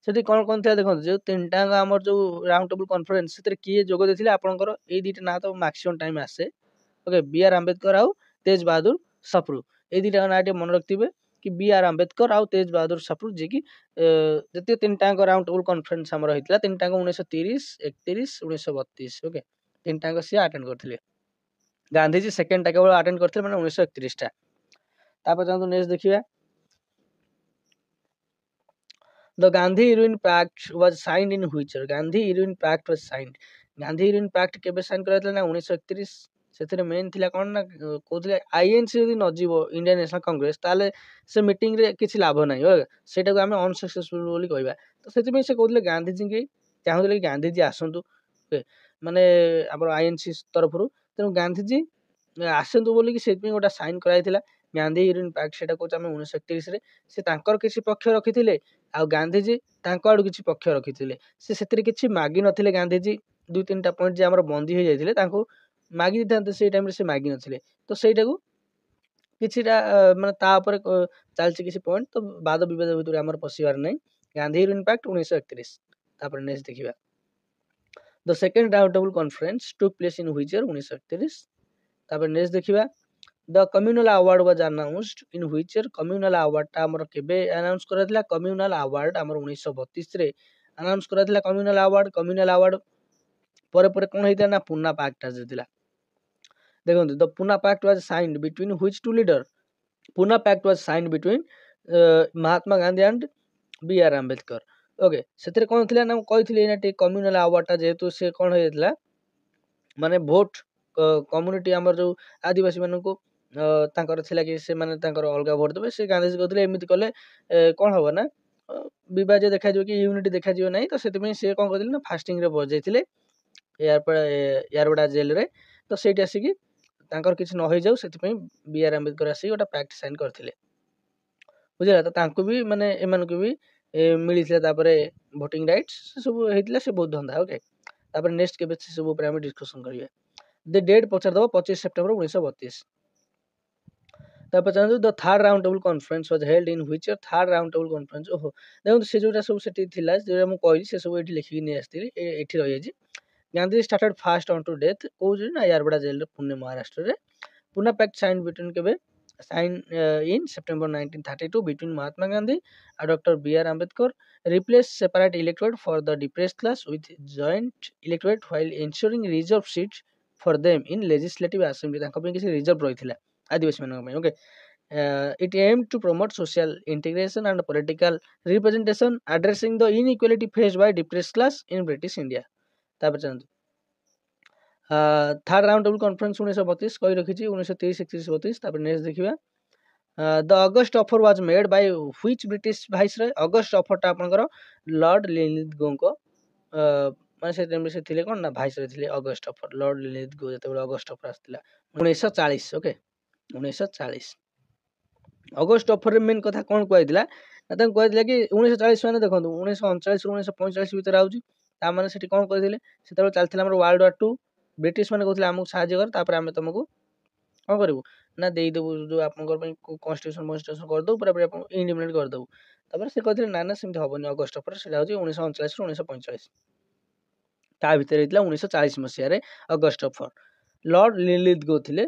सेठी कोन कोन थिला देखो जो तीनटा हमर जो राउंड टेबल कॉन्फ्रेंस सेतिर किए जोग देथिले आपनकर ए दीटा ना तो मैक्सिमम टाइम आसे ओके बी आर अंबेडकर आउ तेज बहादुर सप्रू ए दीटा ना मन रखथिबे कि बी आर अंबेडकर आउ तेज बहादुर सप्रू जे कि जति तीनटा राउंड टेबल कॉन्फ्रेंस हमर होइतला तीनटा 1930 31 1932 ओके तीनटा से अटेंड करथिले गांधी जी सेकंड टा केवल अटेंड करथिले माने 1931 टा तापर जानतो नेक्स्ट देखिबा The Gandhi-Irwin Pact was signed in which year? Gandhi-Irwin Pact was signed. Gandhi-Irwin Pact केबे साइन कराइतला ना 1931 सेथिरे मेन थिला कोन ना कोथले आईएनसी यदि न जीवो इंडियन नेशनल कांग्रेस ताले से मीटिंग रे किछि लाभ नै हो सेटा को हमें अनसक्सेसफुल बोली कहबा तो सेति में से कोथले गांधी जी के चाहुले कि गांधी जी आसंतु माने हमर आईएनसी तरफ रु तेनु गांधी जी आसंतु बोली कि सेति में गोटा साइन कराइतला गांधी इरिन पैक्ट सेटा को हमें 1931 रे से तांकर किछि पक्ष रखिथिले आ गांधी जी तांको आडू किछि पक्ष रखिथिले से सेतिरे किछि मागी नथिले गांधी जी दुई तीनटा पॉइंट जे हमर बंदी हो जाइथिले तांको मागी दिथांते से टाइम रे से मागी नथिले तो सेटा को किछिटा माने ता ऊपर चालछि किछि पॉइंट तो वाद विवाद भितर हमर पसिबार नै गांधी इरिन पैक्ट 1931 तापर नेक्स्ट देखिबा the second round table conference took place in which year 1931 तापर नेक्स्ट देखिबा The communal award was announced in which year? Communal award टा हमर केबे अनाउंस करथिला communal award हमर 1932 रे अनाउंस करथिला communal award परे परे कोन हेतिला ना पुना पैक्ट आजितिला देखंतु the Poona pact was signed between which two leader Poona pact was signed between Mahatma Gandhi and B R Ambedkar okay सेतरे कोन थिला ना कहिथिले ना टे communal award टा जेतु से कोन हेतिला माने वोट कम्युनिटी हमर जो आदिवासी मानको तांकर थिला कि से माने तांकर अलगा भोट देबे से गांधी जी कहथिले एमिति कले कोन हबो ना विभाज्य देखा जो कि यूनिटी देखा जियो नै तो सेति में से कोन कहथिले ना फास्टिंग रे बज जाइथिले एयरबडा जेल रे तो सेठी आसी कि तांकर किछ न होई जाऊ सेति में बी आर अंबेडकर आसी ओटा पैक्ट साइन करथिले बुझला तो तांको भी माने एमान को भी मिलिथिला तापरे वोटिंग राइट्स सब हेतिला से बहुत धंधा ओके तापर नेक्स्ट के बेस सब ऊपर हम डिस्कशन करिवे द डेट पचार दबो 25 सितंबर 1932 तापर जानू the third round table conference was held in which third round table conference ओहो देखो से जोटा सब सेठी थिला जे हम कहली से सब एठी लिखि नि आस्तिली एठी रहि जी Gandhi started fast on to death को जे ना यार बड़ा जेल रे पुणे महाराष्ट्र रे पुना पैक्ट साइन बिटवीन केबे sign in September 1932 between Mahatma Gandhi and Dr. B.R. Ambedkar replaced separate electorate for the depressed class with joint electorate while ensuring reserved seats for them in legislative assembly तांको पे किसी रिजर्व रहिथिला आदिवासी मानक पे okay it aimed to promote social integration and political representation addressing the inequality faced by depressed class in British India तापर चलते थर्ड राउंड टेबल कॉन्फ्रेंस 1932 कही रखी 1930 31 32 तापर नेक्स्ट देखिबा the August offer was made by which British viceroy August offer टा आपनकर लॉर्ड लिलिथगो को माने से टाइम से थिले कोन ना वाइसरॉय थिले अगस्ट ऑफर लॉर्ड लिलिथगो जते बेले अगस्ट ऑफर आस्तिला 1940 ओके 1940 अगस्ट ऑफर रे मेन कथा कोन कहैतिला ना तन कहैतिला कि 1940 माने देखंतु 1939 रु 1945 भीतर आउची ता माने सेठी कोन कहैतिले सेते चलथिला हमर वर्ल्ड वार 2 ब्रिटिश माने कहथिले हमकु सहाय्य कर तापर आमे तुमको कोन करिवु ना देई देबु जो आपनकर पई कॉन्स्टिट्यूशन कर दो पूरा पूरा इंडिपेंडेंट कर दबु तापर से कहथिले ना ना सेमति हबनी अगस्ट ऑफर सेटा होची 1939 रु 1945 ता भीतर हेतिला 1940 मसिया रे अगस्ट ऑफर लॉर्ड लिलिथगो थिले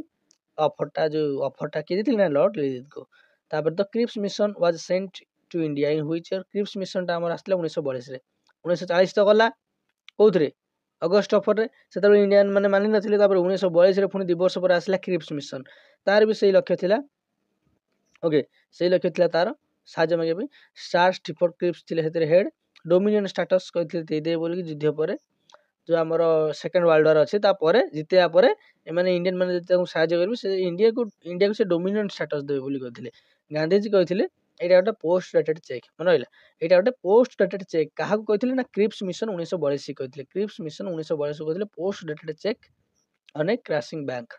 ऑफरटा जो ऑफरटा के दिथिले ना लॉर्ड लिलिथगो तापर the Cripps mission was sent to India in which year Cripps mission टा हमर आस्तिला 1942 रे 1940 तो गला कोथरे अगस्ट ऑफर रे सेतबे इंडियन माने मानि नथिले तापर 1942 रे पुनी 2 वर्ष पर आसला क्रिप्स मिशन तार भी सही लक्ष्य थिला ओके सही लक्ष्य थिला तार साजे मागे भी स्टार स्टीफोर्ड क्रिप्स थिले हेतरे हेड डोमिनियन स्टेटस कहथिले दे दे बोली युद्ध पर जो हमर सेकंड वर्ल्ड वार अछि ता परे जितेया परे ए माने इंडियन माने जते साहाय्य करबे से इंडिया को से डोमिनियन स्टेटस देबे बोली कहथिले गांधी जी कहथिले एटा गोटे पोस्ट डेटेड चेक मन रहिला एटा गोटे पोस्ट डेटेड चेक काहा को कहथिले ना क्रिप्स मिशन 1942 कहथिले क्रिप्स मिशन 1942 कहथिले post dated cheque on a crashing bank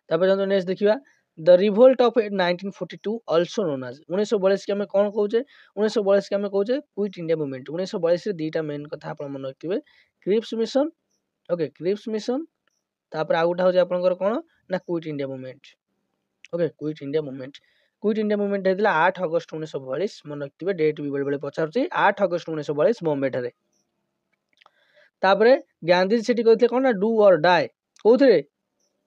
तापर जंतो नेक्स्ट देखिबा the revolt of 1942 also known as 1942 के हमें कोन कहूचे 1942 के हमें कहूचे क्विट इंडिया मूवमेंट 1942 रे दीटा मेन कथा आपन मन रखिबे Cripps mission okay Cripps mission तापर आउटा हो जे आपनकर कोन ना quit India movement okay quit India movement हेतिला 8 अगस्त 1942 मन रखिबे डेट भी बेले बेले पचारची 8 अगस्त 1942 बॉम्बे ठारे तापरे गांधी जी सेठी कहथिले कोन ना डू और डाई कोथरे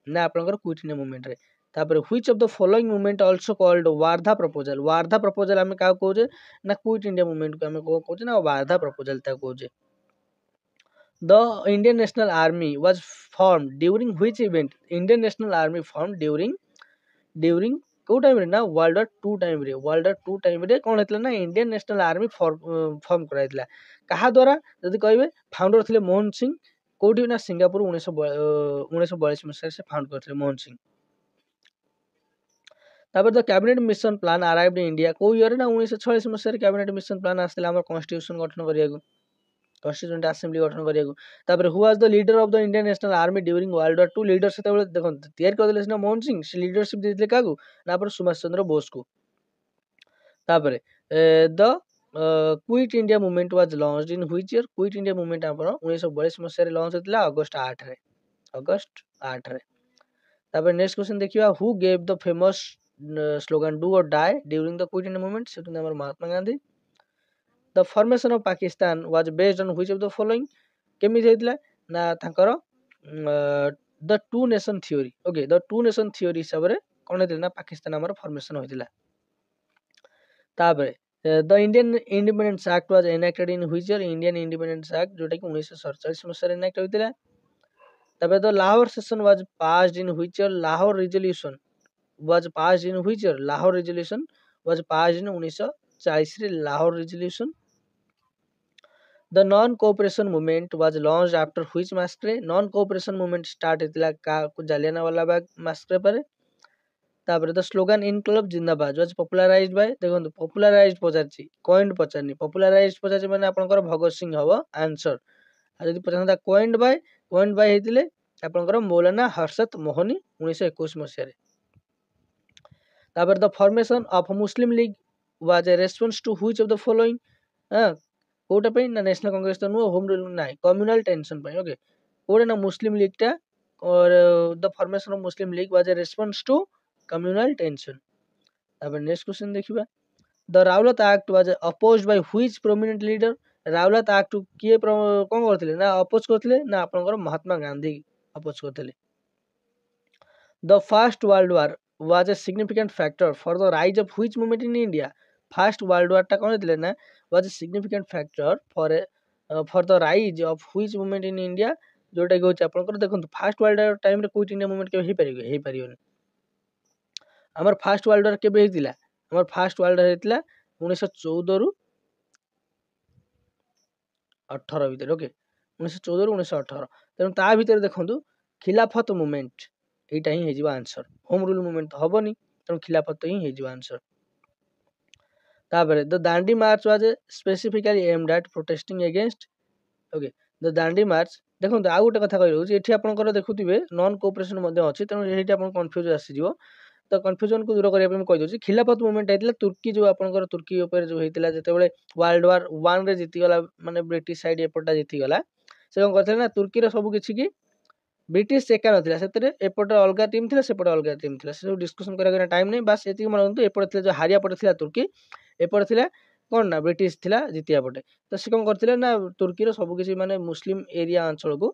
ना आपनकर क्विट इंडिया मूवमेंट रे तापर which of the following movement also called Wardha proposal हमें का कहूजे ना क्विट इंडिया मूवमेंट को हमें कहूजे ना वार्धा प्रपोजल ता कहूजे the Indian National Army was form during which event Indian National Army form during को टाइम रे ना वर्ल्ड वार 2 टाइम रे कोन हेतला ना इंडियन नेशनल आर्मी फॉर्म कराइतला कहा द्वारा जदी कहबे फाउंडर थिले मोहन सिंह कोठी ना सिंगापुर 1942 मसिया से फाउंड करथिले मोहन सिंह तापर the cabinet mission plan arrived in India को ईयर ना 1946 मसिया कैबिनेट मिशन प्लान आस्तिला हमर कॉन्स्टिट्यूशन गठन करियागु कॉन्स्टिट्यूएंट असेंबली गठन करियागु तापर who was the leader of the Indian National army during world war 2 leader सेते बेले देखन तयार कर देले ना मोहन सिंह से लीडरशिप दिथिले कागु ना पर सुभाष चंद्र बोस को तापर the quit India movement was launched in which year quit India movement हमर 1942 मसिया रे लॉन्च होतला अगस्त 8 रे तापर नेक्स्ट क्वेश्चन देखिबा who gave the famous slogan do or die during the quit India movement सेटु हमर Mahatma Gandhi the formation of Pakistan was based on which of the following केमि हेतला ना थाकर the two nation theory okay the two nation theory हिसाब रे कोन हेतला ना पाकिस्तान हमर फॉर्मेशन होइतिला तापर the Indian independence act was enacted in which year Indian independence act जोटा कि 1947 मसिया रे एनेक्ट होइतिला तापर the Lahore session was passed in which year Lahore resolution was passed in which year Lahore resolution was passed in 1940 रे Lahore resolution the non cooperation movement was launched after which massacre non cooperation movement start हेतिला का जालियानवाला बाग massacre पर तापर द स्लोगन इनकलाब जिंदाबाद was popularized by देखो popularized पचारची coined पचारनी popularized पचारची माने आपनकर भगत सिंह हबो आंसर आ जदी पचारता coined by हेतिले आपनकर मौलाना हर्षद मोहनी 1921 मसिया रे तापर the formation of Muslim League was a response to which of the following कोटा पे ना नेशनल कांग्रेस तो नो होम रूल ना कम्युनल टेंशन पे ओके कोटा ना मुस्लिम लीग टा और the formation of Muslim League was a response to communal tension तापर नेक्स्ट क्वेश्चन देखिबा the Rowlatt act was opposed by which prominent leader Rowlatt act किए कोन करथिले ना अपोज करथिले ना आपनकर महात्मा गांधी अपोज करथिले the first world war was a significant factor for the rise of which movement in India first world war ta kon dile na was a significant factor for the rise of which movement in India जोटा कि होचे आपन देखो फर्स्ट वर्ल्ड वार टाइम रे क्विट इंडिया मूवमेंट के हे परियोनी हमर फर्स्ट वर्ल्ड वार केबे हेतिला हमर फर्स्ट वर्ल्ड वार हेतिला 1914 रु 18 भीतर ओके 1914 ରୁ 1918। ତେଣୁ ତା ଭିତରେ ଦେଖନ୍ତୁ ଖିଲାଫତ ମୁଭମେଣ୍ଟ ଏଇଟା ହିଁ ହେଇଯିବ ଆନ୍ସର। ହୋମ ରୁଲ ମୁଭମେଣ୍ଟ ତ ହବନି, ତେଣୁ ଖିଲାଫତ ହିଁ ହେଇଯିବ ଆନ୍ସର। ତାପରେ the Dandi march was specifically aimed at protesting against okay the Dandi march. ଦେଖନ୍ତୁ ଆଉ ଗୋଟେ କଥା କହିରହୁଛି, ଏଠି ଆପଣଙ୍କର ଦେଖୁଥିବେ ନନ୍ କୋଅପରେସନ ମଧ୍ୟ ଅଛି, ତେଣୁ ଏଇଠି ଆପଣ କନଫ୍ୟୁଜ ଆସିଯିବ। ତ କନଫ୍ୟୁଜନକୁ ଦୂର କରିବା ପାଇଁ ମୁଁ କହିଦେଉଛି, ଖିଲାଫତ ମୁଭମେଣ୍ଟ ହେଇଥିଲା ତୁର୍କୀ, ଯୋଉ ଆପଣଙ୍କର ତୁର୍କୀ ଉପରେ ଯୋଉ ହେଇଥିଲା ଯେତେବେଳେ ୱାର୍ଲଡ ୱାର 1 ରେ ଜିତିଗଲା, ମାନେ ବ୍ରିଟିଶ ସାଇଡ ଏପଟଟା ଜିତିଗଲା। ସେ କଣ କରିଥିଲେ ନା ତୁର୍କୀର ସବୁ କିଛି କି ବ୍ରିଟିଶ ଏକା ନଥିଲା, ସେଥିରେ ଏପଟେ ଅଲଗା ଟିମ୍ ଥିଲା, ସେପଟେ ଅଲଗା ଟିମ୍ ଥିଲା। ସେ ସବୁ ଡିସ୍କସନ କରିବା ଟାଇମ ନାହିଁ, ବାସ୍ ଏତିକି ମନେ ରଖନ୍ତୁ ଏପଟେ ଥିଲା ଯୋଉ ହାରିଆ ପଟେ ଥିଲା ତୁର୍କୀ, ଏପଟେ ଥିଲା କଣ ନା ବ୍ରିଟିଶ ଥିଲା ଜିତିବା ପଟେ। ତ ସେ କଣ କରିଥିଲେ ନା ତୁର୍କୀର ସବୁ କିଛି ମାନେ ମୁସଲିମ ଏରିଆ ଅଞ୍ଚଳକୁ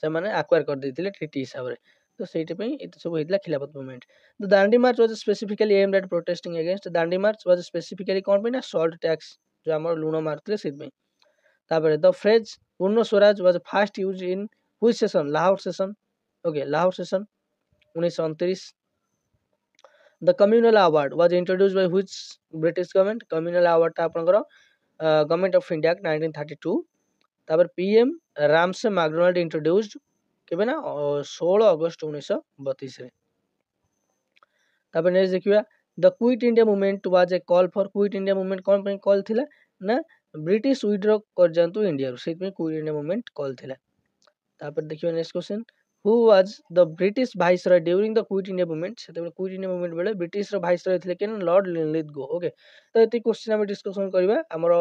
ସେମାନେ ଆକ୍ୱାର କରିଦେଇଥିଲେ ଟ୍ରିଟି ହିସାବରେ। ତ ସେଇଥିପାଇଁ ଏତେ ସବୁ ହେଇଥିଲା Khilafat movement. The Dandi march was specifically aimed at protesting against. Dandi march was specifically କଣ ପାଇଁ ନା ସଲ୍ଟ ଟ୍ୟାକ୍ସ, ଯୋଉ ଆମର ଲୁଣ ମାରୁଥିଲେ ସେଥିପାଇଁ। ତାପରେ the phrase Purna Swaraj was first used in which session, Lahore session. Okay Lahore session 1929। The communal award was introduced by which British government. Communal ଆୱାର୍ଡଟା ଆପଣଙ୍କର ଗଭର୍ଣ୍ଣମେଣ୍ଟ ଅଫ ଇଣ୍ଡିଆ 1932। ତାପରେ ପିଏମ ରାମସେ ମାକଡୋନାଲ୍ଡ ଇଣ୍ଟ୍ରୋड्यूस्ड କେବେ ନା 16 ଅଗଷ୍ଟ 1932 ରେ। ତାପରେ ନେକ୍ସଟ ଦେଖିବା the quit India movement was a call for. Quit India movement କଣ ପାଇଁ କଲ୍ ଥିଲା ନା ବ୍ରିଟିଶ ୱିଡ୍ର କରିଯାଆନ୍ତୁ ଇଣ୍ଡିଆରୁ, ସେଇଥିପାଇଁ କ୍ୱିଟ୍ ଇଣ୍ଡିଆ ମୁଭମେଣ୍ଟ କଲ୍ ଥିଲା। ତାପରେ ଦେଖିବା next question, who was the British viceroy during the quit India movement. ସେତେବେଳେ କ୍ୱିଟ୍ ଇଣ୍ଡିଆ ମୁଭମେଣ୍ଟ ବେଳେ ବ୍ରିଟିଶର ଭାଇସରୟ ଥିଲେ କିଏ ନା ଲର୍ଡ ଲିନଲିଥଗୋ। ଓକେ ତ ଏତିକି କ୍ୱେଶ୍ଚନ ଆମେ ଡିସ୍କସନ କରିବା ଆମର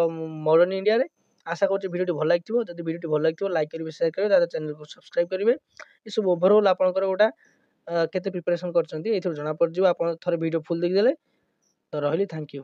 ମଡର୍ନ ଇଣ୍ଡିଆରେ। ଆଶା କରୁଛି ଭିଡ଼ିଓଟି ଭଲ ଲାଗିଥିବ। ଯଦି ଭିଡ଼ିଓଟି ଭଲ ଲାଗିଥିବ ଲାଇକ୍ କରିବେ, ସେୟାର କରିବେ, ତାପରେ ଚ୍ୟାନେଲକୁ ସବସ୍କ୍ରାଇବ କରିବେ। ଏସବୁ ଓଭରଅଲ୍ ଆପଣଙ୍କର ଗୋଟା କେତେ ପ୍ରିପାରେସନ କରିଛନ୍ତି ଏଇଥିରୁ ଜଣା ପଡ଼ିଯିବ, ଆପଣ ଥରେ ଭିଡ଼ିଓ ଫୁଲ ଦେଖିଦେଲେ। ତ ରହିଲି, ଥ୍ୟାଙ୍କ ୟୁ।